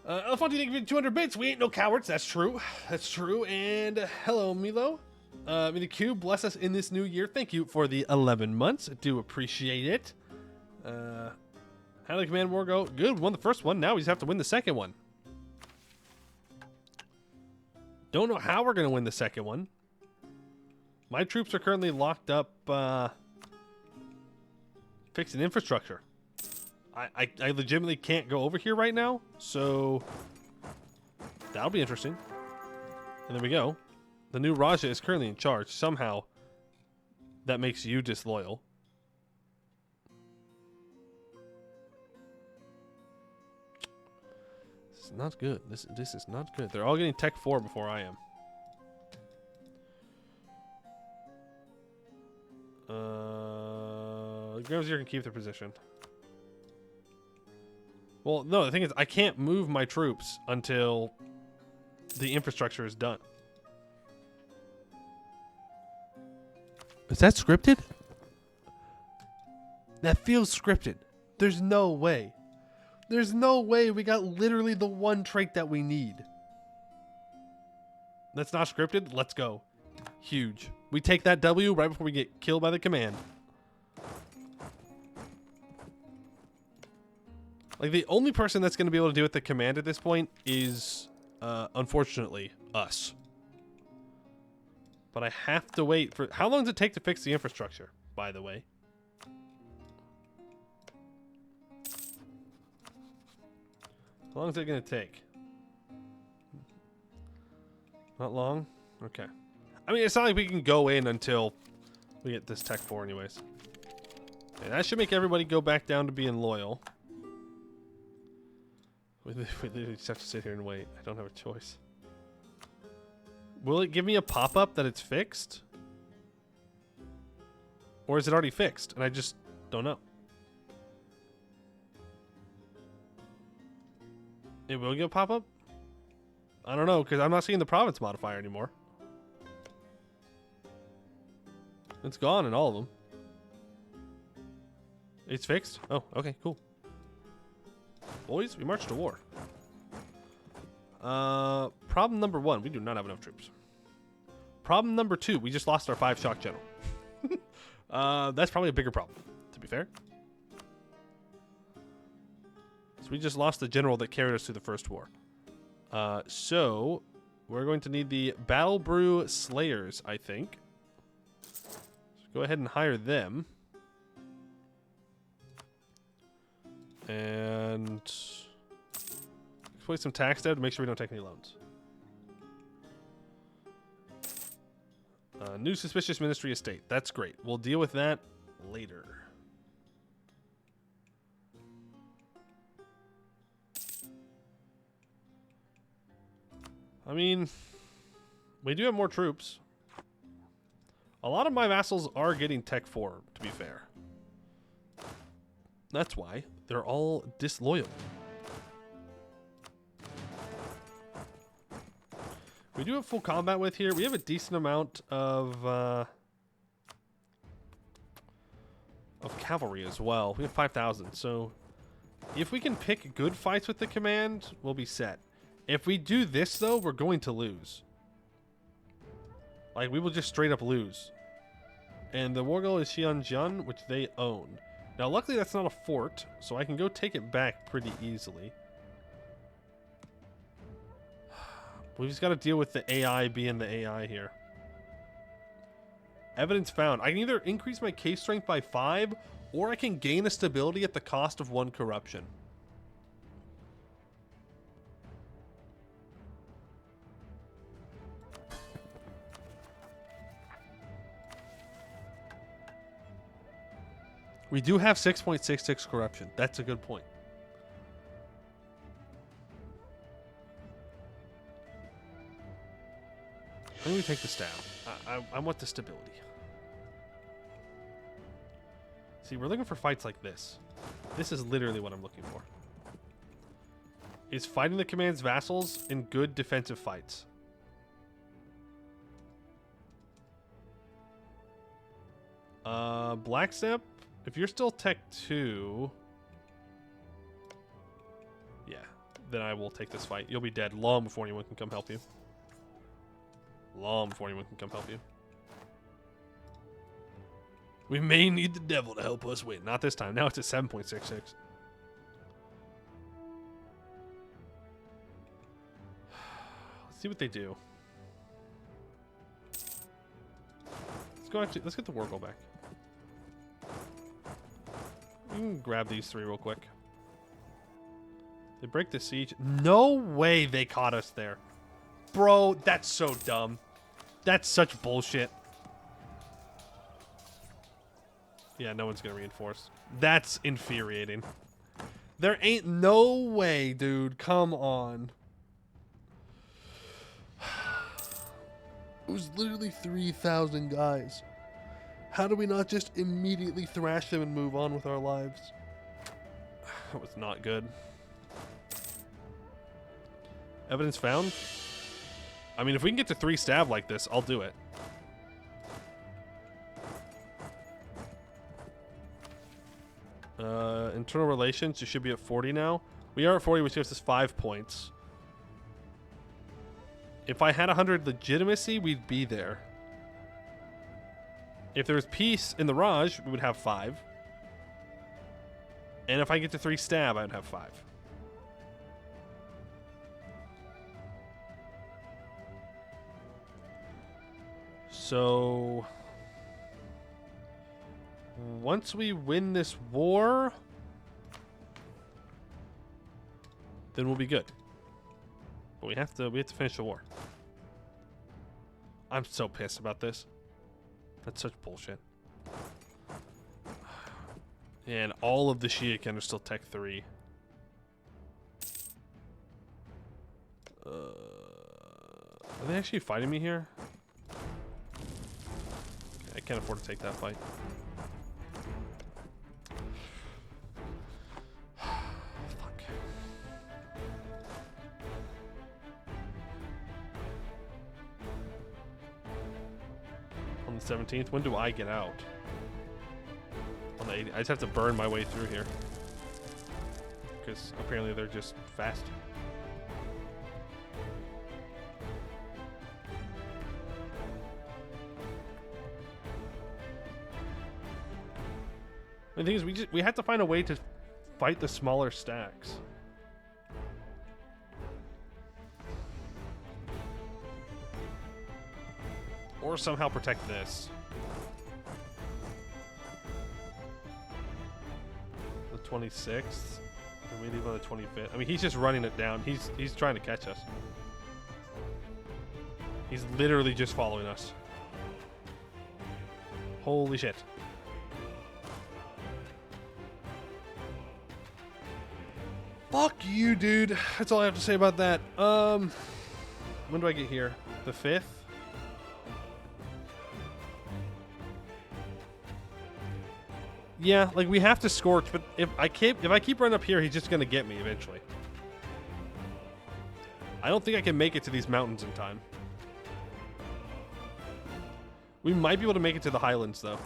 [SPEAKER 1] Elefanti, thank you for 200 bits. We ain't no cowards. That's true. That's true. And hello, Milo. Mini Q, bless us in this new year. Thank you for the 11 months. I do appreciate it. How did the command war go? Good. Won the first one. Now we just have to win the second one. Don't know how we're going to win the second one. My troops are currently locked up fixing infrastructure. I legitimately can't go over here right now, so that'll be interesting. And there we go. The new Raja is currently in charge. Somehow, that makes you disloyal. This is not good. This is not good. They're all getting Tech 4 before I am. Grimsir can keep their position. Well, no, the thing is, I can't move my troops until the infrastructure is done. Is that scripted? That feels scripted. There's no way. There's no way we got literally the one trait that we need. That's not scripted. Let's go. Huge. We take that W right before we get killed by the command. Like, the only person that's going to be able to do it the command at this point is, unfortunately, us. But I have to wait for... How long does it take to fix the infrastructure, by the way? How long is it going to take? Not long? Okay. I mean, it's not like we can go in until we get this Tech 4 anyways. And that should make everybody go back down to being loyal. We literally just have to sit here and wait. I don't have a choice. Will it give me a pop-up that it's fixed? Or is it already fixed? And I just don't know. It will give a pop-up? I don't know, because I'm not seeing the province modifier anymore. It's gone in all of them. It's fixed? Oh, okay, cool. Boys, we march to war. Problem number 1, we do not have enough troops. Problem number 2, we just lost our 5 shock general. That's probably a bigger problem, to be fair. So we just lost the general that carried us through the first war. So we're going to need the Battle Brew Slayers, I think. So go ahead and hire them. And Put some tax debt to make sure we don't take any loans. New suspicious ministry estate. That's great. We'll deal with that later. I mean, we do have more troops. A lot of my vassals are getting Tech 4, to be fair. That's why they're all disloyal. We do have full combat with here. We have a decent amount of cavalry as well. We have 5,000. So if we can pick good fights with the command, we'll be set. If we do this, though, we're going to lose. Like, we will just straight up lose. And the war goal is Xianjian, which they own. Now, luckily, that's not a fort, so I can go take it back pretty easily. We've just got to deal with the AI being the AI here. Evidence found. I can either increase my case strength by 5, or I can gain a stability at the cost of 1 corruption. We do have 6.66 corruption. That's a good point. I think we take the stab. I want the stability. See, we're looking for fights like this. This is literally what I'm looking for. Is fighting the command's vassals in good defensive fights. Black Step, if you're still Tech 2... Yeah, then I will take this fight. You'll be dead long before anyone can come help you. Long before anyone can come help you. We may need the devil to help us win. Not this time. Now it's at 7.66. Let's see what they do. Let's go actually. Let's get the war goal back. We can grab these 3 real quick. They break the siege. No way they caught us there. Bro, that's so dumb. That's such bullshit. Yeah, no one's gonna reinforce. That's infuriating. There ain't no way, dude. Come on. It was literally 3,000 guys. How do we not just immediately thrash them and move on with our lives? That was not good. Evidence found? I mean, if we can get to 3 stab like this, I'll do it. Internal relations, you should be at 40 now. We are at 40, which gives us 5 points. If I had 100 legitimacy, we'd be there. If there was peace in the Raj, we would have 5. And if I get to 3 stab, I would have 5. So once we win this war, then we'll be good. But we have to finish the war. I'm so pissed about this. That's such bullshit. And all of the Shiaken are still Tech 3. Are they actually fighting me here? I can't afford to take that fight. Fuck. On the 17th, when do I get out? On the 80th, I just have to burn my way through here. Because apparently they're just fast. The thing is, we have to find a way to fight the smaller stacks. Or somehow protect this. The 26th. We leave on the 25th. I mean, he's just running it down. He's trying to catch us. He's literally just following us. Holy shit. Fuck you, dude. That's all I have to say about that. When do I get here? The 5th? Yeah, like we have to scorch, but if I keep running up here, he's just gonna get me eventually. I don't think I can make it to these mountains in time. We might be able to make it to the highlands though.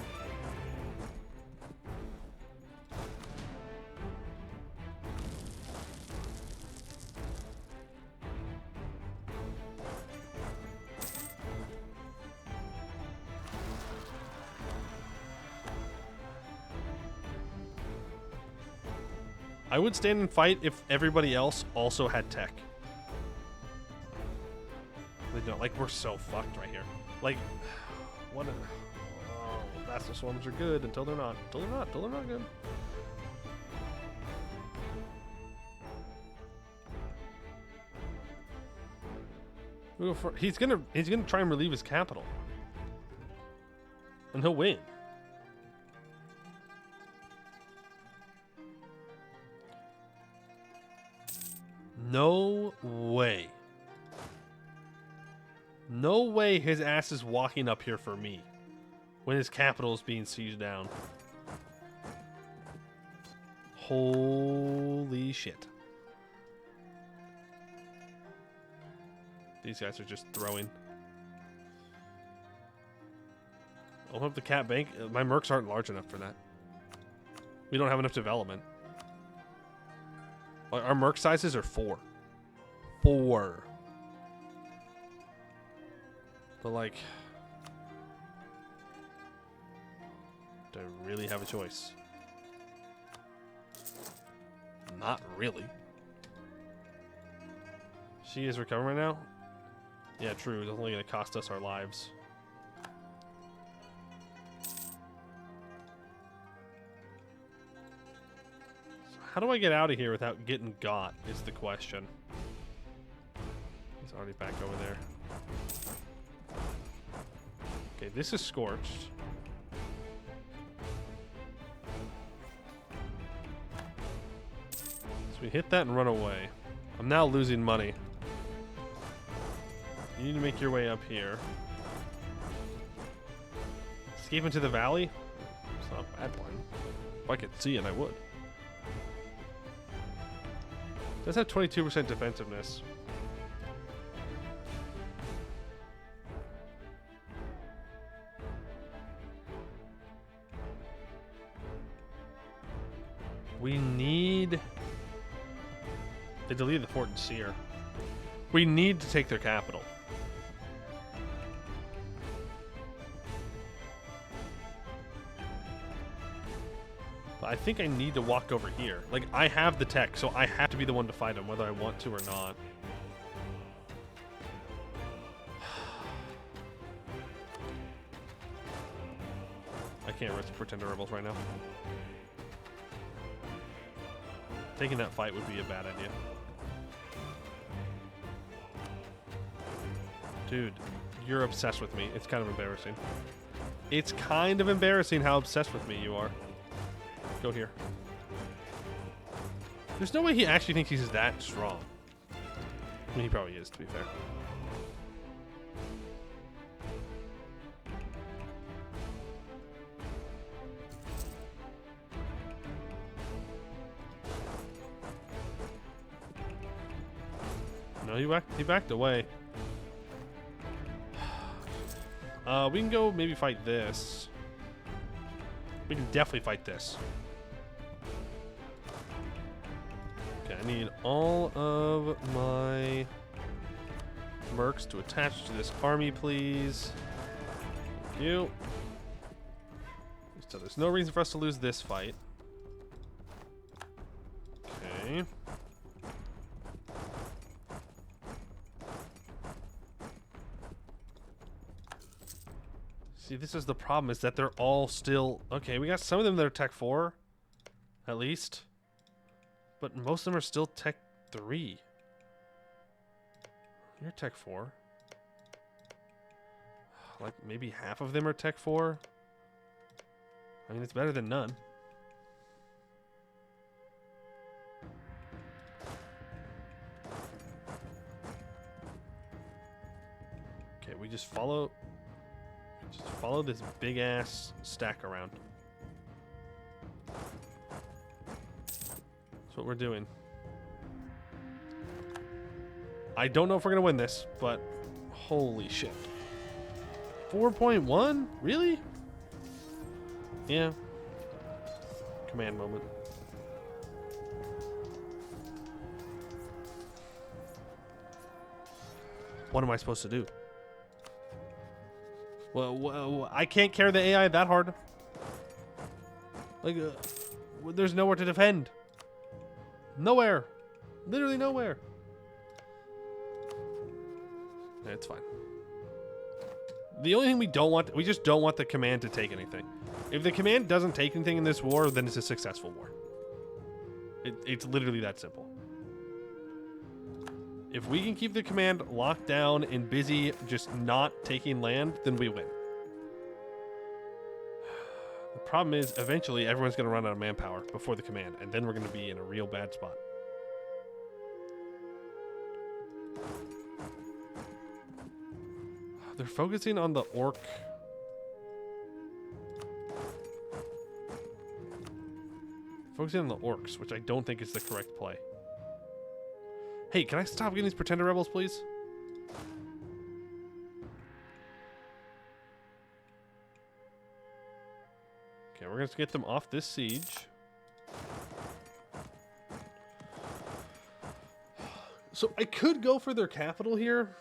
[SPEAKER 1] I would stand and fight if everybody else also had tech. They don't. Like, we're so fucked right here. Like, what a... Oh, vassal swarms are good until they're not. Until they're not good. We'll go for, he's gonna try and relieve his capital. And he'll win. No way. No way his ass is walking up here for me when his capital is being sieged down. Holy shit. These guys are just throwing. I'll have the cat bank. My mercs aren't large enough for that. We don't have enough development. Our merc sizes are 4. 4. But like, do I really have a choice? Not really. She is recovering right now? Yeah, true. It's only going to cost us our lives. How do I get out of here without getting got is the question. He's already back over there. Okay, this is scorched. So we hit that and run away. I'm now losing money. You need to make your way up here. Escape into the valley? It's not a bad plan. If I could see it, I would. Does have 22% defensiveness. We need... They deleted the fort in Seer. We need to take their capital. But I think I need to walk over here. Like, I have the tech, so I have to be the one to fight him, whether I want to or not. I can't risk Pretender Rebels right now. Taking that fight would be a bad idea. Dude, you're obsessed with me. It's kind of embarrassing. It's kind of embarrassing how obsessed with me you are. Go here. There's no way he actually thinks he's that strong. I mean, he probably is, to be fair. No, he backed away. We can go maybe fight this. We can definitely fight this. Okay, I need all of my mercs to attach to this army, please. Thank you. So there's no reason for us to lose this fight. Okay. See, this is the problem, is that they're all still... Okay, we got some of them that are Tech 4, at least. But most of them are still Tech 3. You're Tech 4. Like, maybe half of them are Tech 4. I mean, it's better than none. Okay, we just follow this big ass stack around. That's what we're doing. I don't know if we're gonna win this, but holy shit. 4.1? Really? Yeah. Command moment. What am I supposed to do? Well, I can't carry the AI that hard. Like, there's nowhere to defend. Nowhere. Literally nowhere. Yeah, it's fine. The only thing we just don't want the command to take anything. If the command doesn't take anything in this war, then it's a successful war. It's literally that simple. If we can keep the command locked down and busy just not taking land, then we win. The problem is, eventually, everyone's going to run out of manpower before the command, and then we're going to be in a real bad spot. They're focusing on the orc. Focusing on the orcs, which I don't think is the correct play. Hey, can I stop getting these pretender rebels, please? Okay, we're going to get them off this siege. So I could go for their capital here.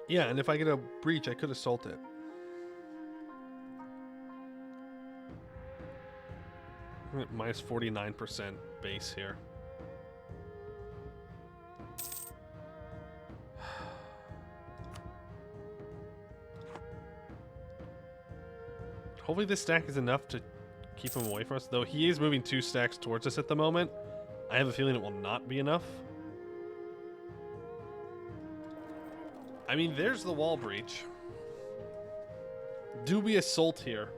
[SPEAKER 1] Yeah, and if I get a breach, I could assault it. Minus 49% base here. Hopefully this stack is enough to keep him away from us, though he is moving 2 stacks towards us at the moment. I have a feeling it will not be enough. I mean, there's the wall breach. Do we assault here?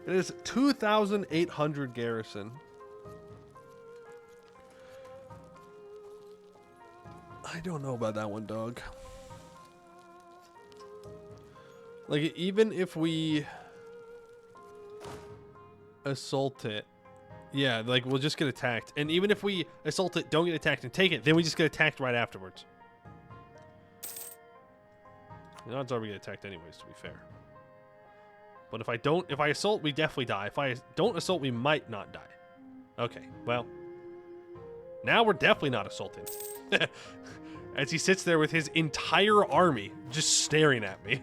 [SPEAKER 1] It is 2,800 garrison. I don't know about that one, dog. Like, even if we assault it, yeah, like, we'll just get attacked. And even if we assault it, don't get attacked, and take it, then we just get attacked right afterwards. The odds are we get attacked anyways, to be fair. But if I assault, we definitely die. If I don't assault, we might not die. Okay, well. Now we're definitely not assaulting. As he sits there with his entire army just staring at me.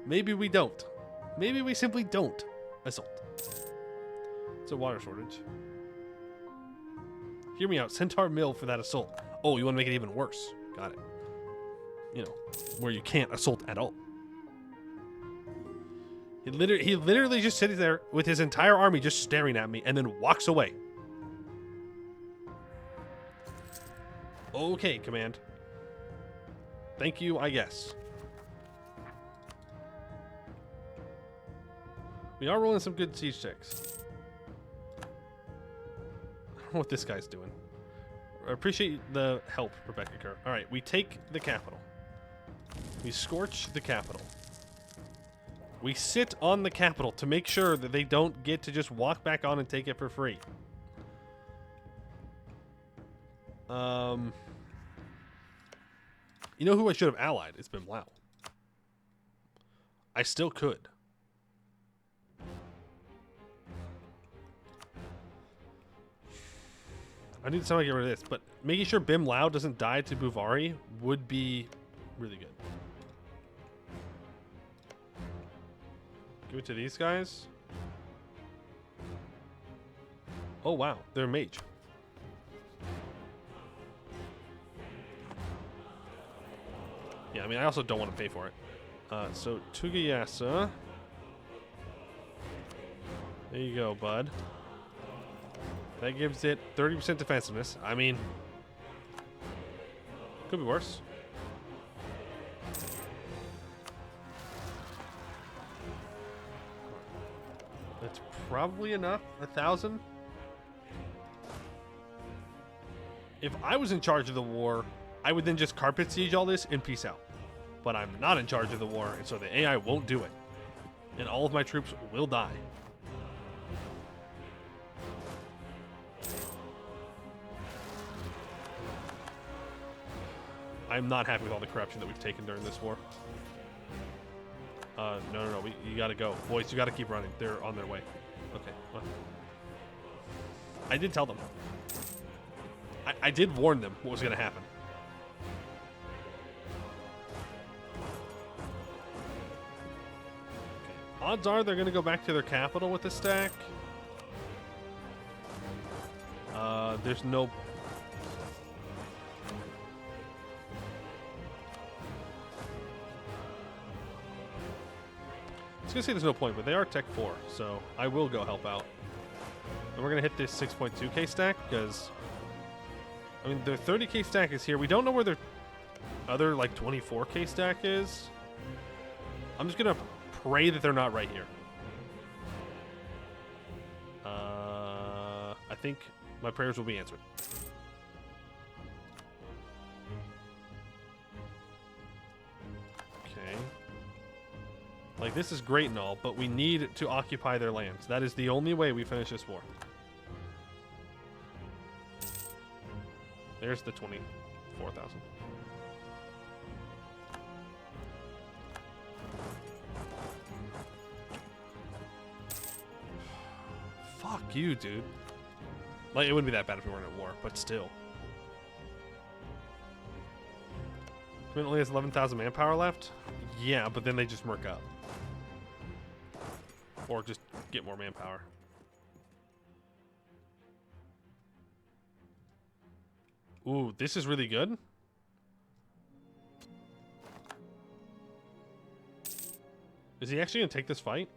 [SPEAKER 1] Maybe we don't. Maybe we simply don't assault. It's a water shortage. Hear me out. Centaur Mill for that assault. Oh, you want to make it even worse. Got it. You know, where you can't assault at all. He literally just sits there with his entire army just staring at me and then walks away. Okay, command. Thank you, I guess. We are rolling some good siege checks. I don't know what this guy's doing. I appreciate the help, Rebecca Kerr. Alright, we take the capital. We scorch the capital. We sit on the capital to make sure that they don't get to just walk back on and take it for free. You know who I should have allied? It's been Lao. I still could. I need to somehow get rid of this, but making sure Bim Lao doesn't die to Buvari would be really good. Give it to these guys. Oh wow, they're mage. I mean, I also don't want to pay for it. So Tugayasa. There you go, bud. That gives it 30% defensiveness. I mean, could be worse. That's probably enough. 1,000. If I was in charge of the war, I would then just carpet siege all this and peace out. But I'm not in charge of the war, and so the AI won't do it. And all of my troops will die. I'm not happy with all the corruption that we've taken during this war. No. You gotta go. Boys, you gotta keep running. They're on their way. Okay. Well. I did tell them. I did warn them what was gonna happen. Okay. Odds are they're gonna go back to their capital with this stack. There's no... I was gonna say there's no point, but they are Tech 4, so I will go help out. And we're gonna hit this 6.2k stack because, I mean, their 30k stack is here. We don't know where their other like 24k stack is. I'm just gonna pray that they're not right here. I think my prayers will be answered. Okay. Like, this is great and all, but we need to occupy their lands. That is the only way we finish this war. There's the 24,000. Fuck you, dude. Like, it wouldn't be that bad if we weren't at war, but still. It only has 11,000 manpower left? Yeah, but then they just murk up. Or just get more manpower. Ooh, this is really good. Is he actually going to take this fight?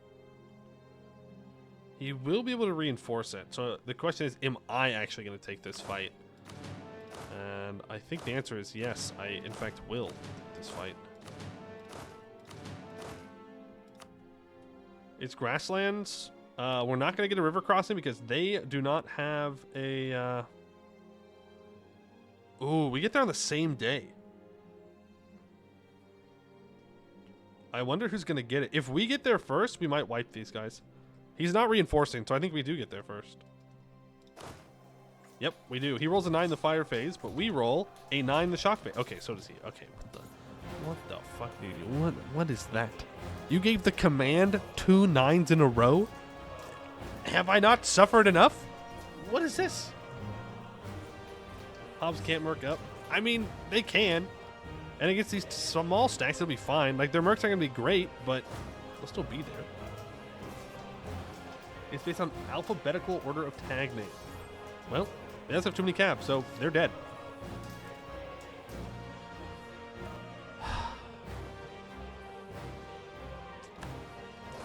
[SPEAKER 1] He will be able to reinforce it. So the question is, am I actually going to take this fight? And I think the answer is yes, I in fact will take this fight. It's grasslands. We're not going to get a river crossing because they do not have a... Ooh, we get there on the same day. I wonder who's going to get it. If we get there first, we might wipe these guys. He's not reinforcing, so I think we do get there first. Yep, we do. He rolls a 9 in the fire phase, but we roll a 9 in the shock phase. Okay, so does he. Okay, what the fuck, dude? What is that? You gave the command 2 9s in a row? Have I not suffered enough? What is this? Hobbs can't merc up. I mean, they can. And against these small stacks, they'll be fine. Like, their mercs aren't going to be great, but they'll still be there. It's based on alphabetical order of tag name. Well, they just have too many cabs, so they're dead.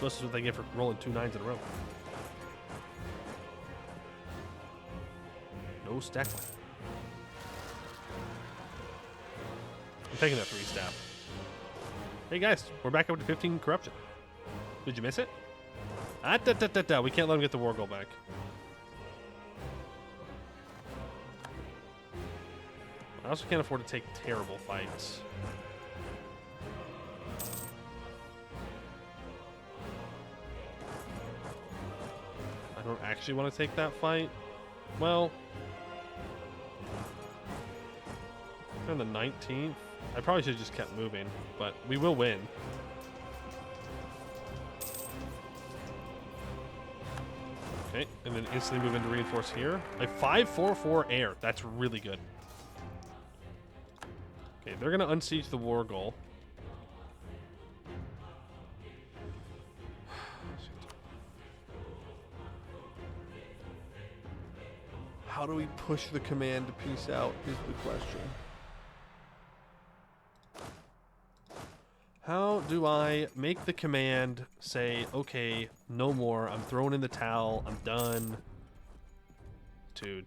[SPEAKER 1] This is what they get for rolling 2 9s in a row. No stack. I'm taking that 3 staff. Hey guys, we're back up to 15 corruption. Did you miss it? We can't let him get the war goal back. I also can't afford to take terrible fights. I don't actually want to take that fight. Well, on the 19th, I probably should have just kept moving, but we will win. Okay, and then instantly move into reinforce here. A 5-4-4 air. That's really good. Okay, they're going to unsiege the war goal. How do we push the command to peace out is the question. How do I make the command say, okay, no more, I'm throwing in the towel, I'm done? Dude.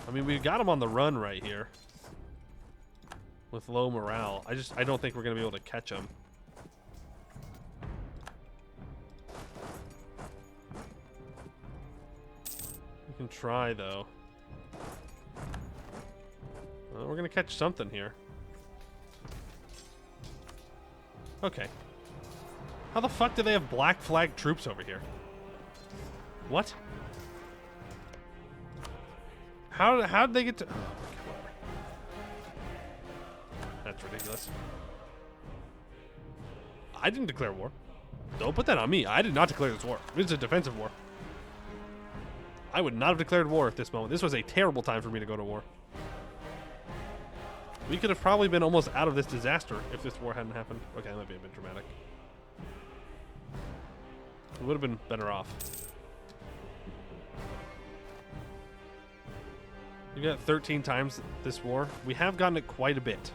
[SPEAKER 1] I mean, we've got him on the run right here. With low morale. I don't think we're going to be able to catch him. We can try, though. Well, we're going to catch something here. Okay. How the fuck do they have black flag troops over here? What? How did they get to... Oh, whatever. That's ridiculous. I didn't declare war. Don't put that on me. I did not declare this war. This is a defensive war. I would not have declared war at this moment. This was a terrible time for me to go to war. We could have probably been almost out of this disaster if this war hadn't happened. Okay, that might be a bit dramatic. We would have been better off. We got 13 times this war. We have gotten it quite a bit.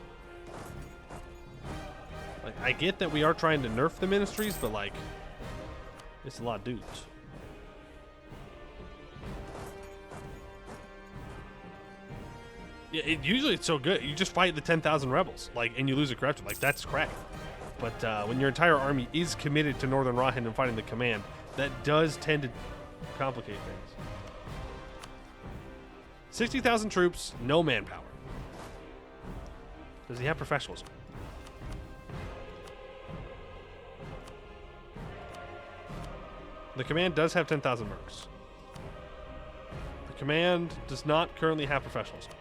[SPEAKER 1] Like, I get that we are trying to nerf the ministries, but like, it's a lot of dudes. Yeah, usually it's so good. You just fight the 10,000 rebels, like, and you lose a corruption. Like, that's crack. But when your entire army is committed to Northern Rahin and fighting the command, that does tend to complicate things. 60,000 troops, no manpower. Does he have professionalism? The command does have 10,000 mercs. The command does not currently have professionalism.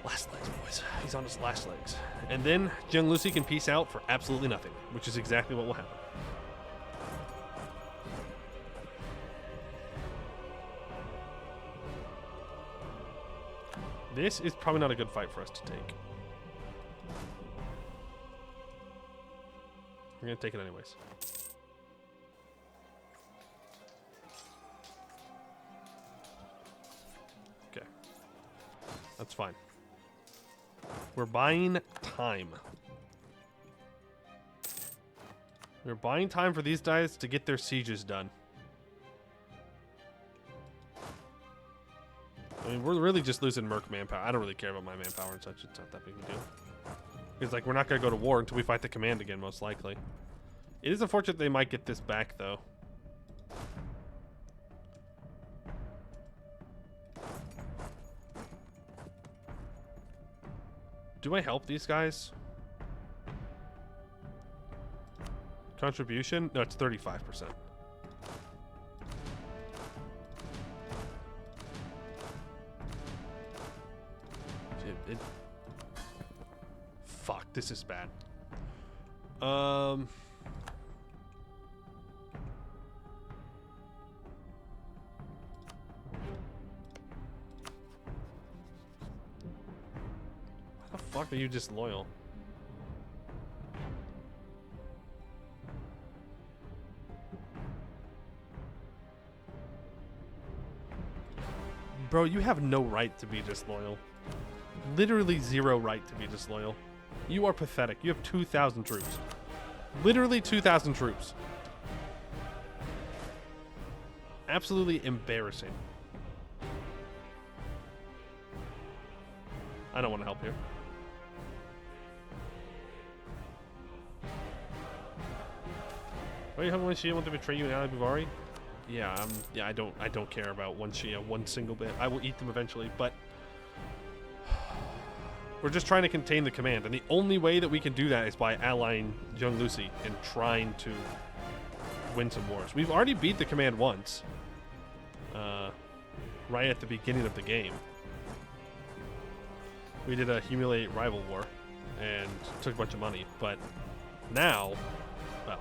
[SPEAKER 1] Last legs, boys. He's on his last legs. And then Jung Lucy can peace out for absolutely nothing, which is exactly what will happen. This is probably not a good fight for us to take. We're going to take it anyways. Okay. That's fine. We're buying time. We're buying time for these guys to get their sieges done. I mean, we're really just losing merc manpower. I don't really care about my manpower and such. It's not that big of a deal. It's like, we're not going to go to war until we fight the command again, most likely. It is unfortunate they might get this back, though. Do I help these guys? Contribution? No, it's 35%. Fuck, this is bad. Why the fuck are you disloyal? Bro, you have no right to be disloyal. Literally zero right to be disloyal. You are pathetic. You have 2,000 troops. Literally 2,000 troops. Absolutely embarrassing. I don't want to help here. Are you helping one Shia want to betray you and Ali Buvari? Yeah, I don't care about one Shia one single bit. I will eat them eventually, but we're just trying to contain the command, and the only way that we can do that is by allying Jung Lucy and trying to win some wars. We've already beat the command once, right at the beginning of the game. We did a humiliate rival war and took a bunch of money, but now, well,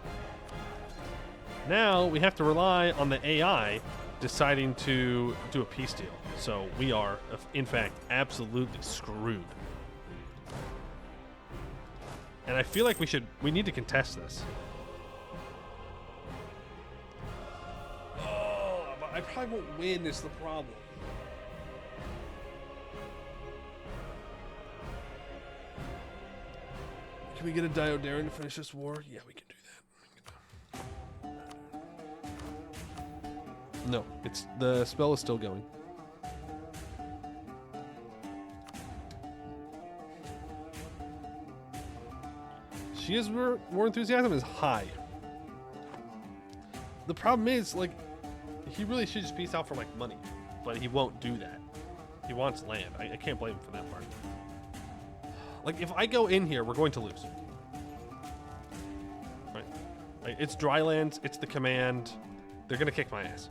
[SPEAKER 1] now we have to rely on the AI deciding to do a peace deal. So we are, in fact, absolutely screwed. And I feel like we need to contest this. Oh, but I probably won't win, is the problem. Can we get a Diodaren to finish this war? Yeah, we can do that. No, the spell is still going. Shia's war enthusiasm is high. The problem is, like, he really should just peace out for, like, money. But he won't do that. He wants land. I can't blame him for that part. Like, if I go in here, we're going to lose. Right. Like, it's dry lands. It's the command. They're going to kick my ass.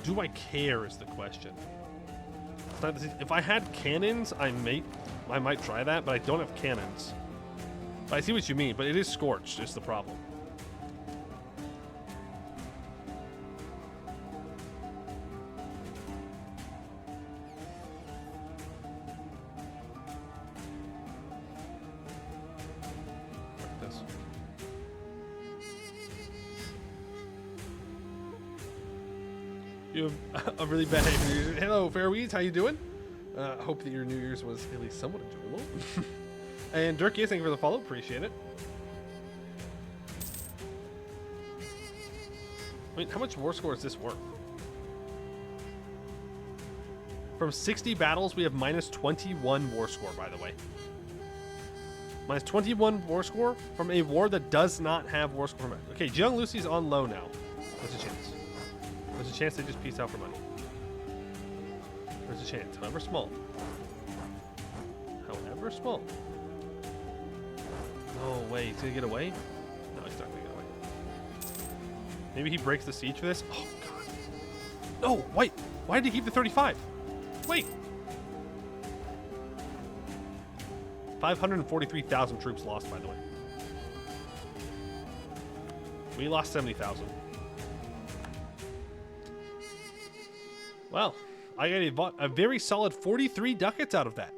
[SPEAKER 1] Do I care is the question. It's not, if I had cannons, I might try that, but I don't have cannons. But I see what you mean, but it is scorched is the problem. You have a really bad New Year's. Hello, Fairweeds. How you doing? Hope that your New Year's was at least somewhat enjoyable. And Dirk, thank you for the follow. Appreciate it. Wait, how much war score is this worth? From 60 battles, we have minus 21 war score, by the way. Minus 21 war score from a war that does not have war score. Okay, Jiang Lucy's on low now. There's a chance. There's a chance they just peace out for money. There's a chance, however small. However small. No way, he's gonna get away? No, he's not gonna get away. Maybe he breaks the siege for this? Oh, God. No, wait. Why did he keep the 35? Wait. 543,000 troops lost, by the way. We lost 70,000. Well, I got a very solid 43 ducats out of that.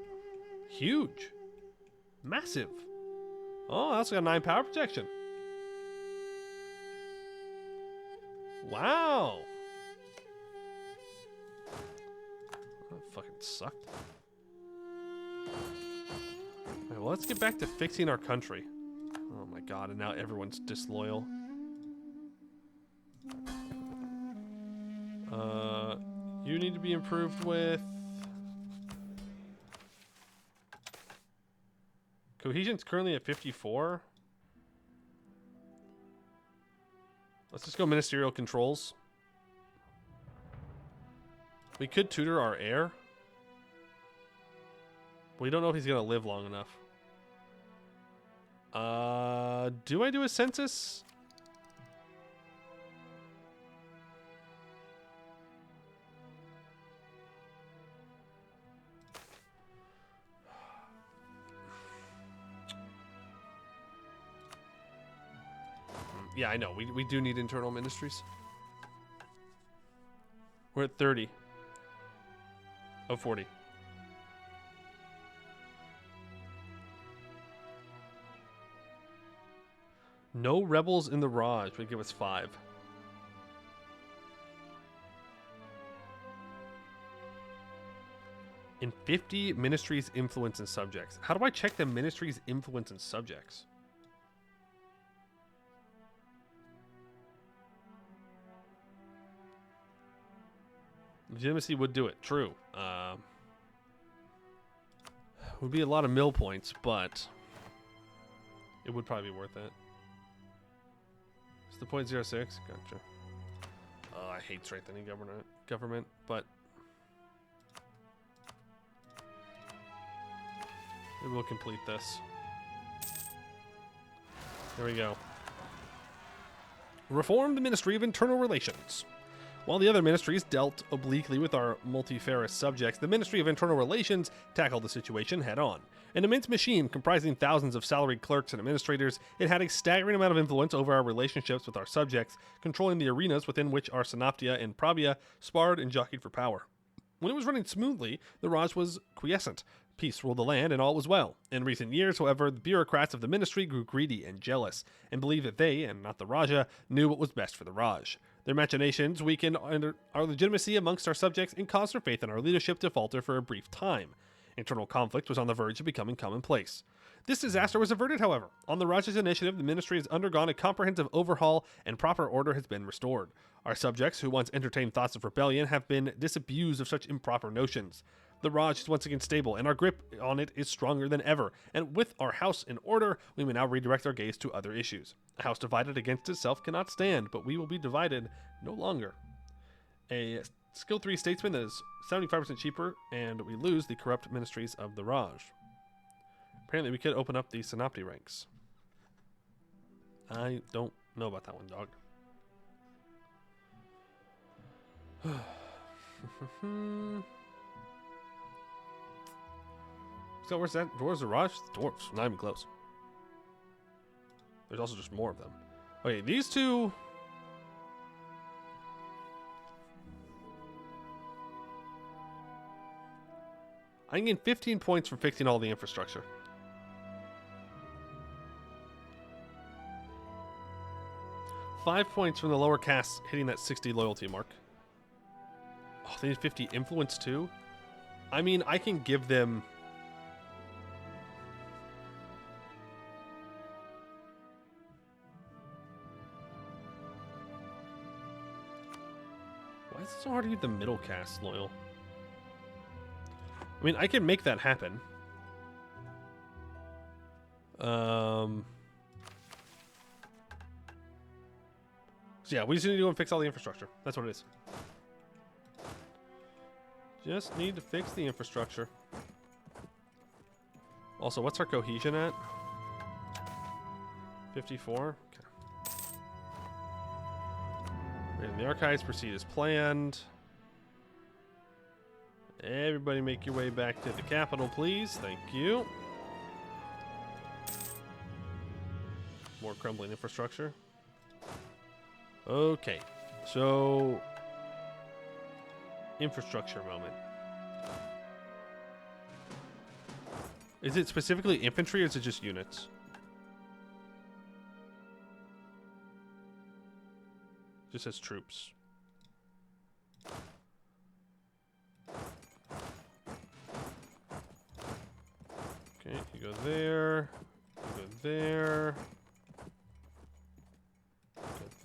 [SPEAKER 1] Huge. Massive. Oh, I also got 9 power protection. Wow. That fucking sucked. Alright, well, let's get back to fixing our country. Oh my God, and now everyone's disloyal. You need to be improved with... Cohesion's currently at 54. Let's just go ministerial controls. We could tutor our heir. We don't know if he's going to live long enough. Do I do a census? Yeah, I know. We do need internal ministries. We're at 30 of 40. No rebels in the Raj would give us 5. In 50 ministries, influence, and subjects. How do I check the ministries' influence and subjects? Legitimacy would do it. True. Would be a lot of mill points, but it would probably be worth it. It's the 0.06. Gotcha. I hate strengthening government, but maybe we'll complete this. There we go. Reform the Ministry of Internal Relations. While the other ministries dealt obliquely with our multifarious subjects, the Ministry of Internal Relations tackled the situation head-on. An immense machine comprising thousands of salaried clerks and administrators, it had a staggering amount of influence over our relationships with our subjects, controlling the arenas within which our Synoptia and Pravia sparred and jockeyed for power. When it was running smoothly, the Raj was quiescent. Peace ruled the land, and all was well. In recent years, however, the bureaucrats of the ministry grew greedy and jealous, and believed that they, and not the Raja, knew what was best for the Raj. Their machinations weakened our legitimacy amongst our subjects and caused their faith in our leadership to falter for a brief time. Internal conflict was on the verge of becoming commonplace. This disaster was averted, however. On the Raja's initiative, the ministry has undergone a comprehensive overhaul and proper order has been restored. Our subjects, who once entertained thoughts of rebellion, have been disabused of such improper notions. The Raj is once again stable, and our grip on it is stronger than ever. And with our house in order, we may now redirect our gaze to other issues. A house divided against itself cannot stand, but we will be divided no longer. A skill 3 statesman that is 75% cheaper, and we lose the corrupt ministries of the Raj. Apparently we could open up the Synopti ranks. I don't know about that one, dog. So where's that? Where's the Raj? The dwarves. Not even close. There's also just more of them. Okay, these two... I can get 15 points for fixing all the infrastructure. Five points from the lower castes hitting that 60 loyalty mark. Oh, they need 50 influence too? I mean, I can give them... Why is it so hard to get the middle caste loyal? I mean, I can make that happen. So yeah, we just need to go and fix all the infrastructure. That's what it is. Just need to fix the infrastructure. Also, what's our cohesion at? 54? Okay. And the archives proceed as planned. Everybody make your way back to the capital, please. Thank you. More crumbling infrastructure. Okay, so infrastructure moment. Is it specifically infantry or is it just units? Just says troops. Okay, you go there, you go there.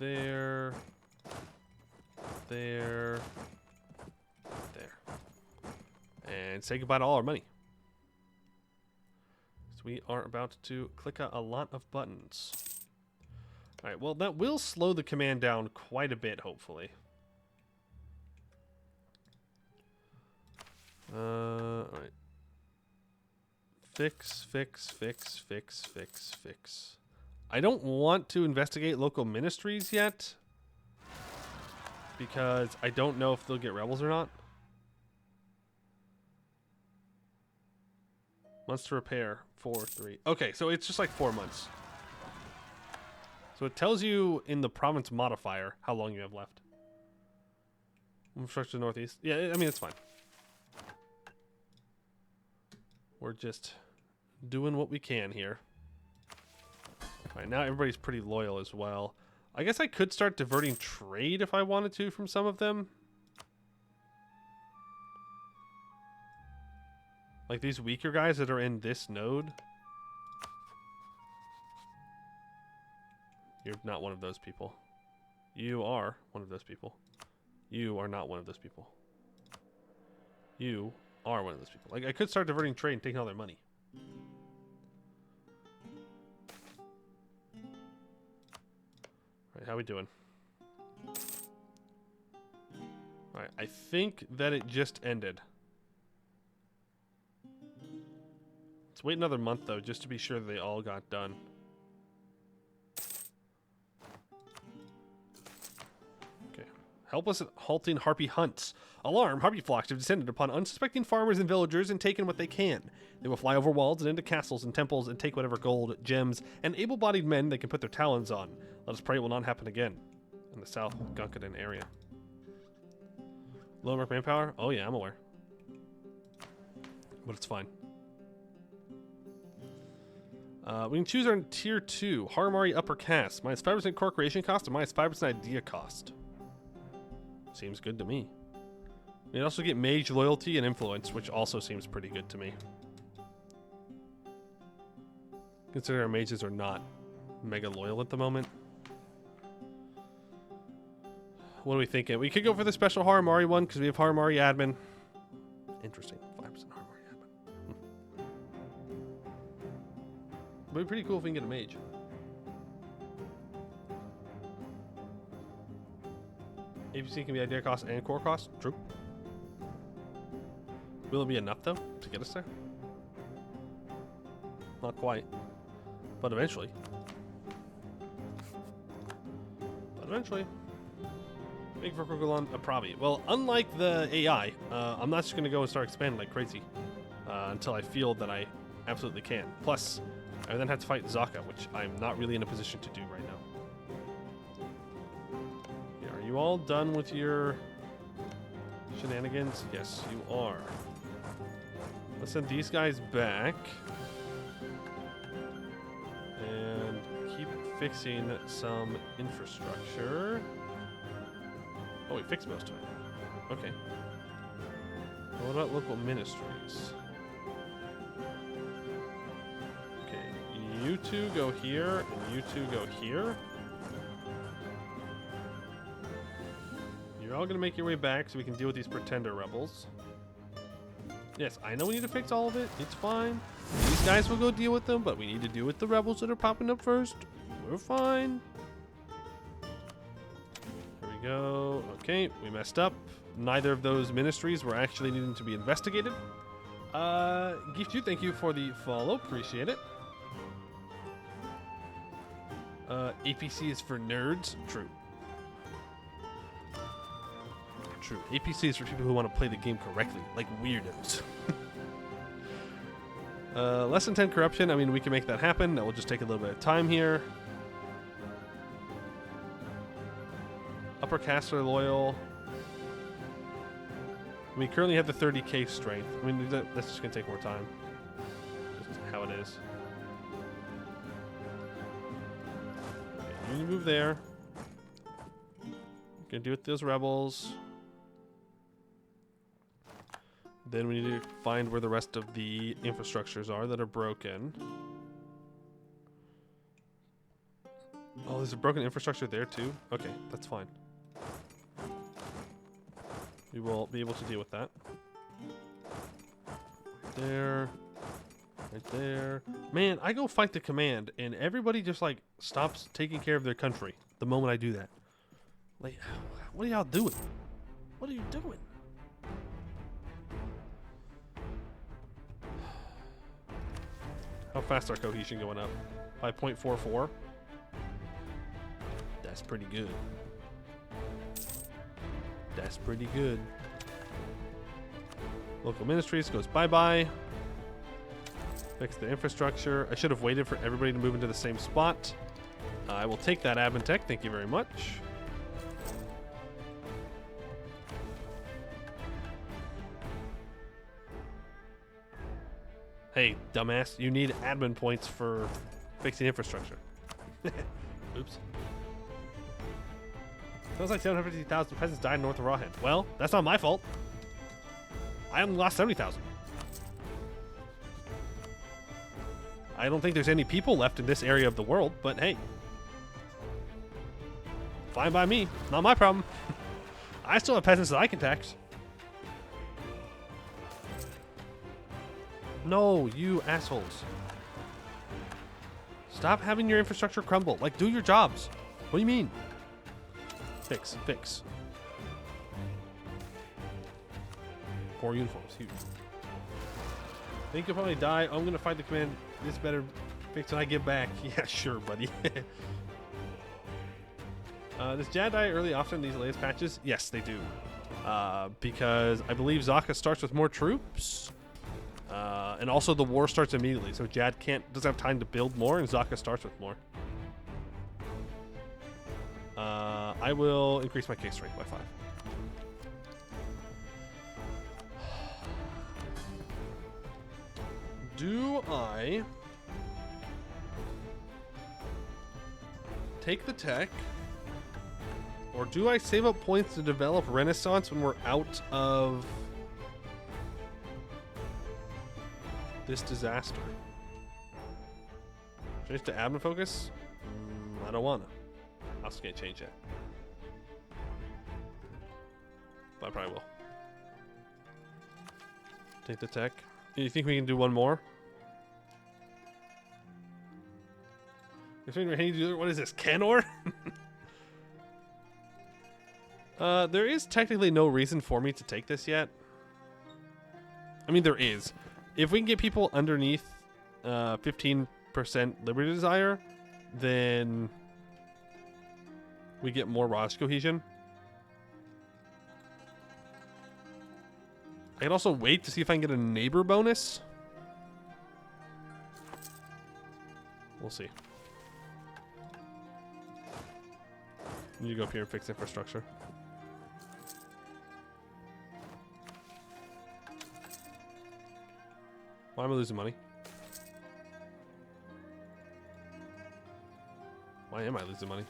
[SPEAKER 1] There, there, there. And say goodbye to all our money. So we are about to click a lot of buttons. Alright, well that will slow the command down quite a bit, hopefully. Alright. Fix, fix, fix, fix, fix, fix. I don't want to investigate local ministries yet, because I don't know if they'll get rebels or not. Months to repair, 4, 3. Okay, so it's just like 4 months. So it tells you in the province modifier how long you have left. Infrastructure northeast. Yeah, I mean, it's fine. We're just doing what we can here. Alright, now everybody's pretty loyal as well. I guess I could start diverting trade if I wanted to from some of them. Like these weaker guys that are in this node. You're not one of those people. You are one of those people. You are not one of those people. You are one of those people. Like, I could start diverting trade and taking all their money. How we doing? Alright, I think that it just ended. Let's wait another month, though, just to be sure that they all got done. Okay. Help us at halting harpy hunts. Alarm! Harpy flocks have descended upon unsuspecting farmers and villagers and taken what they can. They will fly over walls and into castles and temples and take whatever gold, gems, and able-bodied men they can put their talons on. Let us pray it will not happen again. In the South Gunkadan area. Low manpower? Oh yeah, I'm aware. but it's fine. We can choose our tier 2 Harimari upper cast, minus 5% core creation cost and minus 5% idea cost. Seems good to me. We can also get mage loyalty and influence, which also seems pretty good to me. Considering our mages are not mega loyal at the moment. What are we thinking? We could go for the special Harimari one because we have Harimari admin. Interesting. 5% Harimari admin. It'd be pretty cool if we can get a mage. APC can be idea cost and core cost. True. Will it be enough though to get us there? Not quite. But eventually. Big for Krokolon, probably. Well, unlike the AI, I'm not just going to go and start expanding like crazy until I feel that I absolutely can. Plus, I then have to fight Zaka, which I'm not really in a position to do right now. Yeah, are you all done with your shenanigans? Yes, you are. Let's send these guys back. And keep fixing some infrastructure. Oh, we fixed most of it. Okay. What about local ministries? Okay, you two go here, and you two go here. You're all gonna make your way back so we can deal with these pretender rebels. Yes, I know we need to fix all of it. It's fine. These guys will go deal with them, but we need to deal with the rebels that are popping up first. We're fine. There we go. Okay, we messed up. Neither of those ministries were actually needing to be investigated. Gift you, thank you for the follow. Appreciate it. APC is for nerds. True. True. APC is for people who want to play the game correctly, like weirdos. Less than 10 corruption. I mean, we can make that happen. That will just take a little bit of time here. Upper casts are loyal. We currently have the 30k strength. I mean, that's just going to take more time. Just how it is. Okay, you move there. Gonna do with those rebels. Then we need to find where the rest of the infrastructures are that are broken. Oh, there's a broken infrastructure there too? Okay, that's fine. We will be able to deal with that. There. Right there. Man, I go fight the command and everybody just like stops taking care of their country the moment I do that. Like, what are y'all doing? What are you doing? How fast are cohesion going up? By 0.44? That's pretty good. That's pretty good. Local ministries goes bye-bye. Fix the infrastructure. I should have waited for everybody to move into the same spot. I will take that admin tech. Thank you very much. Hey, dumbass, you need admin points for fixing infrastructure. Oops. Sounds like 750,000 peasants died north of Rawhead. Well, that's not my fault. I only lost 70,000. I don't think there's any people left in this area of the world, but hey. Fine by me. Not my problem. I still have peasants that I can tax. No, you assholes. Stop having your infrastructure crumble. Like, do your jobs. What do you mean? Fix. Poor uniforms. Huge. Think you'll probably die. I'm going to fight the command. This better fix when I get back. Yeah, sure, buddy. Does Jad die early often in these latest patches? Yes, they do. Because I believe Zaka starts with more troops. And also the war starts immediately, so Jad doesn't have time to build more, and Zaka starts with more. I will increase my case strength by 5. Do I take the tech, or do I save up points to develop Renaissance when we're out of this disaster? Change to admin focus? I don't wanna. I also can't change that. But I probably will. Take the tech. You think we can do one more? What is this, Kenor? There is technically no reason for me to take this yet. I mean, there is. If we can get people underneath 15% Liberty Desire, then we get more Raj cohesion. I can also wait to see if I can get a neighbor bonus. We'll see. You go up here and fix infrastructure. Why am I losing money? Why am I losing money?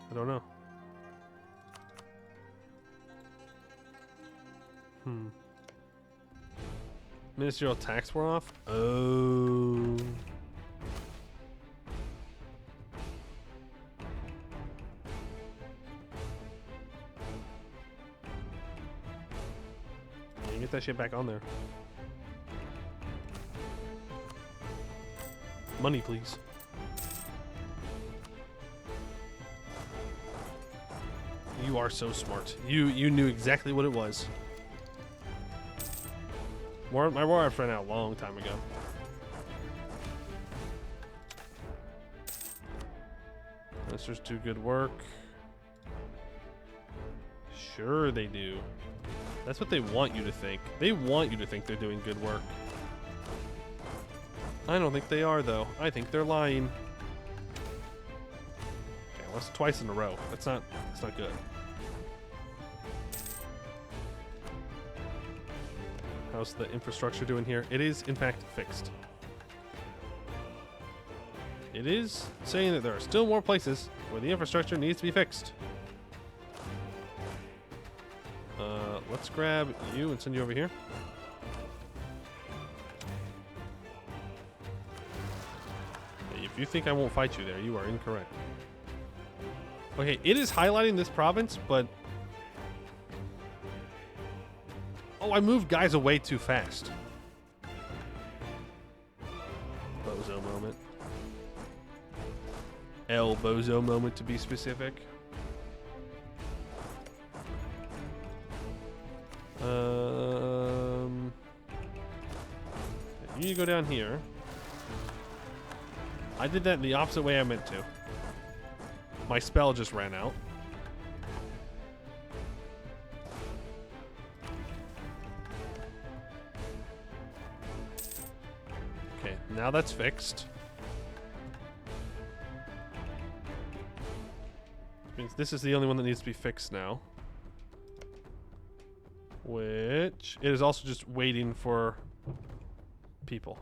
[SPEAKER 1] I don't know. Ministerial tax were off? Oh. Yeah, get that shit back on there. Money, please. You are so smart. You knew exactly what it was. My war apps ran out a long time ago. Ministers do good work. Sure they do. That's what they want you to think. They want you to think they're doing good work. I don't think they are, though. I think they're lying. Okay, well, that's twice in a row. That's not good. How's the infrastructure doing here? It is, in fact, fixed. It is saying that there are still more places where the infrastructure needs to be fixed. Let's grab you and send you over here. If you think I won't fight you there, you are incorrect. Okay, it is highlighting this province, but... Oh, I moved guys away too fast. Bozo moment. El Bozo moment, to be specific. You go down here. I did that the opposite way I meant to. My spell just ran out. Okay, now that's fixed. Which means this is the only one that needs to be fixed now. Which it is also just waiting for people.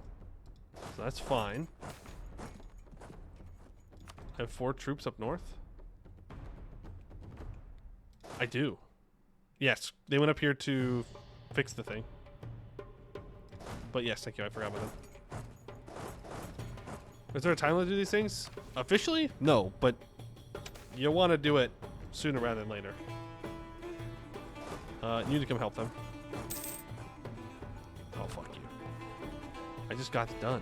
[SPEAKER 1] So that's fine. I have 4 troops up north. I do. Yes, they went up here to fix the thing. But yes, thank you. I forgot about it. Is there a time limit to do these things? Officially? No, but you want to do it sooner rather than later. You need to come help them. Oh, fuck you. I just got it done.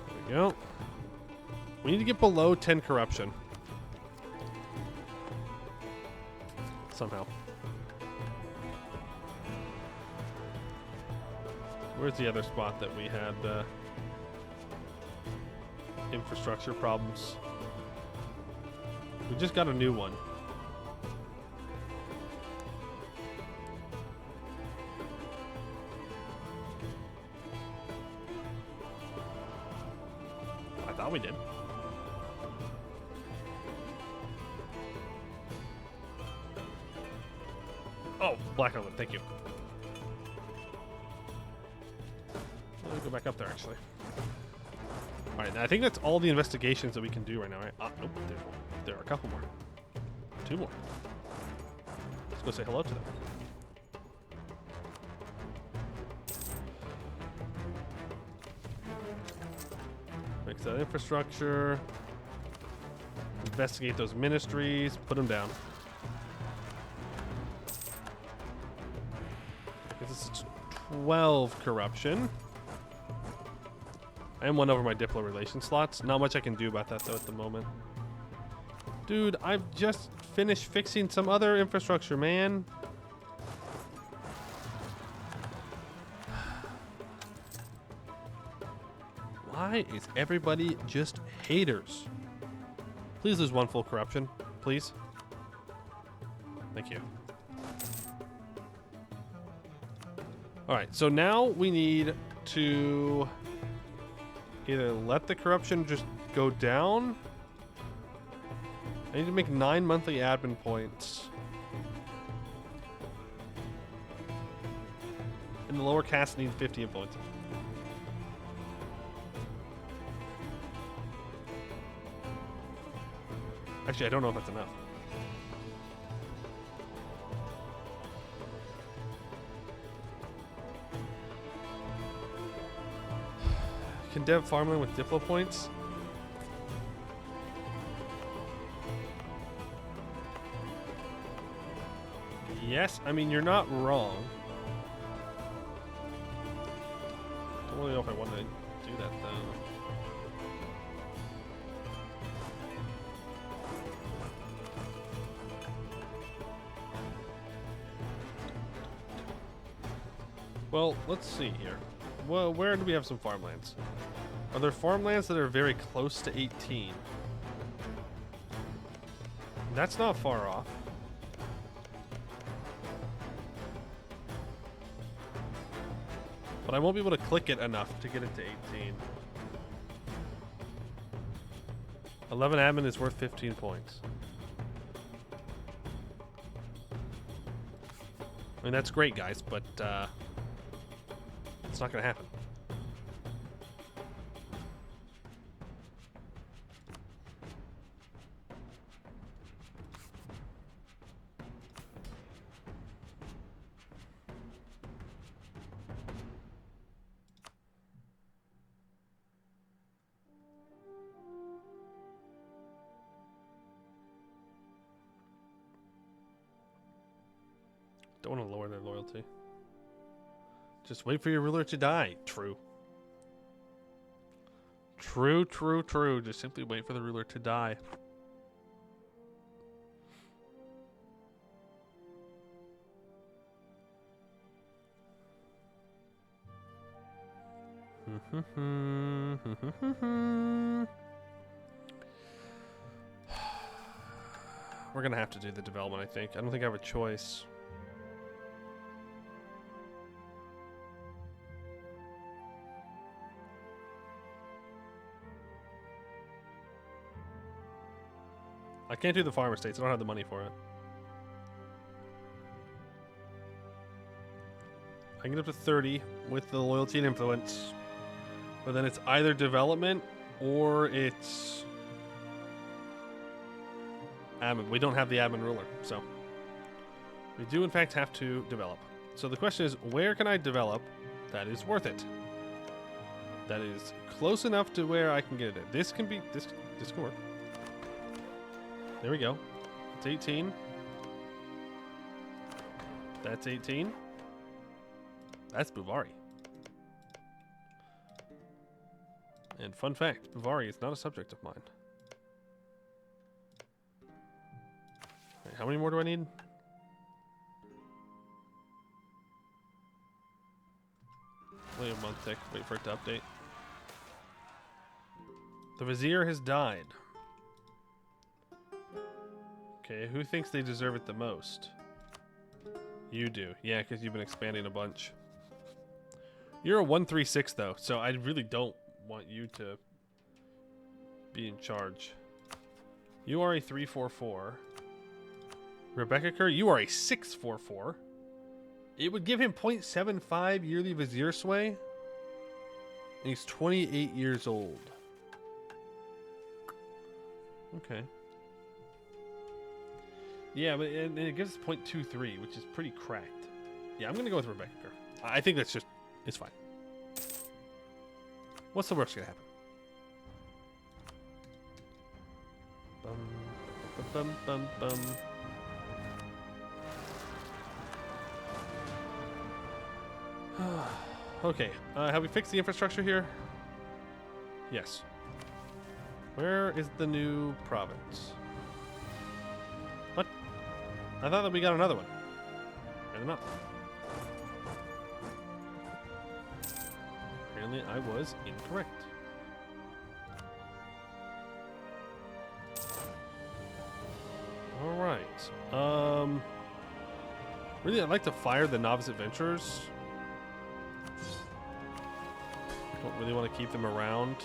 [SPEAKER 1] There we go. We need to get below 10 corruption. Somehow. Where's the other spot that we had infrastructure problems? We just got a new one. I thought we did. Oh, black on it. Thank you. Let me go back up there, actually. All right, now I think that's all the investigations that we can do right now, right? Nope, there are a couple more. 2 more. Let's go say hello to them. Fix that infrastructure. Investigate those ministries. Put them down. This is 12 corruption. I am 1 over my Diplo relation slots. Not much I can do about that, though, at the moment. Dude, I've just finished fixing some other infrastructure, man. Why is everybody just haters? Please lose 1 full corruption. Please. Thank you. Alright, so now we need to either let the corruption just go down. I need to make 9 monthly admin points. And the lower caste needs 50 influence. Actually, I don't know if that's enough. Can dev farmland with Diplo points? Yes, I mean, you're not wrong. Don't really know if I want to do that, though. Well, let's see here. Well, where do we have some farmlands? Are there farmlands that are very close to 18? That's not far off. But I won't be able to click it enough to get it to 18. 11 admin is worth 15 points. I mean, that's great, guys, but it's not going to happen. Don't want to lower their loyalty. Just wait for your ruler to die. True. True, true, true. Just simply wait for the ruler to die. We're gonna have to do the development, I think. I don't think I have a choice. I can't do the farm estates. I don't have the money for it. I can get up to 30 with the loyalty and influence. But then it's either development or it's admin. We don't have the admin ruler, so we do in fact have to develop. So the question is, where can I develop that is worth it? That is close enough to where I can get it. This can be this can work. There we go. It's 18. That's 18. That's Buvari. And fun fact, Buvari is not a subject of mine. Wait, how many more do I need? Wait a month tick. Wait for it to update. The Vizier has died. Okay, who thinks they deserve it the most? You do. Yeah, because you've been expanding a bunch. You're a 136 though, so I really don't want you to be in charge. You are a 344. Rebecca Kerr, you are a 644. It would give him 0.75 yearly vizier sway. And he's 28 years old. Okay. Yeah, but it gives us 0.23, which is pretty cracked. Yeah, I'm going to go with Rebecca Kerr. I think that's just... It's fine. What's the worst going to happen? Bum, bum, bum, bum. Okay, have we fixed the infrastructure here? Yes. Where is the new province? What? I thought that we got another one. Maybe not. Apparently I was incorrect. Alright. Really, I'd like to fire the novice adventurers. Don't really want to keep them around.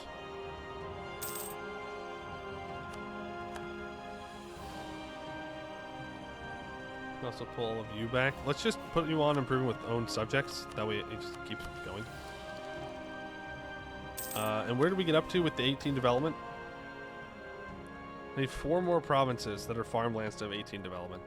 [SPEAKER 1] Can also pull all of you back. Let's just put you on improving with own subjects. That way it just keeps going. And where do we get up to with the 18 development? I need 4 more provinces that are farmlands to have 18 development.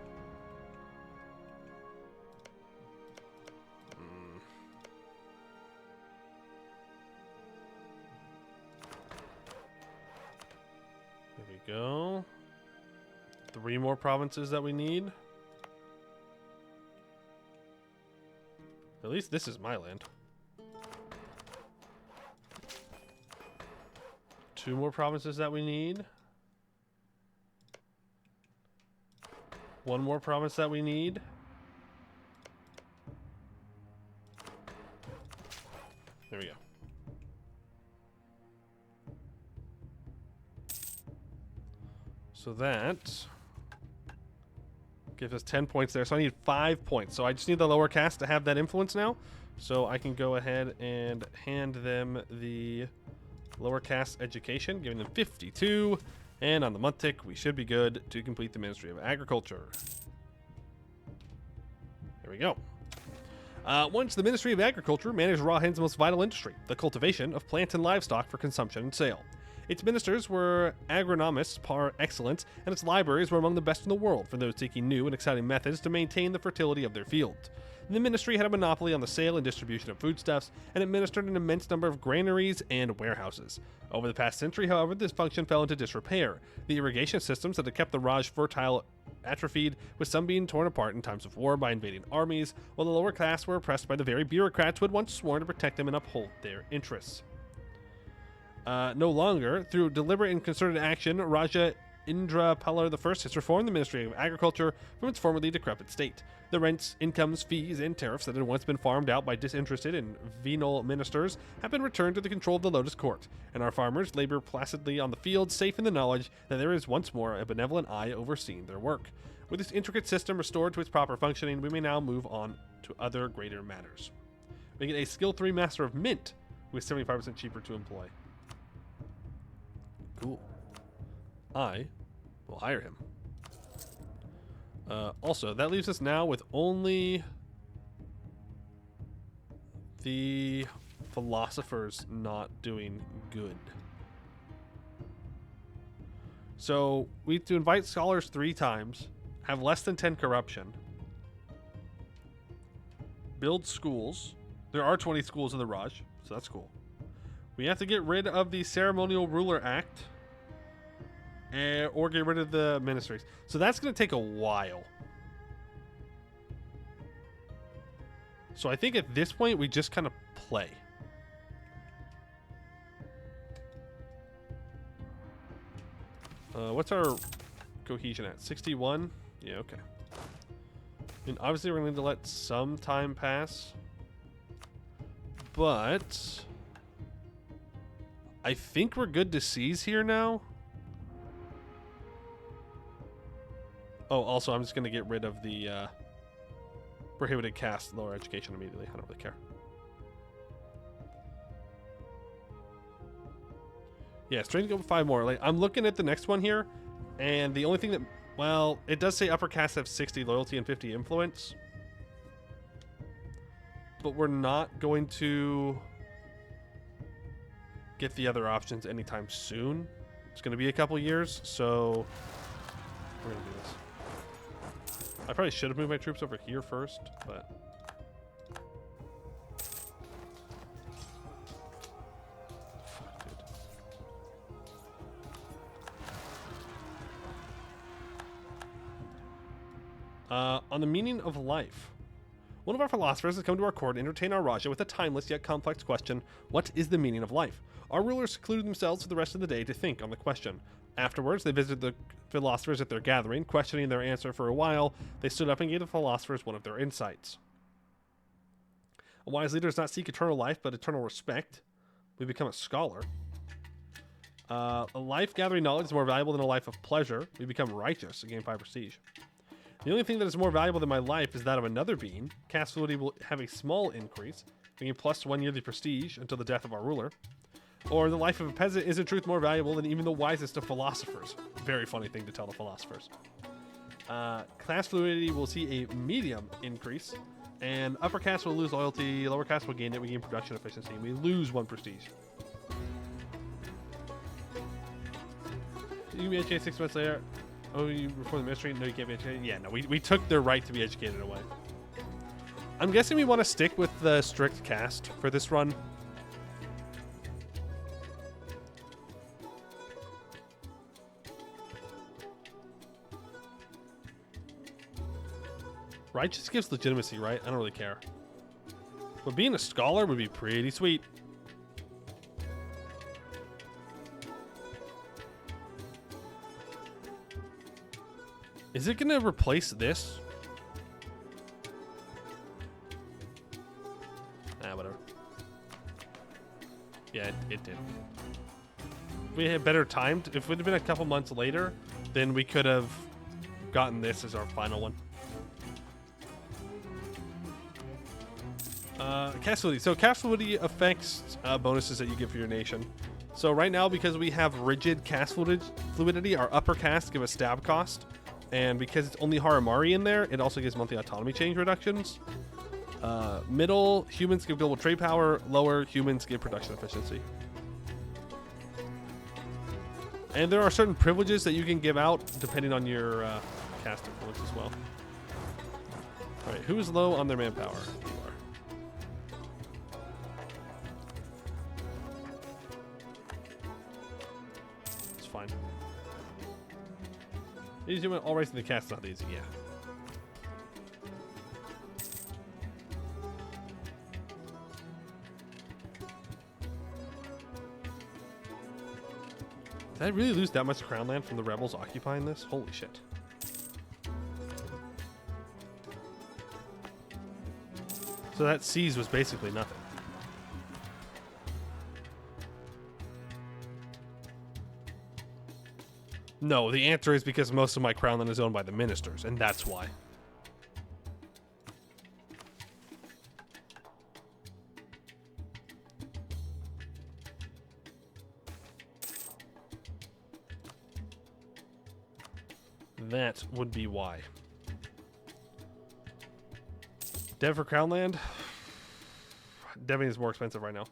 [SPEAKER 1] There we go. 3 more provinces that we need. At least this is my land. 2 more provinces that we need. 1 more province that we need. There we go. So that gives us 10 points there. So I need 5 points. So I just need the lower caste to have that influence now. So I can go ahead and hand them the lower caste education, giving them 52. And on the month tick, we should be good to complete the Ministry of Agriculture. There we go. Once the Ministry of Agriculture managed Rahin's most vital industry, the cultivation of plants and livestock for consumption and sale. Its ministers were agronomists par excellence, and its libraries were among the best in the world for those seeking new and exciting methods to maintain the fertility of their fields. The ministry had a monopoly on the sale and distribution of foodstuffs, and administered an immense number of granaries and warehouses. Over the past century, however, this function fell into disrepair. The irrigation systems that had kept the Raj fertile atrophied, with some being torn apart in times of war by invading armies, while the lower class were oppressed by the very bureaucrats who had once sworn to protect them and uphold their interests. No longer, through deliberate and concerted action, Raja Indrapala I has reformed the Ministry of Agriculture from its formerly decrepit state. The rents, incomes, fees, and tariffs that had once been farmed out by disinterested and venal ministers have been returned to the control of the Lotus Court, and our farmers labor placidly on the fields, safe in the knowledge that there is once more a benevolent eye overseeing their work. With this intricate system restored to its proper functioning, we may now move on to other greater matters. We get a Skill 3 Master of Mint, who is 75% cheaper to employ. Cool. I will hire him. Also, that leaves us now with only the philosophers not doing good. So we have to invite scholars 3 times, have less than 10 corruption, build schools. There are 20 schools in the Raj, so that's cool. We have to get rid of the Ceremonial Ruler Act, or get rid of the ministries. So that's going to take a while. So I think at this point, we just kind of play. What's our cohesion at? 61? Yeah, okay. I mean, obviously, we're going to let some time pass. But I think we're good to seize here now. Oh, also, I'm just going to get rid of the prohibited caste lower education immediately. I don't really care. Yeah, straight to go with 5 more. Like, I'm looking at the next one here, and the only thing that... Well, it does say upper caste have 60 loyalty and 50 influence. but we're not going to get the other options anytime soon. It's going to be a couple years, so we're going to do this. I probably should have moved my troops over here first, but... Fuck, dude. On the meaning of life. One of our philosophers has come to our court and entertain our Raja with a timeless yet complex question: what is the meaning of life? Our rulers secluded themselves for the rest of the day to think on the question. Afterwards, they visited the philosophers at their gathering, questioning their answer for a while. They stood up and gave the philosophers one of their insights. A wise leader does not seek eternal life, but eternal respect. We become a scholar. A life gathering knowledge is more valuable than a life of pleasure. We become righteous and gain 5 prestige. The only thing that is more valuable than my life is that of another being. Caste fluidity will have a small increase, bringing plus 1 yearly prestige until the death of our ruler. Or the life of a peasant is in truth more valuable than even the wisest of philosophers. Very funny thing to tell the philosophers. Class fluidity will see a medium increase, and upper caste will lose loyalty, lower caste will gain it, we gain production efficiency, and we lose 1 prestige. You can be educated 6 months later. Oh, you reform the ministry? No, you can't be educated. Yeah, no, we took their right to be educated away. I'm guessing we want to stick with the strict caste for this run. Righteous gives legitimacy, right? I don't really care. But being a scholar would be pretty sweet. Is it going to replace this? Whatever. Yeah, it did. If we had better timed, if it would have been a couple months later, then we could have gotten this as our final one. Caste fluidity. So caste fluidity affects bonuses that you get for your nation. So right now, because we have rigid caste fluidity, our upper caste give a stab cost. And because it's only Harimari in there, it also gives monthly autonomy change reductions. Middle, humans give global trade power. Lower, humans give production efficiency. And there are certain privileges that you can give out depending on your caste influence as well. All right, who is low on their manpower? You are. It's fine. Easy when all raising the cast's not easy, yeah. Did I really lose that much crown land from the rebels occupying this? Holy shit. So that siege was basically nothing. No, the answer is because most of my crown land is owned by the ministers, and that's why. That would be why. Dev for crown land? Deving is more expensive right now.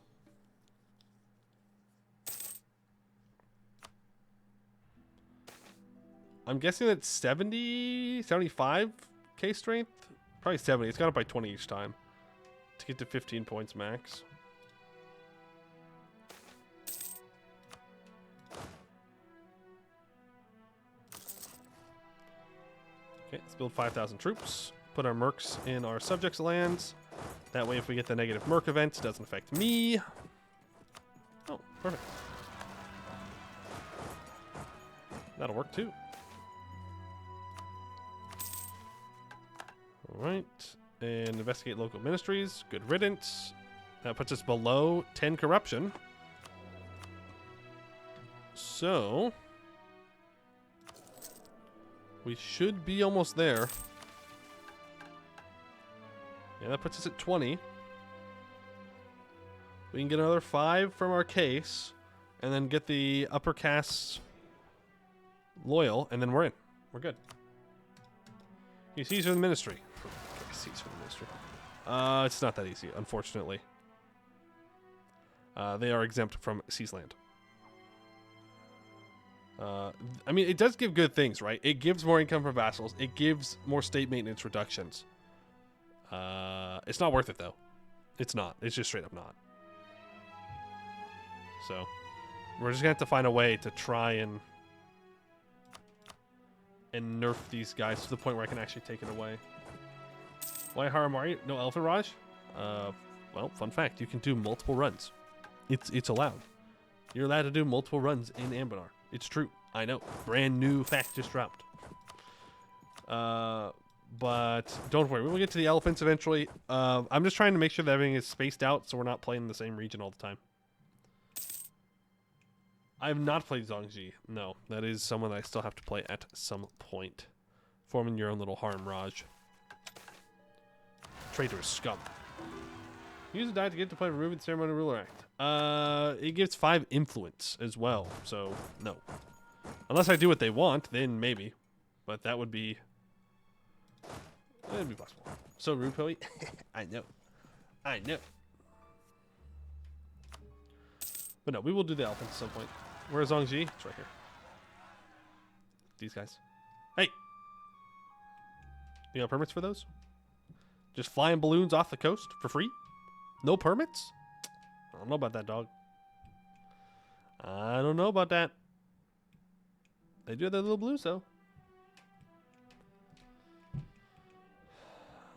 [SPEAKER 1] I'm guessing it's 70, 75k strength? Probably 70. It's gone up by 20 each time to get to 15 points max. Okay, let's build 5,000 troops. Put our mercs in our subjects' lands. That way, if we get the negative merc event, it doesn't affect me. Oh, perfect. That'll work too. Alright, and investigate local ministries. Good riddance. That puts us below 10 corruption. So, we should be almost there. Yeah, that puts us at 20. We can get another 5 from our case, and then get the upper caste loyal, and then we're in. We're good. You seize for the ministry. Okay, seize for the ministry. It's not that easy, unfortunately. They are exempt from Seasland. I mean, it does give good things, right? It gives more income for vassals. It gives more state maintenance reductions. It's not worth it, though. It's not. It's just straight up not. So, we're just going to have to find a way to try and nerf these guys to the point where I can actually take it away. Why Harimar? No Harimraj? Well, fun fact. You can do multiple runs. It's allowed. You're allowed to do multiple runs in Anbennar. It's true. I know. Brand new fact just dropped. But don't worry. We'll get to the elephants eventually. I'm just trying to make sure that everything is spaced out so we're not playing in the same region all the time. I have not played Zhongji. No, that is someone that I still have to play at some point. Forming your own little Harimraj. Traitorous scum. Use a die to get to play Remove the Ceremonial Ruler Act. It gives 5 influence as well, so no. Unless I do what they want, then maybe. But that would be... It'd be possible. So rude, Poey. I know. I know. But no, we will do the elephants at some point. Where's Zhongji? It's right here. These guys. Hey! You got permits for those? Just flying balloons off the coast for free? No permits? I don't know about that, dog. I don't know about that. They do have their little balloons, though.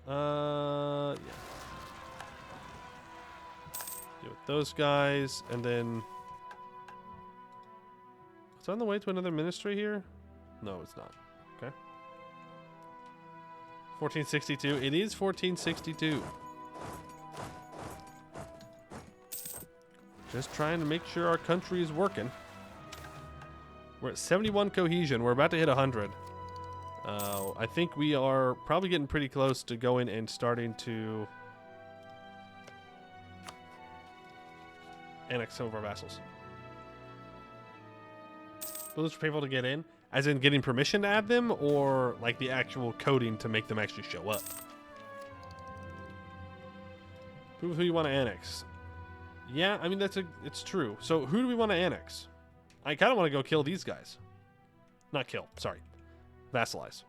[SPEAKER 1] Yeah. Deal with those guys, and then... It's on the way to another ministry here? No, it's not. Okay. 1462. It is 1462. Just trying to make sure our country is working. We're at 71 cohesion. We're about to hit 100. I think we are probably getting pretty close to going and starting to annex some of our vassals. Those are painful to get in, as in getting permission to add them, or like the actual coding to make them actually show up. Who you want to annex? Yeah, I mean it's true. So who do we want to annex? I kind of want to go kill these guys. Not kill, sorry. Vassalize.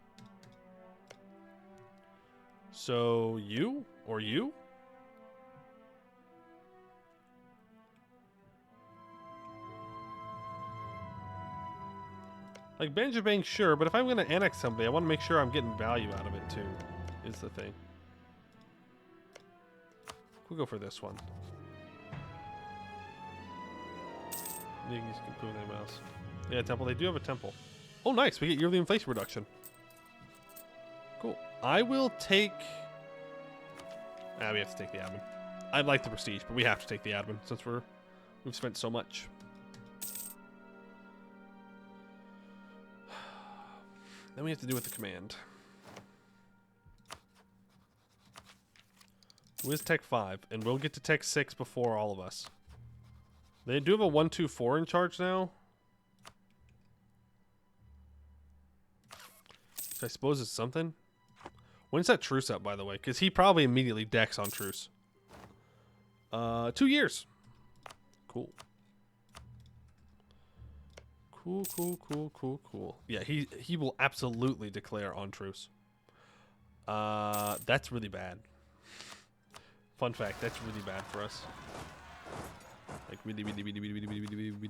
[SPEAKER 1] So you or you? Like Banjabang, sure, but if I'm going to annex somebody, I want to make sure I'm getting value out of it too, is the thing. We'll go for this one. You can just keep moving their mouse. Yeah, temple. They do have a temple. Oh, nice. We get yearly inflation reduction. Cool. I will take... we have to take the admin. I'd like the prestige, but we have to take the admin since we've spent so much. Then we have to do with the command. Who is Tech 5? And we'll get to Tech 6 before all of us. They do have a 1-2-4 in charge now. Which I suppose is something. When's that truce up, by the way? Because he probably immediately decks on truce. 2 years. Cool. Cool. Yeah, he will absolutely declare on truce. That's really bad. Fun fact, that's really bad for us. Like really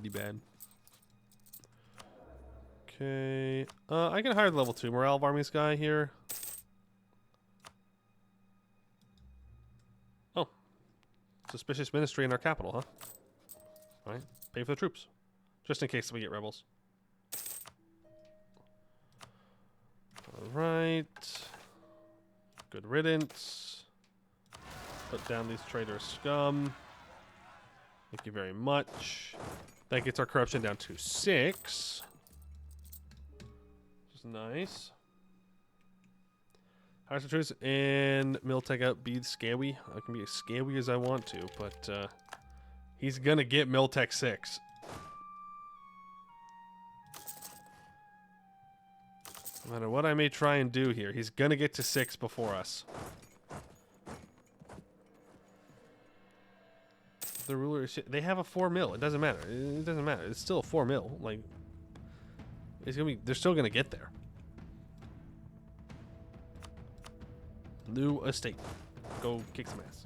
[SPEAKER 1] bad. Okay. I can hire the level 2 morale of armies guy here. Oh. Suspicious ministry in our capital, huh? Alright. Pay for the troops. Just in case we get rebels. Alright. Good riddance. Put down these traitor scum. Thank you very much. That gets our corruption down to 6. Which is nice. Hire some troops and Miltech out be scary. I can be as scary as I want to, but he's gonna get Miltech 6. No matter what I may try and do here, he's gonna get to 6 before us. The ruler is shit. They have a 4 mil. It doesn't matter. It doesn't matter. It's still a 4 mil. Like, it's gonna be. They're still gonna get there. New estate. Go kick some ass.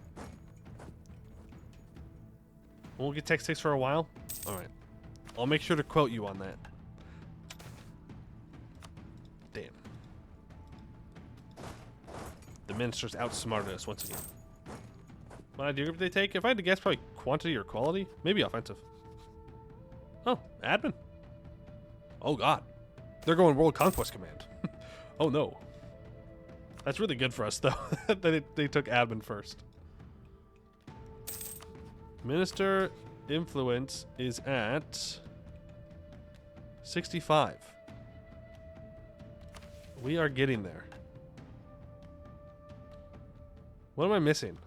[SPEAKER 1] Won't get tech 6 for a while. All right. I'll make sure to quote you on that. Damn. The ministers outsmarted us once again. What idea group they take? If I had to guess, probably quantity or quality. Maybe offensive. Oh, admin. Oh, God. They're going World Conquest Command. Oh, no. That's really good for us, though, that they took admin first. Minister influence is at 65. We are getting there. What am I missing?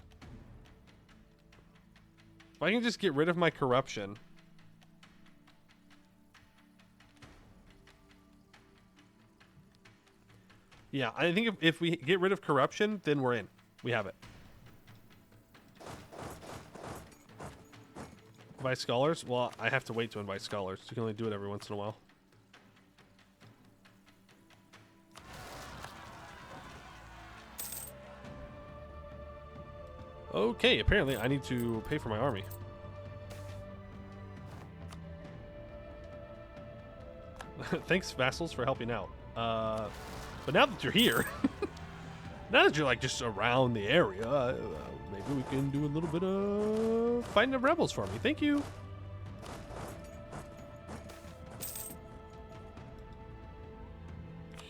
[SPEAKER 1] If I can just get rid of my corruption. Yeah, I think if we get rid of corruption, then we're in. We have it. Invite scholars? Well, I have to wait to invite scholars. You can only do it every once in a while. Okay, apparently I need to pay for my army. Thanks, vassals, for helping out. But now that you're here, now that you're like just around the area, maybe we can do a little bit of fighting the rebels for me. Thank you.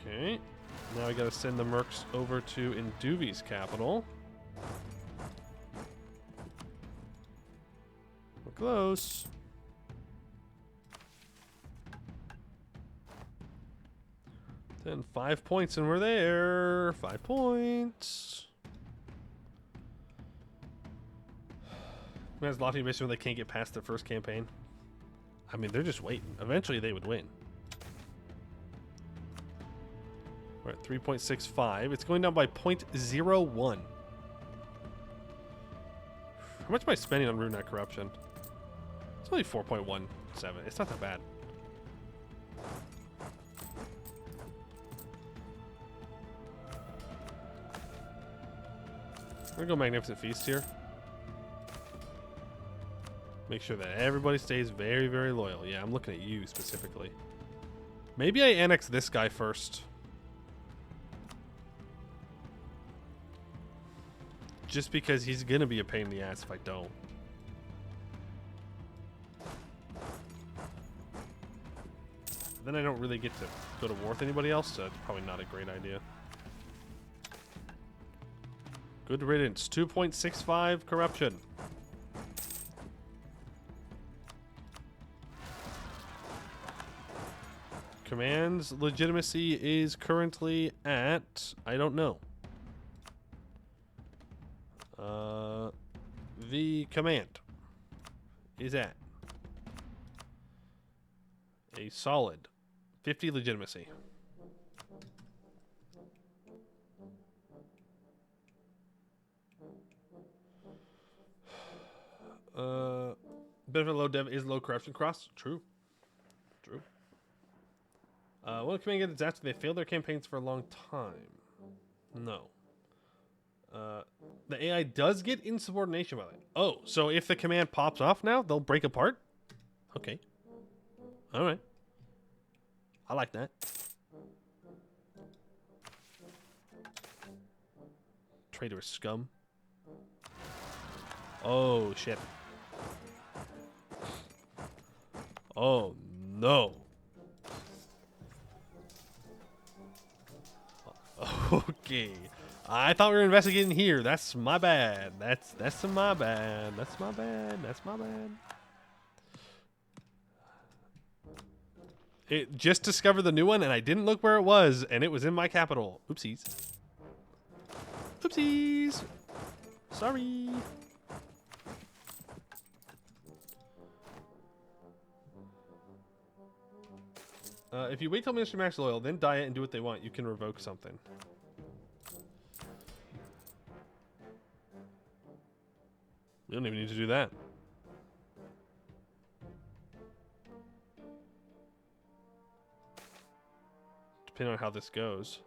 [SPEAKER 1] Okay, now I gotta send the mercs over to Induvi's capital. We're close. Then 5 points and we're there. 5 points. Has lofty mission where they can't get past their first campaign. I mean, they're just waiting. Eventually they would win. We're at 3.65. It's going down by 0.01. How much am I spending on Rune Corruption? It's only 4.17. It's not that bad. We're gonna go Magnificent Feast here. Make sure that everybody stays very, very loyal. Yeah, I'm looking at you specifically. Maybe I annex this guy first. Just because he's gonna be a pain in the ass if I don't. Then I don't really get to go to war with anybody else, so it's probably not a great idea. Good riddance. 2.65 corruption. Command's legitimacy is currently at, I don't know. The command is at a solid 50 legitimacy. Benefit of low dev is low corruption cross. True. True. Will the command get its after they failed their campaigns for a long time? No. The AI does get insubordination by it. Oh, so if the command pops off now, they'll break apart? Okay. Alright. I like that. Traitorous scum. Oh, shit. Oh, no. Okay. I thought we were investigating here. That's my bad. That's my bad. That's my bad. That's my bad. It just discovered the new one, and I didn't look where it was, and it was in my capital. Oopsies. Oopsies. Sorry. If you wait till Minister Max Loyal, then diet and do what they want, you can revoke something. You don't even need to do that. Depending on how this goes.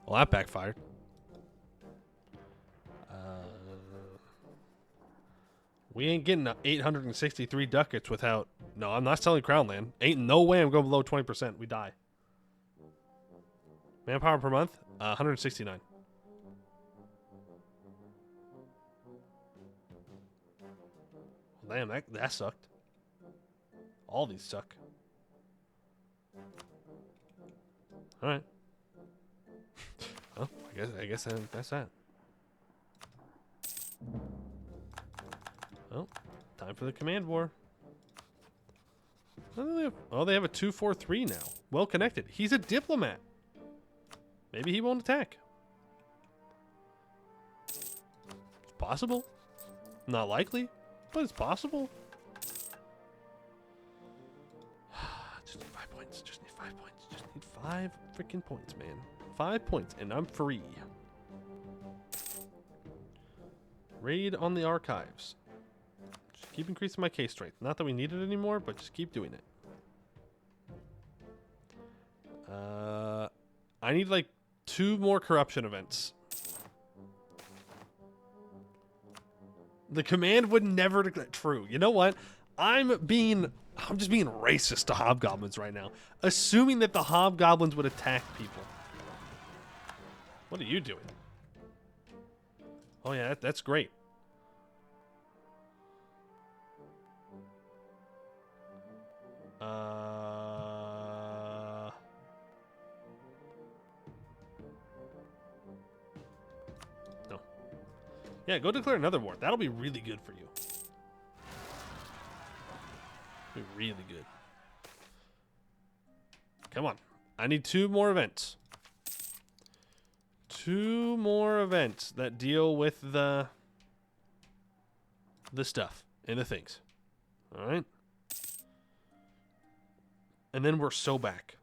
[SPEAKER 1] Well, that backfired. We ain't getting 863 ducats without... No, I'm not selling Crown Land. Ain't no way I'm going below 20%. We die. Manpower per month? 169. Damn, that sucked. All these suck. Alright. Well, I guess that's that. Well, time for the command war. Oh, they have a 2-4-3 now. Well connected. He's a diplomat. Maybe he won't attack. It's possible. Not likely, but it's possible. Just need 5 points. Just need 5 points. Just need 5 freaking points, man. 5 points, and I'm free. Raid on the archives. Just keep increasing my case strength. Not that we need it anymore, but just keep doing it. I need like 2 more corruption events. The command would never declare true. You know what? I'm just being racist to hobgoblins right now, assuming that the hobgoblins would attack people. What are you doing? Oh yeah, that's great. No. Yeah, go declare another war. That'll be really good for you. Be really good. Come on. I need 2 more events. 2 more events that deal with the stuff and the things. All right. And then we're so back.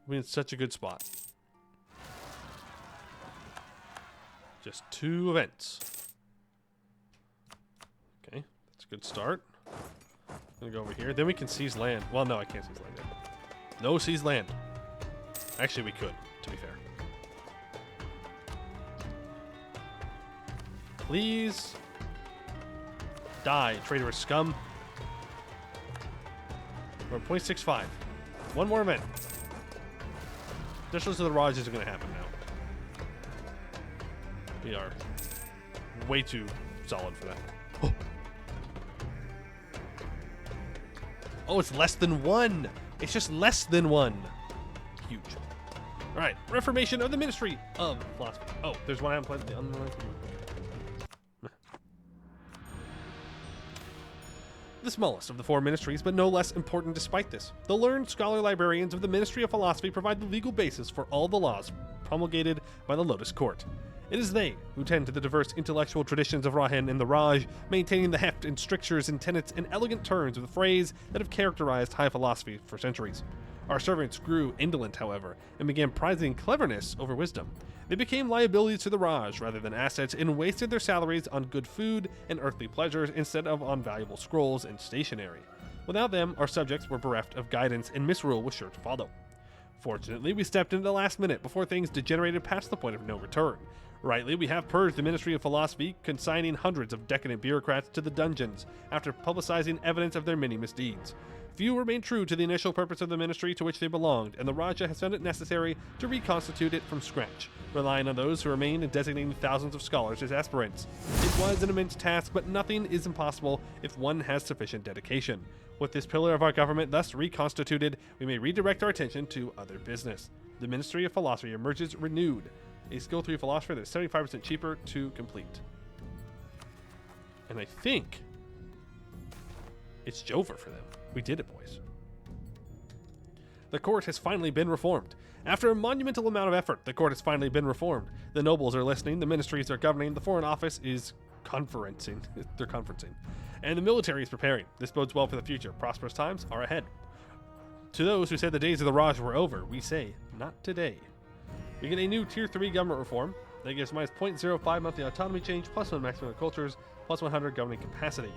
[SPEAKER 1] We're in such a good spot. Just 2 events. Okay, that's a good start. I'm gonna go over here. Then we can seize land. Well, no, I can't seize land yet. No seize land. Actually, we could, to be fair. Please die, traitorous scum. We're at 0.65. 1 more event. Additions to the Raj isn't going to happen now. We are way too solid for that. Oh. Oh, it's less than 1. It's just less than 1. Huge. All right, Reformation of the Ministry of Philosophy. Oh, there's one I haven't played. The smallest of the 4 ministries, but no less important despite this. The learned scholar librarians of the Ministry of Philosophy provide the legal basis for all the laws promulgated by the Lotus Court. It is they who tend to the diverse intellectual traditions of Rahen and the Raj, maintaining the heft and strictures and tenets and elegant turns of the phrase that have characterized high philosophy for centuries. Our servants grew indolent, however, and began prizing cleverness over wisdom. They became liabilities to the Raj rather than assets and wasted their salaries on good food and earthly pleasures instead of on valuable scrolls and stationery. Without them, our subjects were bereft of guidance and misrule was sure to follow. Fortunately, we stepped into the last minute before things degenerated past the point of no return. Rightly, we have purged the Ministry of Philosophy, consigning hundreds of decadent bureaucrats to the dungeons after publicizing evidence of their many misdeeds. Few remain true to the initial purpose of the ministry to which they belonged, and the Raja has found it necessary to reconstitute it from scratch, relying on those who remain and designating thousands of scholars as aspirants. It was an immense task, but nothing is impossible if one has sufficient dedication. With this pillar of our government thus reconstituted, we may redirect our attention to other business. The Ministry of Philosophy emerges renewed, a skill 3 philosopher that is 75% cheaper to complete. And I think it's Jover for them. We did it, boys. The court has finally been reformed. After a monumental amount of effort, the court has finally been reformed. The nobles are listening, the ministries are governing, the foreign office is conferencing. They're conferencing. And the military is preparing. This bodes well for the future. Prosperous times are ahead. To those who said the days of the Raj were over, we say not today. We get a new Tier 3 government reform that gives minus 0.05 monthly autonomy change, plus 1 maximum of cultures, plus 100 governing capacity.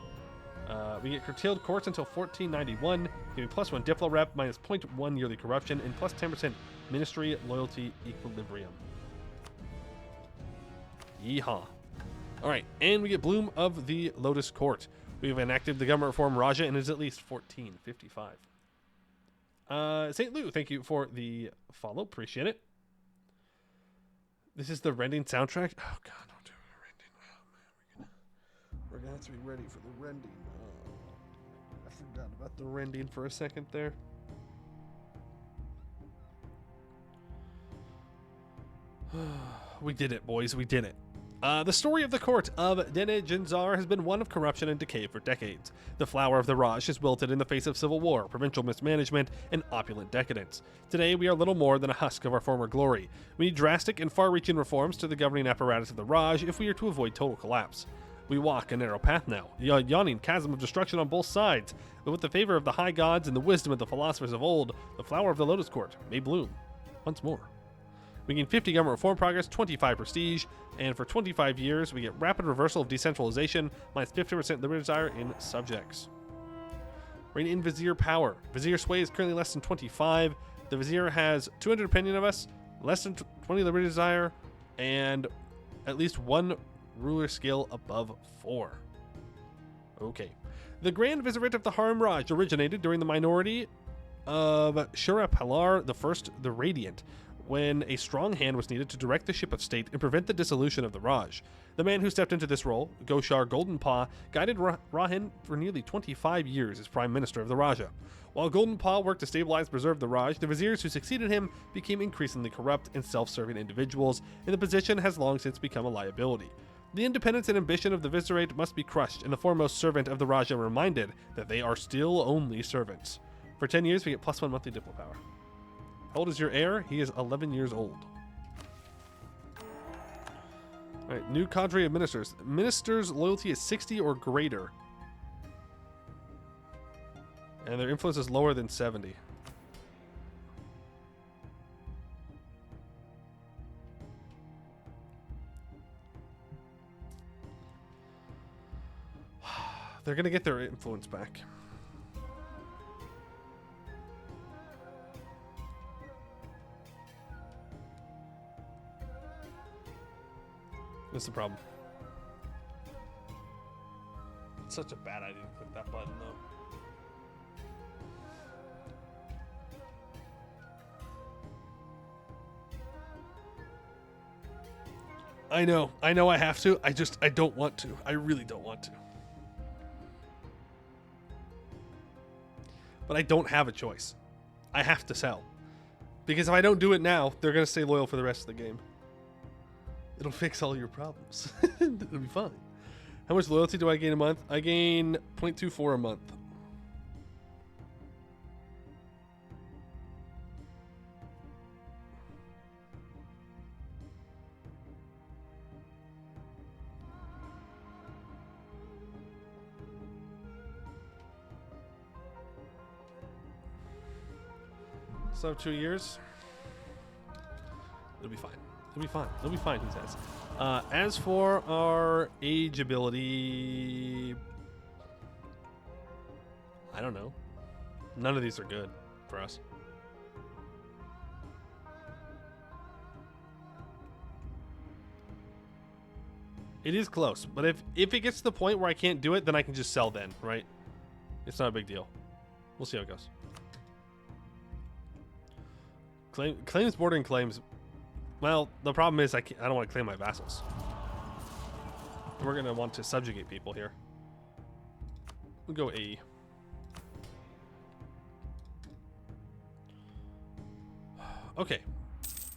[SPEAKER 1] We get curtailed courts until 1491, giving plus 1 Diplo rep, minus 0.1 yearly corruption, and plus 10% ministry loyalty equilibrium. Yeehaw. Alright, and we get Bloom of the Lotus Court. We have enacted the government reform Raja, and it is at least 1455. St. Lou, thank you for the follow. Appreciate it. This is the rending soundtrack. Oh, God, don't do the rending. Oh, man, we're going to have to be ready for the rending. I forgot about the rending for a second there. We did it, boys. We did it. The story of the court of Dene Jinzar has been one of corruption and decay for decades. The flower of the Raj has wilted in the face of civil war, provincial mismanagement, and opulent decadence. Today, we are little more than a husk of our former glory. We need drastic and far-reaching reforms to the governing apparatus of the Raj if we are to avoid total collapse. We walk a narrow path now, a yawning chasm of destruction on both sides, but with the favor of the high gods and the wisdom of the philosophers of old, the flower of the Lotus Court may bloom once more. We gain 50 government reform progress, 25 prestige, and for 25 years, we get rapid reversal of decentralization, minus 50% liberty desire in subjects. Reign in Vizier power. Vizier sway is currently less than 25. The Vizier has 200 opinion of us, less than 20 liberty desire, and at least 1 ruler skill above 4. Okay. The Grand Vizierate of the Harimraj originated during the minority of Shura Palar I the Radiant, when a strong hand was needed to direct the ship of state and prevent the dissolution of the Raj. The man who stepped into this role, Goshar Goldenpaw, guided Rahin for nearly 25 years as Prime Minister of the Raja. While Goldenpaw worked to stabilize and preserve the Raj, the viziers who succeeded him became increasingly corrupt and self-serving individuals, and the position has long since become a liability. The independence and ambition of the Vizierate must be crushed, and the foremost servant of the Raja reminded that they are still only servants. For 10 years, we get plus 1 monthly diplo power. How old is your heir? He is 11 years old. Alright, new cadre of ministers. Ministers' loyalty is 60 or greater. And their influence is lower than 70. They're going to get their influence back. What's the problem? It's such a bad idea to click that button, though. I know I have to. I don't want to. I really don't want to. But I don't have a choice. I have to sell. Because if I don't do it now, they're going to stay loyal for the rest of the game. It'll fix all your problems. It'll be fine. How much loyalty do I gain a month? I gain 0.24 a month. So 2 years. It'll be fine. It'll be fine. It'll be fine, he says. As for our age ability, I don't know. None of these are good for us. It is close, but if it gets to the point where I can't do it, then I can just sell then, right? It's not a big deal. We'll see how it goes. Claims bordering claims. Well, the problem is I don't want to claim my vassals. We're going to want to subjugate people here. We'll go A. Okay.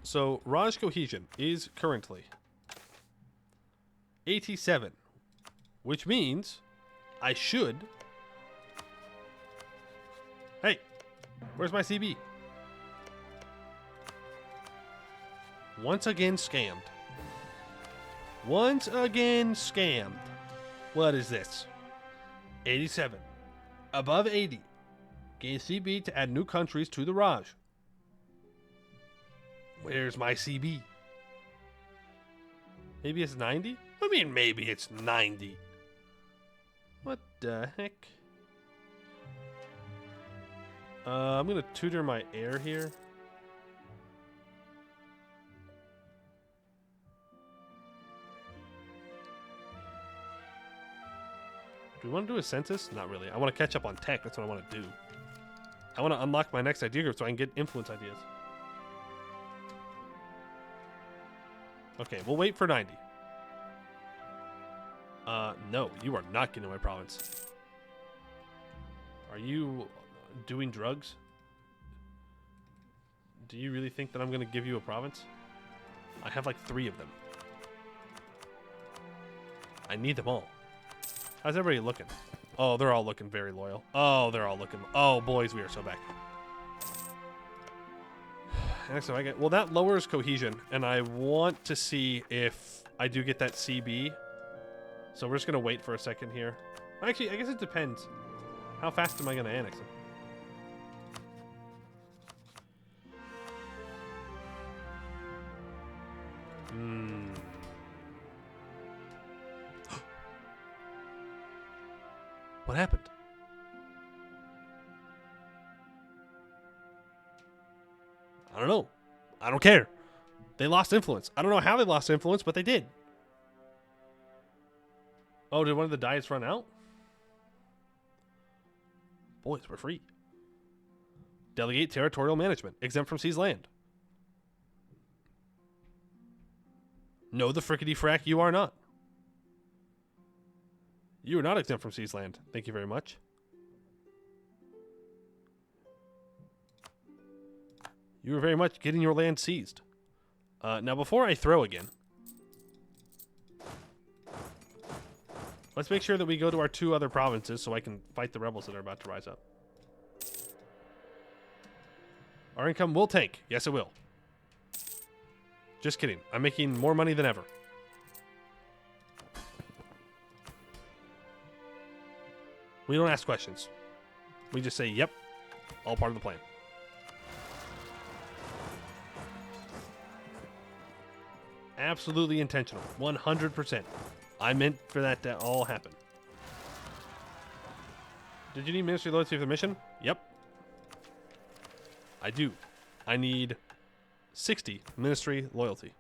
[SPEAKER 1] So, Raj Cohesion is currently 87. Which means I should... Hey! Where's my CB? Once again scammed. Once again scammed. What is this? 87. Above 80. Gain CB to add new countries to the Raj. Where's my CB? Maybe it's 90? I mean, maybe it's 90. What the heck? I'm gonna tutor my heir here. Do we want to do a census? Not really. I want to catch up on tech. That's what I want to do. I want to unlock my next idea group so I can get influence ideas. Okay, we'll wait for 90. No, you are not getting my province. Are you doing drugs? Do you really think that I'm going to give you a province? I have like 3 of them. I need them all. How's everybody looking? Oh, they're all looking very loyal. Oh, they're all looking... Oh, boys, we are so back. So I get... Well, that lowers cohesion, and I want to see if I do get that CB. So we're just going to wait for a second here. Actually, I guess it depends. How fast am I going to annex them? What happened? I don't know. I don't care. They lost influence. I don't know how they lost influence, but they did. Oh, did one of the diets run out? Boys, we're free. Delegate territorial management. Exempt from seized land. No, the frickety frack, you are not. You are not exempt from seized land. Thank you very much. You are very much getting your land seized. Now, before I throw again, let's make sure that we go to our 2 other provinces so I can fight the rebels that are about to rise up. Our income will tank. Yes, it will. Just kidding. I'm making more money than ever. We don't ask questions. We just say, yep, all part of the plan. Absolutely intentional. 100%. I meant for that to all happen. Did you need ministry loyalty for the mission? Yep. I do. I need 60 ministry loyalty.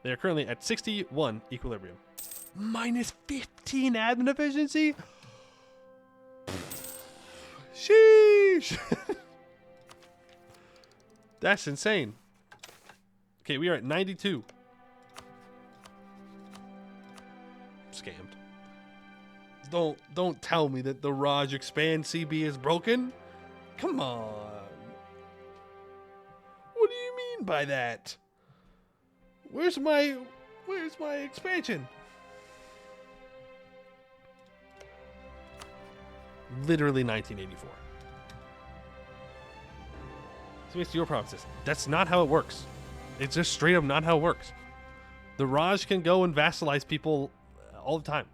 [SPEAKER 1] They are currently at 61 equilibrium. Minus 15 admin efficiency? Sheesh! That's insane. Okay, we are at 92. Scammed. Don't tell me that the Raj Expand CB is broken. Come on. What do you mean by that? Where's my expansion? Literally 1984. So it's your provinces. That's not how it works. It's just straight up not how it works. The Raj can go and vassalize people all the time.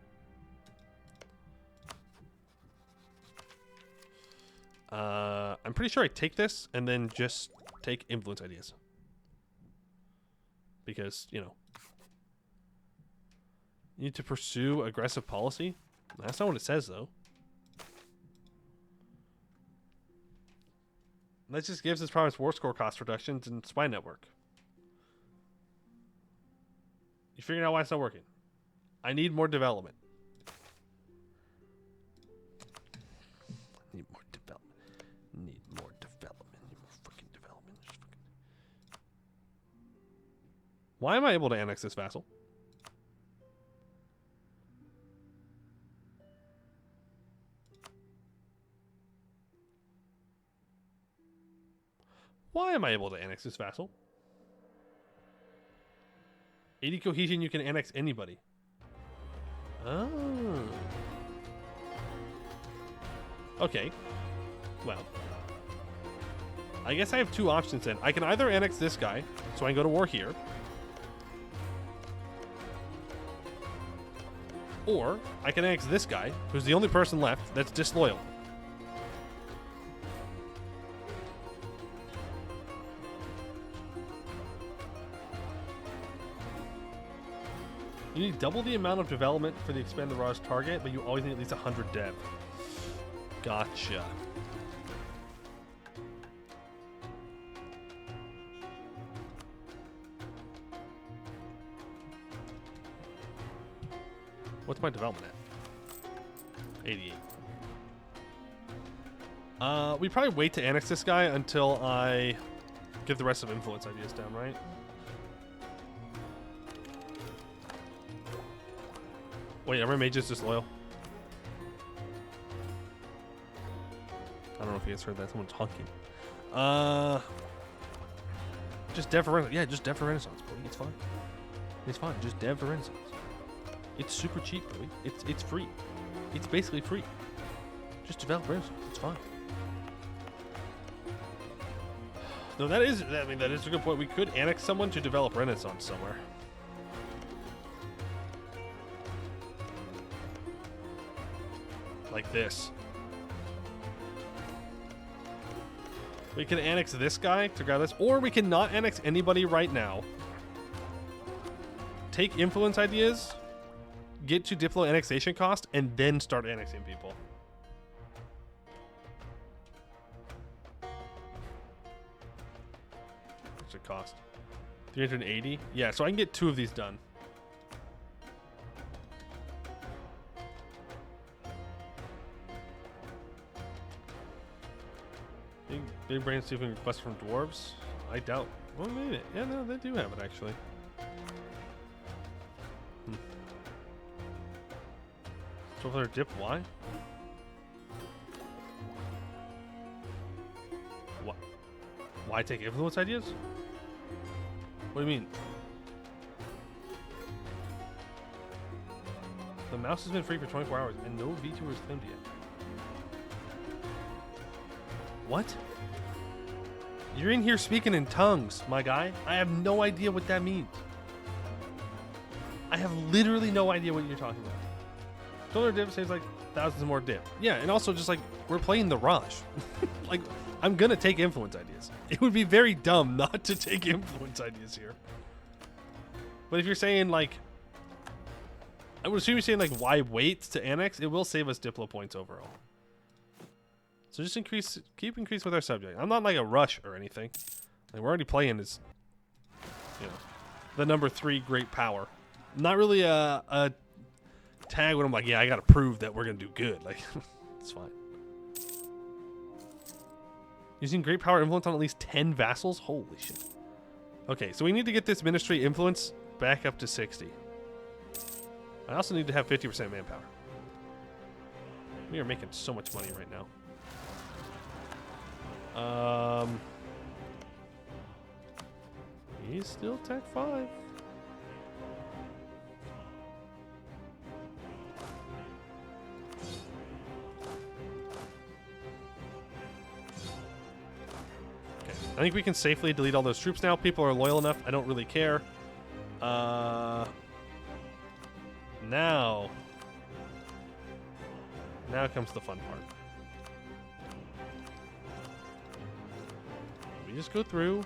[SPEAKER 1] I'm pretty sure I take this and then just take influence ideas. Because, you know. You need to pursue aggressive policy? That's not what it says, though. That just gives this province war score cost reductions and spy network. You figured out why it's not working. I need more development. Need more development. Need more development. Need more freaking development. Why am I able to annex this vassal? Why am I able to annex this vassal? 80 cohesion, you can annex anybody. Oh. Okay. Well. I guess I have 2 options then. I can either annex this guy, so I can go to war here. Or I can annex this guy, who's the only person left that's disloyal. You need double the amount of development for the expanded Raj target, but you always need at least 100 dev. Gotcha. What's my development at? 88. We probably wait to annex this guy until I get the rest of influence ideas down, right? Wait, are my mages disloyal? I don't know if you guys heard that. Someone's honking. Just dev for Renaissance. Yeah, just dev for Renaissance, boy. It's fine. It's fine. Just dev for Renaissance. It's super cheap, boy. It's free. It's basically free. Just develop Renaissance. It's fine. No, that is a good point. We could annex someone to develop Renaissance somewhere. Like this. We can annex this guy to grab this, or we can not annex anybody right now. Take influence ideas, get to Diplo annexation cost, and then start annexing people. What's it cost? 380? Yeah, so I can get 2 of these done. Big brain see if we can request from dwarves. I doubt. Well, maybe. Yeah, no, they do have it actually. 1200 dip. Why? What? Why take influence ideas? What do you mean? The mouse has been free for 24 hours and no VTuber is claimed yet. What? You're in here speaking in tongues, my guy. I have no idea what that means. I have literally no idea what you're talking about. Solar dip saves like thousands more dip. Yeah, and also just like we're playing the Raj. Like I'm gonna take influence ideas. It would be very dumb not to take influence ideas here. But if you're saying like, I would assume you're saying like why wait to annex? It will save us Diplo points overall. So just keep increasing with our subject. I'm not like a rush or anything. Like we're already playing as, you know, the number 3 great power. Not really a tag when I'm like, yeah, I gotta prove that we're gonna do good. Like, it's fine. Using great power influence on at least 10 vassals? Holy shit. Okay, so we need to get this ministry influence back up to 60. I also need to have 50% manpower. We are making so much money right now. He's still Tech 5. Okay, I think we can safely delete all those troops now. People are loyal enough. I don't really care. Now comes the fun part. We just go through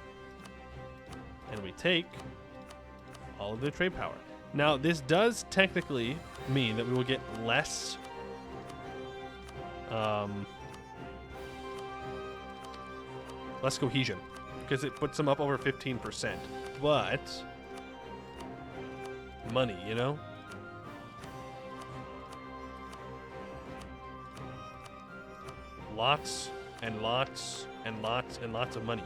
[SPEAKER 1] and we take all of their trade power. Now, this does technically mean that we will get less less cohesion because it puts them up over 15%. But money, you know? Lots and lots and lots and lots of money.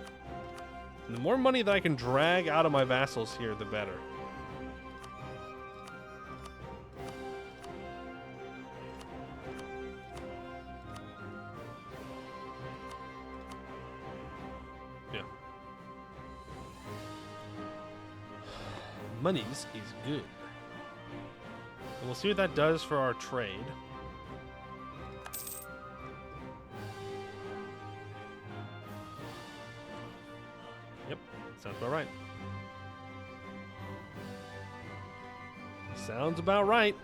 [SPEAKER 1] And the more money that I can drag out of my vassals here, the better. Yeah. Monies is good. And we'll see what that does for our trade. Sounds about right. Sounds about right.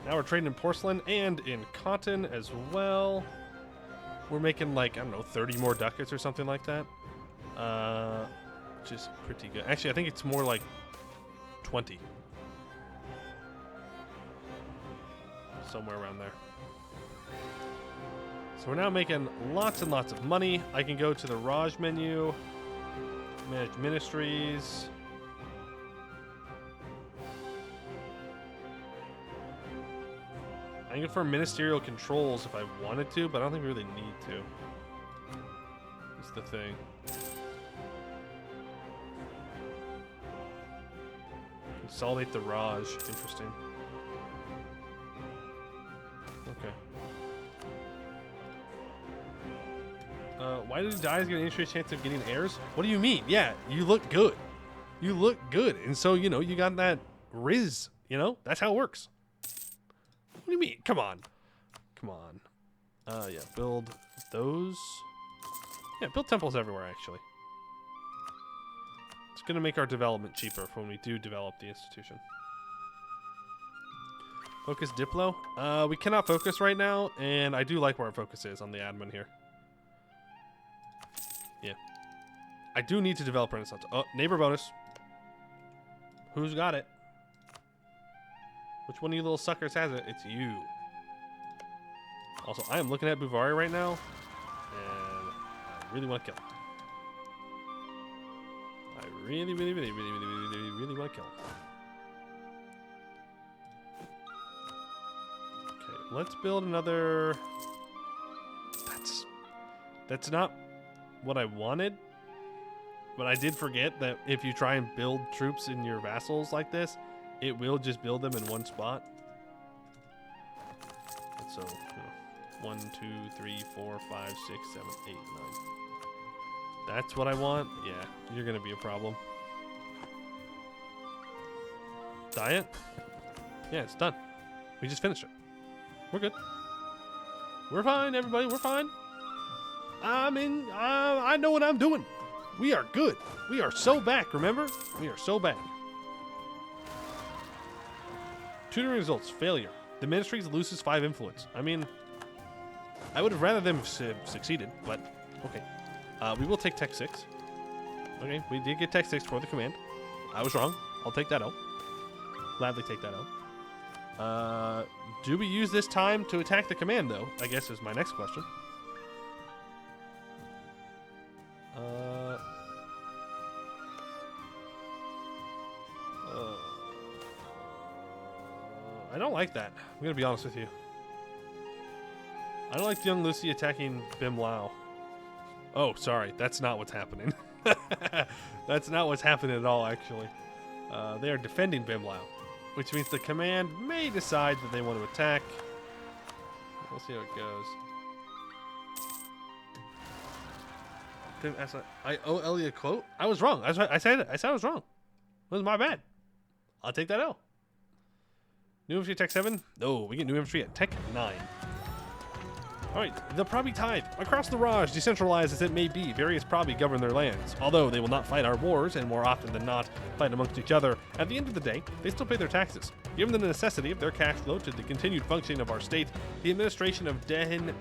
[SPEAKER 1] Now we're trading in porcelain and in cotton as well. We're making like, I don't know, 30 more ducats or something like that. Which is pretty good. Actually, I think it's more like 20. Somewhere around there. So we're now making lots and lots of money. I can go to the Raj menu, manage ministries. I can go for ministerial controls if I wanted to, but I don't think we really need to. That's the thing. Consolidate the Raj. Interesting. Okay. Why did he die? Is getting an increased chance of getting heirs? What do you mean? Yeah, you look good. You look good. And so, you know, you got that riz, you know? That's how it works. What do you mean? Come on. Come on. Yeah, build those. Yeah, build temples everywhere, actually. It's going to make our development cheaper for when we do develop the institution. Focus Diplo. We cannot focus right now, and I do like where our focus is on the admin here. Yeah. I do need to develop Renaissance. Oh, neighbor bonus. Who's got it? Which one of you little suckers has it? It's you. Also, I am looking at Bouvari right now, and I really want to kill him. I really want to kill him. Okay, let's build another... That's not what I wanted, but I did forget that if you try and build troops in your vassals like this, it will just build them in one spot. And so, you know, 1, 2, 3, 4, 5, 6, 7, 8, 9. That's what I want? Yeah, you're gonna be a problem. Diet? Yeah, it's done. We just finished it. We're good. We're fine, everybody. We're fine. I know what I'm doing. We are good. We are so back, remember? We are so back. Tutoring results, failure. The ministry loses 5 influence. I mean, I would have rather them have succeeded, but okay. We will take Tech 6. Okay, we did get Tech 6 for the command. I was wrong. I'll take that out. Gladly take that out. Do we use this time to attack the command, though? I guess is my next question. I don't like that. I'm going to be honest with you. I don't like young Lucy attacking Bim Lao. Oh, sorry. That's not what's happening. That's not what's happening at all, actually. They are defending Bim Lao, which means the command may decide that they want to attack. We'll see how it goes. I owe Ellie a quote? I was wrong. I said it. I said I was wrong. It was my bad. I'll take that L. New infantry Tech 7? No, we get new infantry at Tech 9. Alright, the Prabi Tithe. Across the Raj, decentralized as it may be, various Prabi govern their lands. Although they will not fight our wars, and more often than not, fight amongst each other, at the end of the day, they still pay their taxes. Given the necessity of their cash flow to the continued functioning of our state, the administration of Denij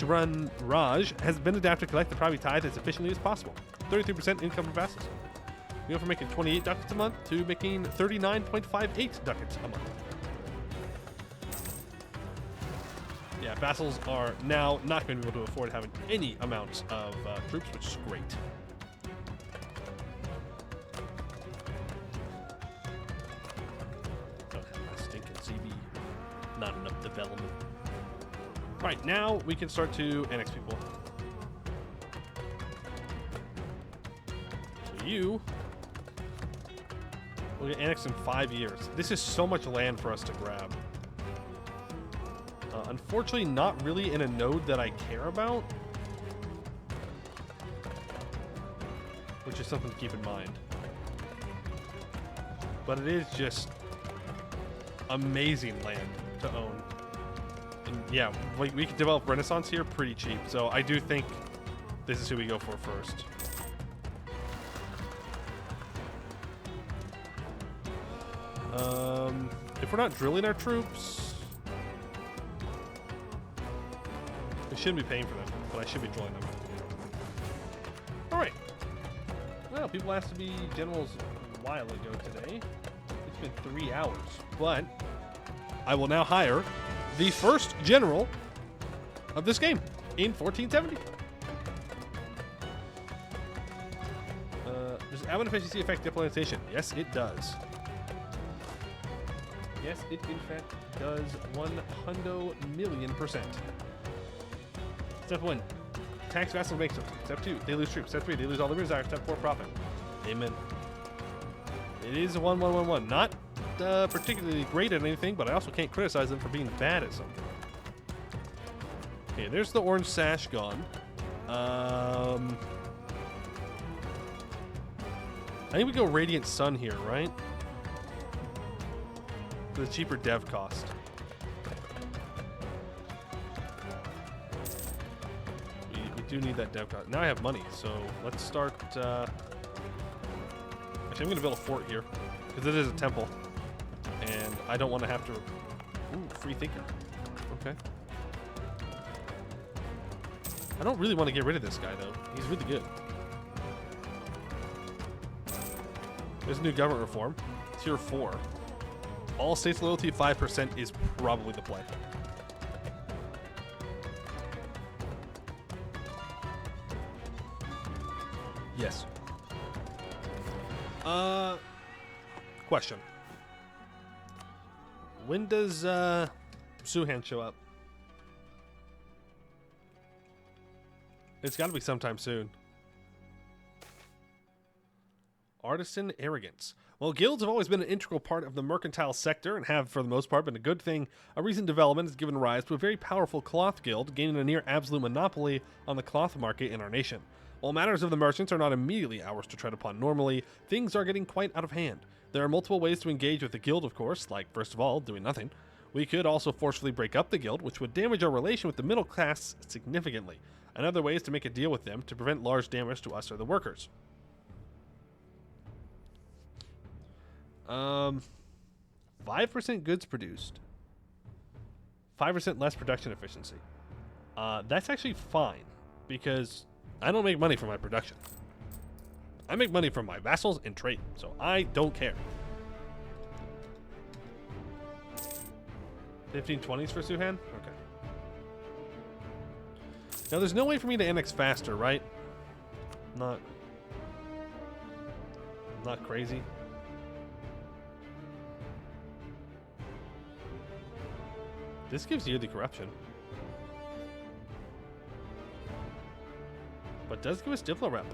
[SPEAKER 1] Run Raj has been adapted to collect the Prabi Tithe as efficiently as possible. 33% income from vassals. We go from making 28 ducats a month to making 39.58 ducats a month. Yeah, vassals are now not going to be able to afford having any amounts of troops, which is great. Don't have my stinking CB. Not enough development. All right, now we can start to annex people. So you will get annexed in 5 years. This is so much land for us to grab. Unfortunately, not really in a node that I care about, which is something to keep in mind. But it is just amazing land to own. And yeah, we can develop Renaissance here pretty cheap, so I do think this is who we go for first. If we're not drilling our troops, we shouldn't be paying for them, but I should be drilling them. Alright. Well, people asked to be generals a while ago today. It's been 3 hours. But I will now hire the first general of this game in 1470. Does admin efficiency affect diplomatization? Yes, it does. Yes, it in fact does 100,000,000%. Step 1, tax vassal makes them. Step 2, they lose troops. Step 3, they lose all their desire. Step 4, profit. Amen. It is a 1-1-1-1. Not particularly great at anything, but I also can't criticize them for being bad at something. Okay, there's the orange sash gone. I think we go Radiant Sun here, right? For the cheaper dev cost. We do need that dev cost. Now I have money, so let's start... Actually, I'm going to build a fort here, because it is a temple. And I don't want to have to... Ooh, free thinker. Okay. I don't really want to get rid of this guy, though. He's really good. There's a new government reform. Tier 4. All states loyalty 5% is probably the play. Yes. Question. When does Suhan show up? It's got to be sometime soon. Artisan arrogance. Well, guilds have always been an integral part of the mercantile sector and have, for the most part, been a good thing. A recent development has given rise to a very powerful cloth guild, gaining a near absolute monopoly on the cloth market in our nation. While matters of the merchants are not immediately ours to tread upon normally, things are getting quite out of hand. There are multiple ways to engage with the guild, of course, like, first of all, doing nothing. We could also forcefully break up the guild, which would damage our relation with the middle class significantly. Another way is to make a deal with them to prevent large damage to us or the workers. 5% goods produced. 5% less production efficiency. That's actually fine, because I don't make money from my production. I make money from my vassals and trade, so I don't care. 1520s for Suhan? Okay. Now, there's no way for me to annex faster, right? Not crazy. This gives you the corruption. But does give us Diplo rep.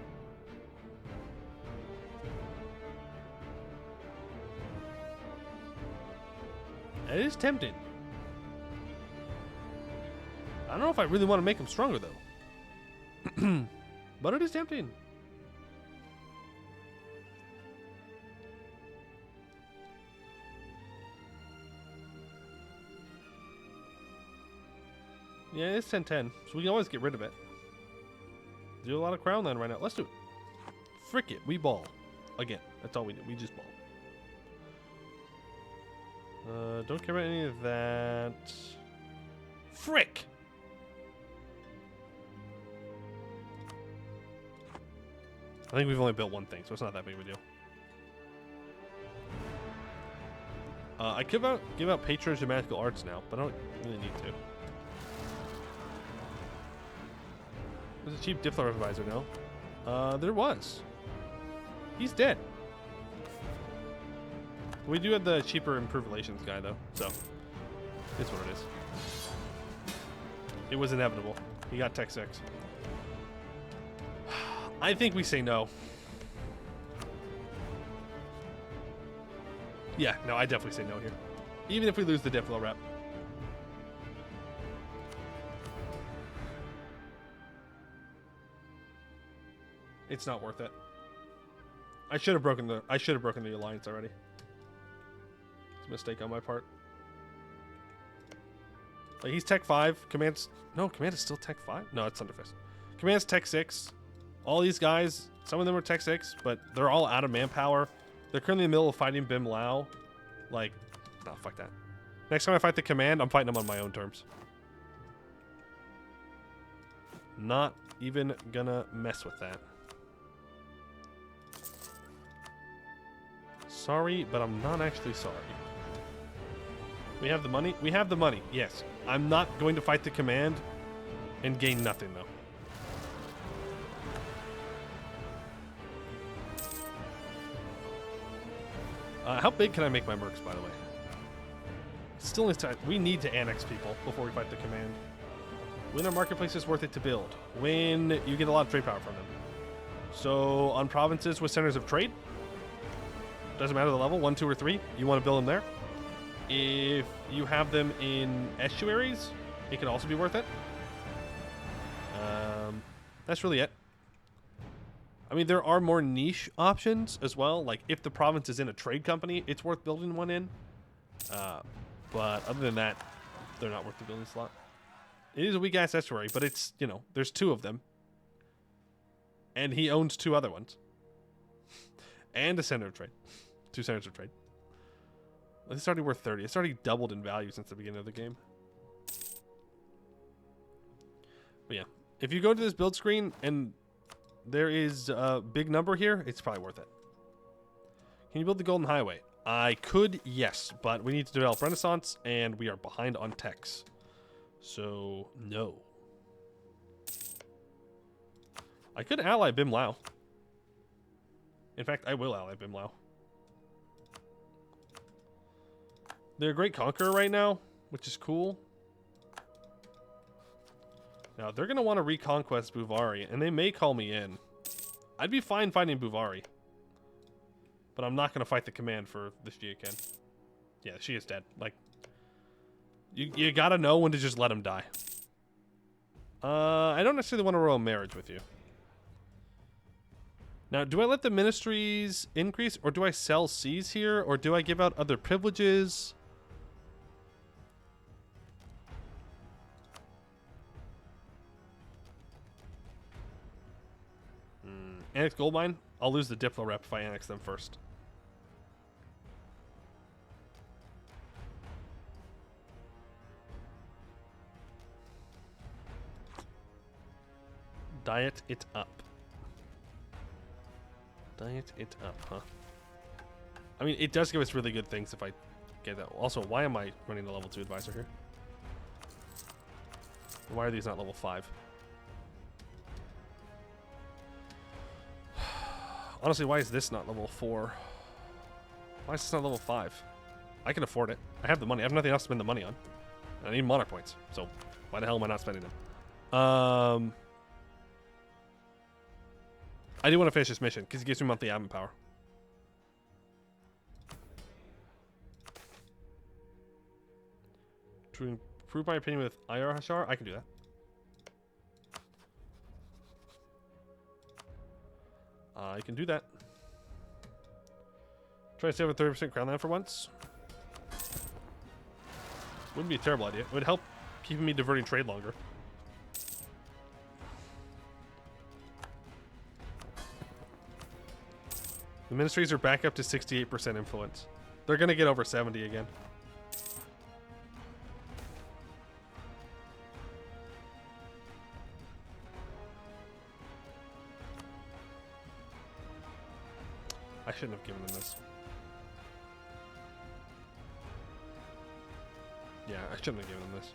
[SPEAKER 1] It is tempting. I don't know if I really want to make him stronger, though. But it is tempting. Yeah, it's 10-10, so we can always get rid of it. Do a lot of crown land right now. Let's do it. Frick it, we ball. Again, that's all we do. We just ball. Don't care about any of that. Frick! I think we've only built one thing, so it's not that big of a deal. I could give out patronage of magical arts now, but I don't really need to. There's a cheap Diplo advisor now. There was. He's dead. We do have the cheaper improved relations guy, though, so it's what it is. It was inevitable. He got Tech 6. I think we say no. Yeah, no, I definitely say no here. Even if we lose the Diplo rep. It's not worth it. I should have broken the alliance already. It's a mistake on my part. Like, he's Tech 5. Command is still Tech 5? No, it's Thunderfist. Command's Tech 6. All these guys, some of them are Tech 6, but they're all out of manpower. They're currently in the middle of fighting Bim Lao. Like, no, fuck that. Next time I fight the command, I'm fighting them on my own terms. Not even gonna mess with that. sorry, but I'm not actually sorry. We have the money? We have the money, yes. I'm not going to fight the command and gain nothing, though. How big can I make my mercs, by the way? Still needs time. We need to annex people before we fight the command. When a marketplace is worth it to build. When you get a lot of trade power from them. So on provinces with centers of trade, doesn't matter the level, 1, 2, or 3, you want to build them there. If you have them in estuaries, it can also be worth it. That's really it. I mean, there are more niche options as well. Like, if the province is in a trade company, it's worth building one in. But other than that, they're not worth the building slot. It is a weak-ass estuary, but it's, you know, there's 2 of them. And he owns 2 other ones. And a center of trade. 2 centers of trade. It's already worth 30. It's already doubled in value since the beginning of the game. But yeah, if you go to this build screen and there is a big number here, it's probably worth it. Can you build the Golden Highway? I could, yes, but we need to develop Renaissance, and we are behind on techs. So, no. I could ally Bim Lao. In fact, I will ally Bim Lao. They're a great conqueror right now, which is cool. Now, they're going to want to reconquest Buvari, and they may call me in. I'd be fine fighting Buvari. But I'm not going to fight the command for this Jiaken. Yeah, she is dead. Like, you got to know when to just let him die. I don't necessarily want a royal marriage with you. Now, do I let the ministries increase, or do I sell seas here, or do I give out other privileges? Annex gold mine? I'll lose the Diplo rep if I annex them first. Diet it up. Diet it up, huh? I mean, it does give us really good things if I get that. Also, why am I running the level 2 advisor here? Why are these not level 5? Honestly, why is this not level 4? Why is this not level 5? I can afford it. I have the money. I have nothing else to spend the money on. I need monarch points. So why the hell am I not spending them? I do want to finish this mission because it gives me monthly admin power. To improve my opinion with IR Hashar, I can do that. I can do that. Try to save a 30% crown land for once. Wouldn't be a terrible idea. It would help keeping me diverting trade longer. The ministries are back up to 68% influence. They're going to get over 70 again. I shouldn't have given them this. Yeah, I shouldn't have given them this.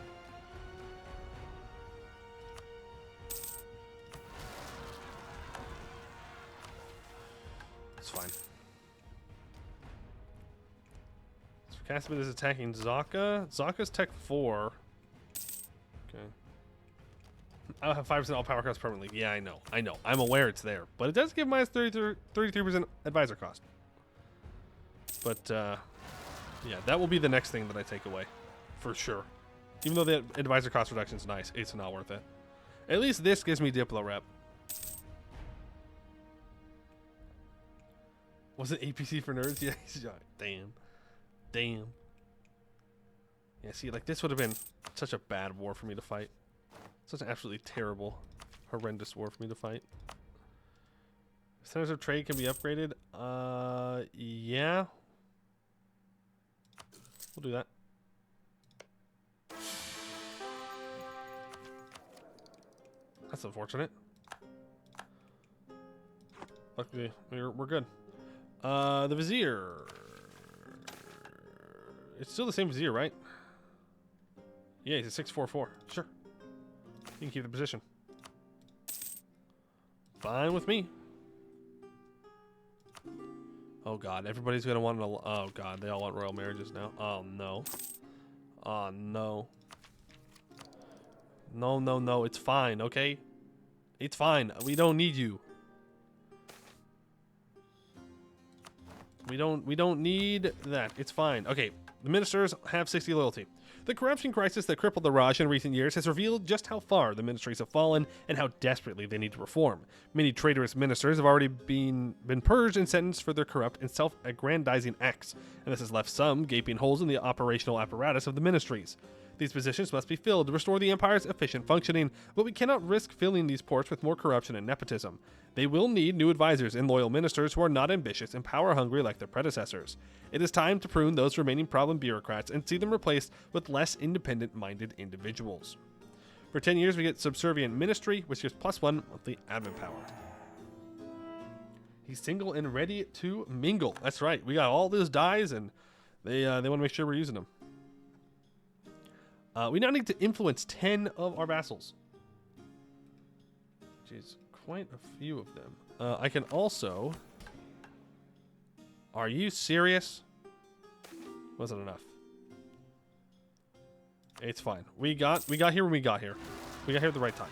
[SPEAKER 1] It's fine. So Casimir is attacking Zaka. Zaka's tech 4. Okay. I'll have 5% all power cost permanently. Yeah, I know. I know. I'm aware it's there. But it does give minus 33% advisor cost. But, yeah, that will be the next thing that I take away. For sure. Even though the advisor cost reduction is nice, it's not worth it. At least this gives me Diplo rep. Was it APC for nerds? Yeah. Damn. Damn. Yeah, see, like, this would have been such a bad war for me to fight. Such an absolutely terrible, horrendous war for me to fight. Centers of trade can be upgraded. Yeah. We'll do that. That's unfortunate. Luckily, we're good. The Vizier. It's still the same vizier, right? Yeah, he's a 644. Sure. You can keep the position. Fine with me. Oh god, everybody's gonna want oh god, they all want royal marriages now. Oh no. Oh no. No, no, no, it's fine, okay? It's fine. We don't need you. We don't need that. It's fine. Okay, the ministers have 60 loyalty. The corruption crisis that crippled the Raj in recent years has revealed just how far the ministries have fallen and how desperately they need to reform. Many traitorous ministers have already been purged and sentenced for their corrupt and self-aggrandizing acts, and this has left some gaping holes in the operational apparatus of the ministries. These positions must be filled to restore the empire's efficient functioning, but we cannot risk filling these ports with more corruption and nepotism. They will need new advisors and loyal ministers who are not ambitious and power-hungry like their predecessors. It is time to prune those remaining problem bureaucrats and see them replaced with less independent-minded individuals. For 10 years, we get subservient ministry, which gives +1 monthly admin power. He's single and ready to mingle. That's right. We got all those dies, and they want to make sure we're using them. We now need to influence 10 of our vassals. Jeez, quite a few of them. I can also... Are you serious? Wasn't enough. It's fine. We got here when we got here. We got here at the right time.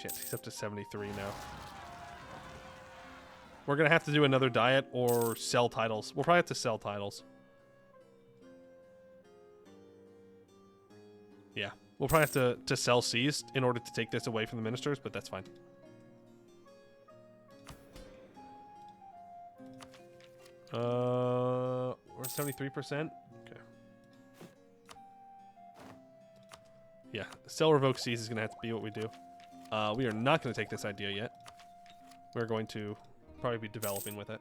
[SPEAKER 1] Shit, he's up to 73 now. We're going to have to do another diet or sell titles. We'll probably have to sell titles. Yeah. We'll probably have to sell seas in order to take this away from the ministers, but that's fine. We're at 73%. Okay. Yeah. Sell revoke seas is going to have to be what we do. We are not going to take this idea yet. We're going to... probably be developing with it.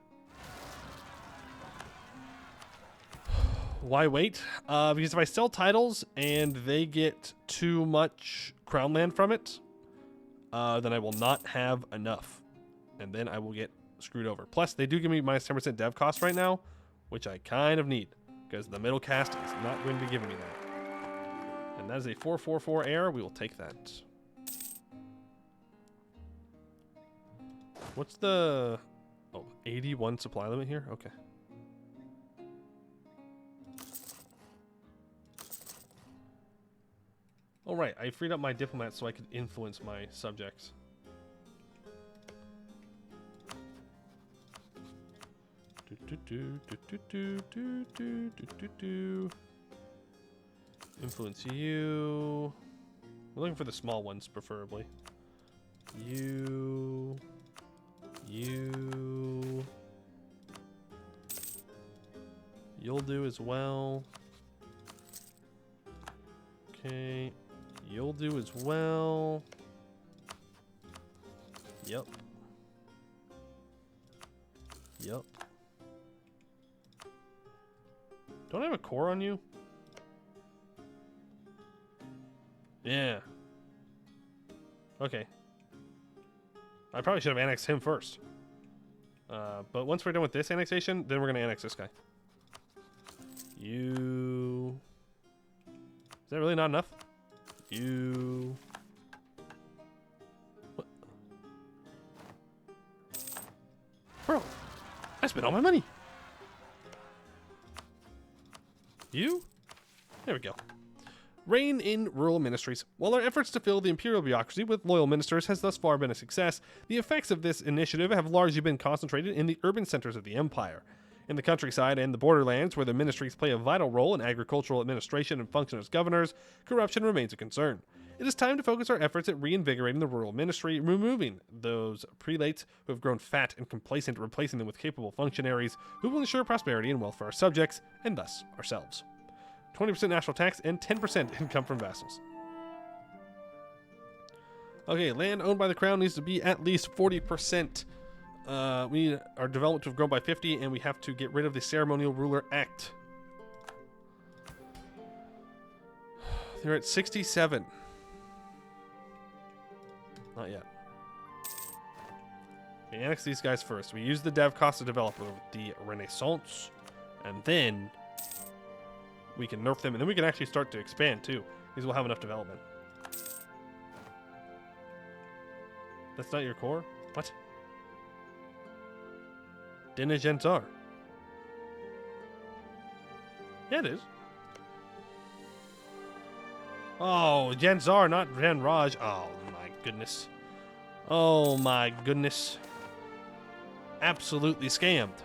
[SPEAKER 1] Why wait? Because if I sell titles and they get too much crown land from it, then I will not have enough. And then I will get screwed over. Plus, they do give me minus 10% dev cost right now, which I kind of need. Because the middle caste is not going to be giving me that. And that is a 444 heir. We will take that. What's the... Oh, 81 supply limit here? Okay. All right, I freed up my diplomats so I could influence my subjects. Influence you. We're looking for the small ones, preferably. You. You'll do as well. Okay. You'll do as well. Yep. Yep. Don't I have a core on you? Yeah. Okay. I probably should have annexed him first. But once we're done with this annexation, then we're going to annex this guy. You... Is that really not enough? You... What? Bro, I spent all my money. You? There we go. Reign in rural ministries. While our efforts to fill the imperial bureaucracy with loyal ministers has thus far been a success, the effects of this initiative have largely been concentrated in the urban centers of the empire. In the countryside and the borderlands, where the ministries play a vital role in agricultural administration and function as governors, corruption remains a concern. It is time to focus our efforts at reinvigorating the rural ministry, removing those prelates who have grown fat and complacent, replacing them with capable functionaries who will ensure prosperity and wealth for our subjects, and thus ourselves. 20% national tax and 10% income from vassals. Okay, land owned by the crown needs to be at least 40%. We need our development to have grown by 50, and we have to get rid of the Ceremonial Ruler Act. They're at 67. Not yet. We annex these guys first. We use the dev cost to develop the Renaissance, and then we can nerf them, and then we can actually start to expand too. These will have enough development. That's not your core? What? Dinajensar. Yeah, it is. Oh, Jenzar, not Harimraj. Oh my goodness. Oh my goodness. Absolutely scammed.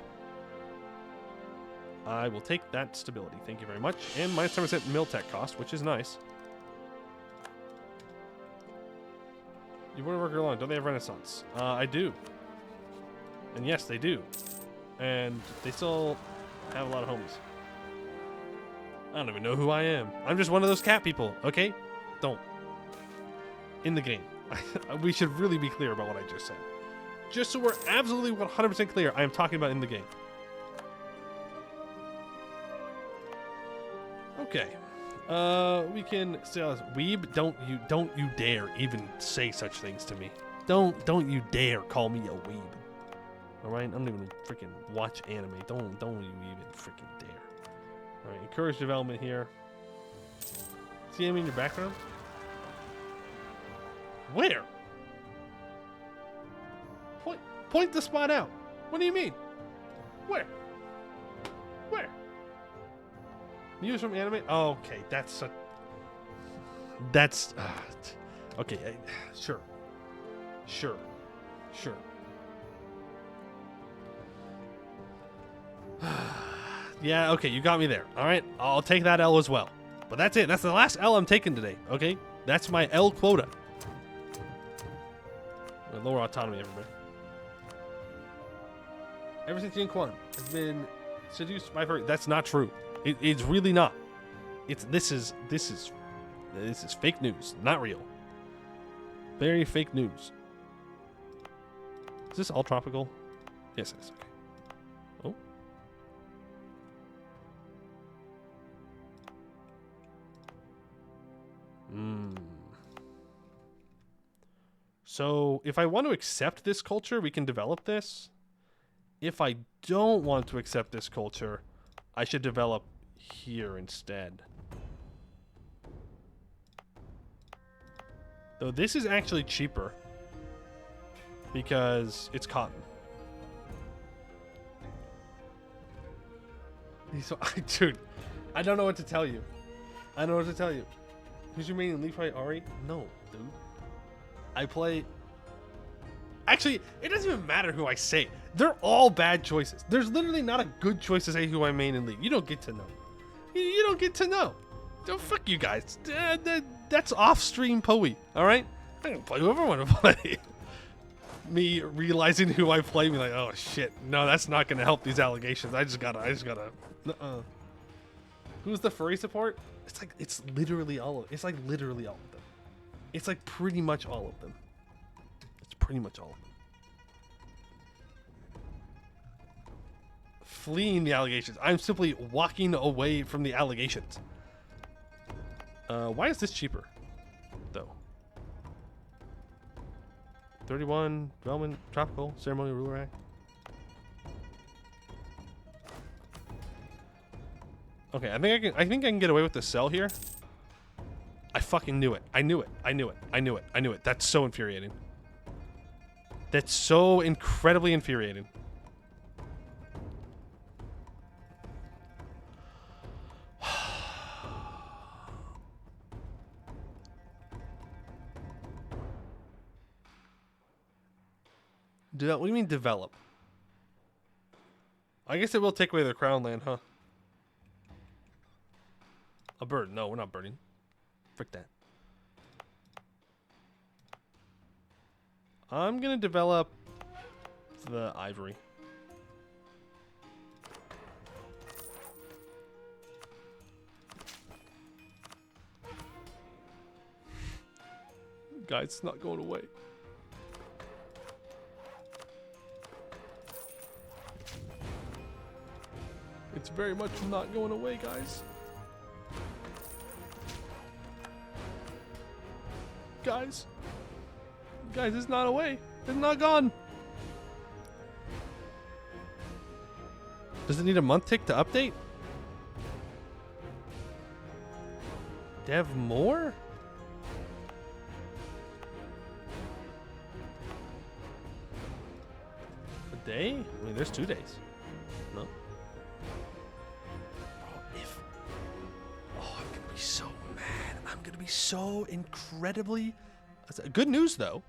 [SPEAKER 1] I will take that stability. Thank you very much. And minus 10% mill tech cost, which is nice. You want to work along. Don't they have Renaissance? I do. And yes, they do. And they still have a lot of homies. I don't even know who I am. I'm just one of those cat people, okay? Don't. In the game. We should really be clear about what I just said. Just so we're absolutely 100% clear, I am talking about in the game. Okay. We can still weeb. Don't you dare even say such things to me. Don't you dare call me a weeb. All right, I don't even freaking watch anime. Don't you even freaking dare. All right, encourage development here. See enemy in your background? Where? Point the spot out. What do you mean? Where? Where? News from anime? Oh, okay, that's okay. Sure. Yeah, okay, you got me there. All right, I'll take that L as well. But that's it. That's the last L I'm taking today. Okay, that's my L quota. Lower autonomy, everybody. Ever since Yin Quan has been seduced by her. That's not true. It's really not. This is fake news, not real. Very fake news. Is this all tropical? Yes, it is. Okay. Oh. So if I want to accept this culture, we can develop this. If I don't want to accept this culture, I should develop here instead. Though this is actually cheaper because it's cotton. So, dude, I don't know what to tell you. I don't know what to tell you. Who's your main Leaf Right Ari? No, dude. I play... Actually, it doesn't even matter who I say. They're all bad choices. There's literally not a good choice to say who I main in League. You don't get to know. You don't get to know. Don't fuck you guys. That's off-stream Poe, alright? I can play whoever I want to play. Me realizing who I play, me like, oh shit. No, that's not going to help these allegations. I just gotta. Who's the furry support? It's literally all of them. It's like literally all of them. It's like pretty much all of them. It's pretty much all of them. Fleeing the allegations. I'm simply walking away from the allegations. Why is this cheaper, though? 31 development, tropical, ceremonial ruler act. Okay, I think I can get away with the sell here. I fucking knew it. I knew it. That's so infuriating. That's so incredibly infuriating. What do you mean develop? I guess it will take away their crown land, huh? A bird. No, we're not birding. Frick that. I'm gonna develop the ivory. Guys, it's not going away. It's very much not going away, guys. Guys, it's not away. It's not gone. Does it need a month tick to update? Dev more? A day? I mean, there's 2 days. No. Oh, I'm gonna be so mad. I'm gonna be so incredibly. Good news though.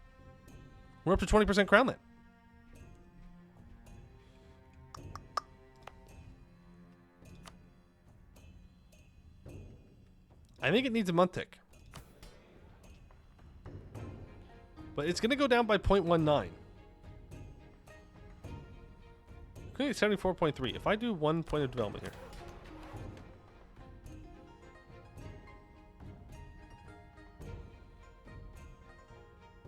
[SPEAKER 1] We're up to 20% crown land. I think it needs a month tick. But it's going to go down by 0.19. Okay, 74.3. If I do 1 point of development here.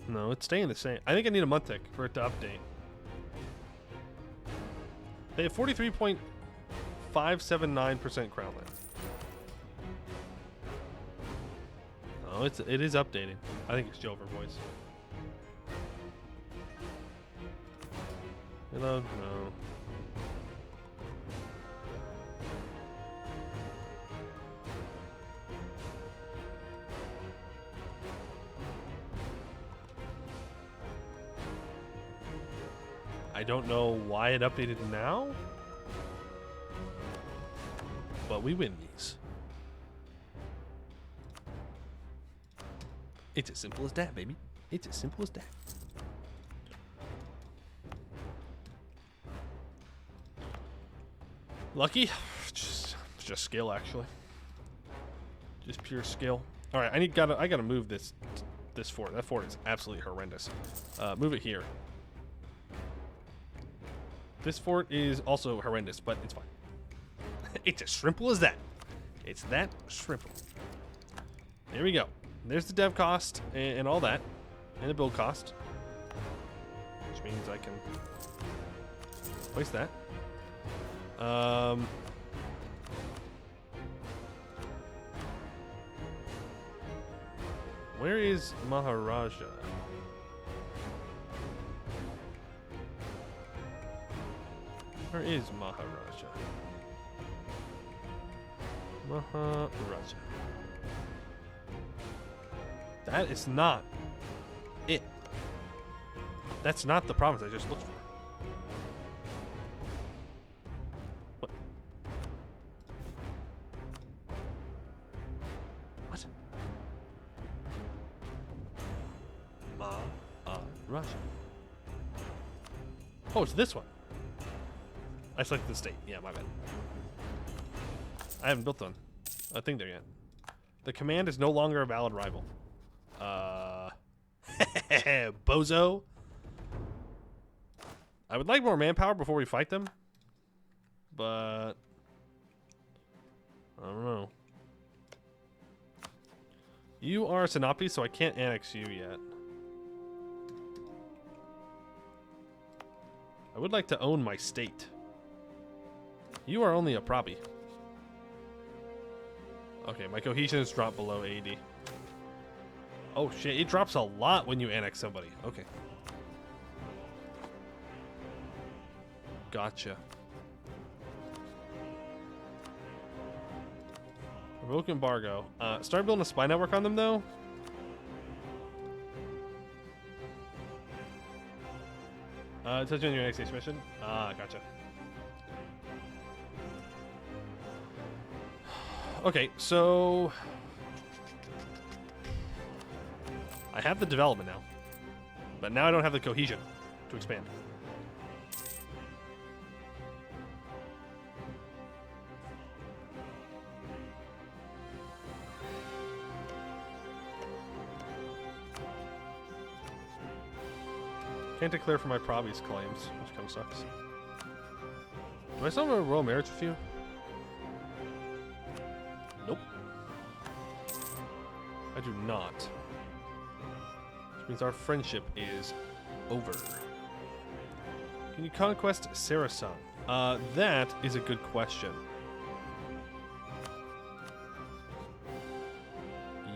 [SPEAKER 1] No, it's staying the same. I think I need a month tick for it to update. They have 43.579% crown land. Oh, it is updating. I think it's Jover voice. Hello? No. I don't know why it updated now, but we win these. It's as simple as that, baby. It's as simple as that. Lucky? Just skill, actually. Just pure skill. All right, I gotta move this fort. That fort is absolutely horrendous. Move it here. This fort is also horrendous, but it's fine. It's as simple as that. It's that simple. There we go. There's the dev cost and all that, and the build cost, which means I can place that. Where is Maharaja? Where is Maharaja? Maharaja. That is not it. That's not the province I just looked for. What? What? Maharaja. Oh, it's this one. I selected the state. Yeah, my bad. I haven't built one. A thing there yet. The command is no longer a valid rival. Bozo. I would like more manpower before we fight them, but I don't know. You are a Sinopi, so I can't annex you yet. I would like to own my state. You are only a proppy. Okay, my cohesion has dropped below 80. Oh shit, it drops a lot when you annex somebody. Okay. Gotcha. Revoke embargo. Start building a spy network on them though. Touch on your annexation mission. Gotcha. Okay, so I have the development now, but now I don't have the cohesion to expand. Can't declare for my province claims, which kind of sucks. Do I still have a royal marriage with you? Nope. I do not. Which means our friendship is over. Can you conquest Sarasan? That is a good question.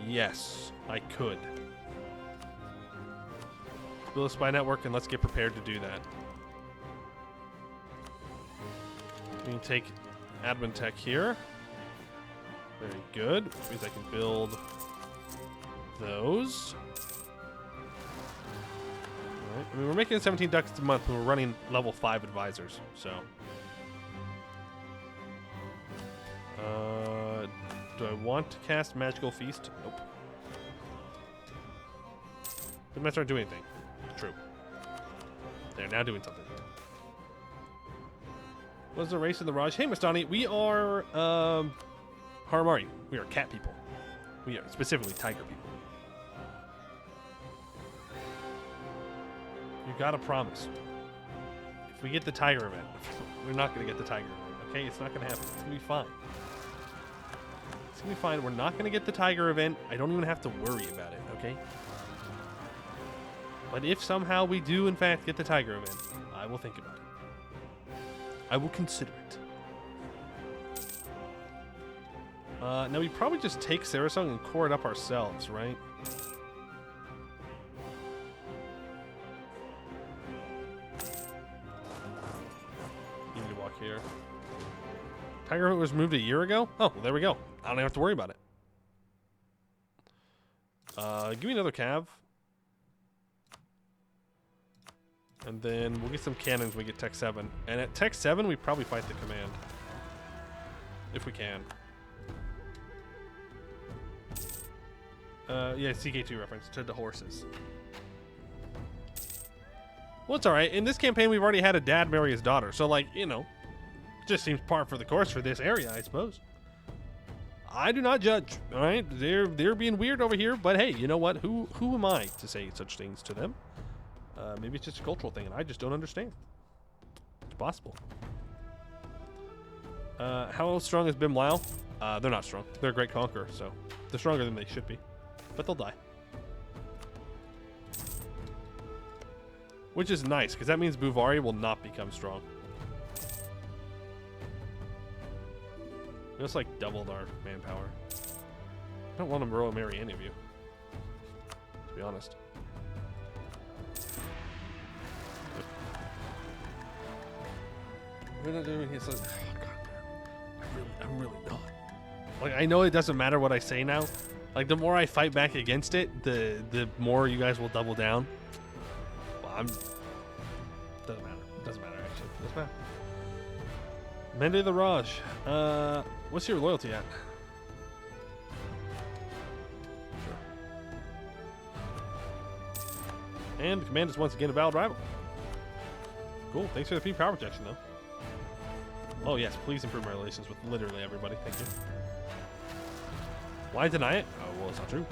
[SPEAKER 1] Yes, I could. Build a spy network and let's get prepared to do that. We can take admin tech here. Very good. Which means I can build those. All right. I mean, we're making 17 ducats a month, and we're running level 5 advisors. So, do I want to cast Magical Feast? Nope. Didn't matter do anything. True. They're now doing something. What's the race in the Raj? Hey, Mastani, we are Harimari. We are cat people. We are specifically tiger people. You gotta promise. If we get the tiger event, we're not gonna get the tiger event. Okay, it's not gonna happen. It's gonna be fine. It's gonna be fine. We're not gonna get the tiger event. I don't even have to worry about it. Okay. But if somehow we do, in fact, get the tiger event, I will think about it. I will consider it. Now we probably just take Sarasung and core it up ourselves, right? You need to walk here. Tiger event was moved a year ago? Oh, well, there we go. I don't even have to worry about it. Give me another cav. And then we'll get some cannons when we get Tech 7. And at Tech 7, we probably fight the command. If we can. Yeah, CK2 reference to the horses. Well, it's alright. In this campaign, we've already had a dad marry his daughter. So, like, you know, just seems par for the course for this area, I suppose. I do not judge, alright? They're being weird over here, but hey, you know what? Who am I to say such things to them? Maybe it's just a cultural thing, and I just don't understand. It's possible. How strong is Bim Lao? They're not strong. They're a great conqueror, so they're stronger than they should be. But they'll die. Which is nice, because that means Buvari will not become strong. It's like doubled our manpower. I don't want to royal marry any of you, to be honest. We're not doing it. So, oh God, I'm really not. Like, I know it doesn't matter what I say now. Like, the more I fight back against it, the more you guys will double down. Well, doesn't matter. Doesn't matter, actually. Doesn't matter. Mende the Raj. What's your loyalty at? Sure. And the command is once again a valid rival. Cool. Thanks for the free power protection, though. Oh, yes. Please improve my relations with literally everybody. Thank you. Why deny it? Oh, well, it's not true.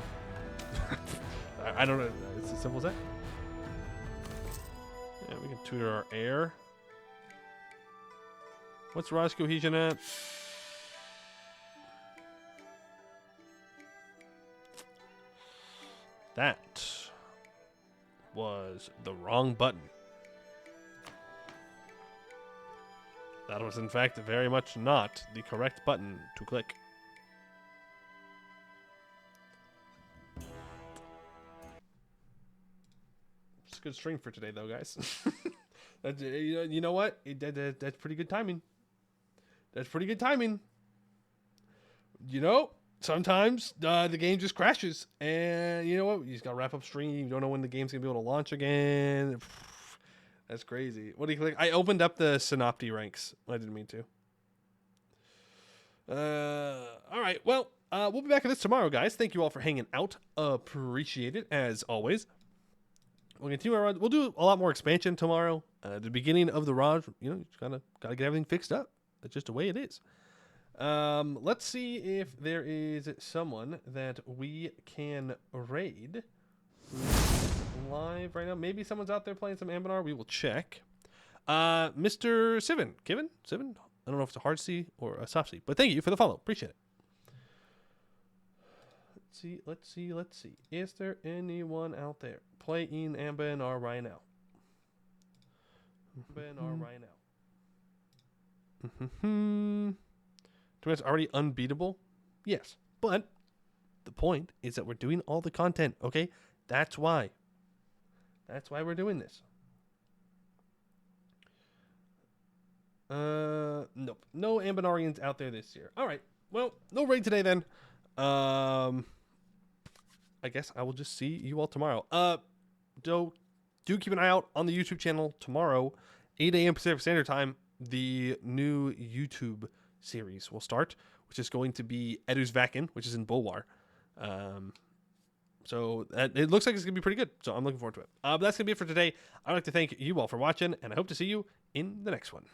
[SPEAKER 1] I don't know. It's as simple as that. Yeah, we can tutor our heir. What's Raj cohesion at? That was the wrong button. That was, in fact, very much not the correct button to click. It's a good string for today, though, guys. You know what? That's pretty good timing. That's pretty good timing. You know, sometimes the game just crashes. And you know what? You just got to wrap up stream. You don't know when the game's going to be able to launch again. That's crazy. What do you click? I opened up the Synopti ranks. I didn't mean to. All right. Well, we'll be back at this tomorrow, guys. Thank you all for hanging out. Appreciate it, as always. We'll continue our run. We'll do a lot more expansion tomorrow. The beginning of the Raj, you know, you just gotta get everything fixed up. That's just the way it is. Let's see if there is someone that we can raid live right now. Maybe someone's out there playing some Anbennar. We will check. Mr. Sivan. Kevin? Sivan? I don't know if it's a hard C or a soft C, but thank you for the follow. Appreciate it. Let's see. Is there anyone out there playing Anbennar right now? It's already unbeatable? Yes. But the point is that we're doing all the content, okay? That's why. That's why we're doing this. Nope. No Anbennarians out there this year. All right. Well, no raid today then. I guess I will just see you all tomorrow. Do keep an eye out on the YouTube channel tomorrow, 8 a.m. Pacific Standard Time. The new YouTube series will start, which is going to be Edu's Vakin, which is in Bulwar. So it looks like it's going to be pretty good. So I'm looking forward to it. But that's going to be it for today. I'd like to thank you all for watching, and I hope to see you in the next one.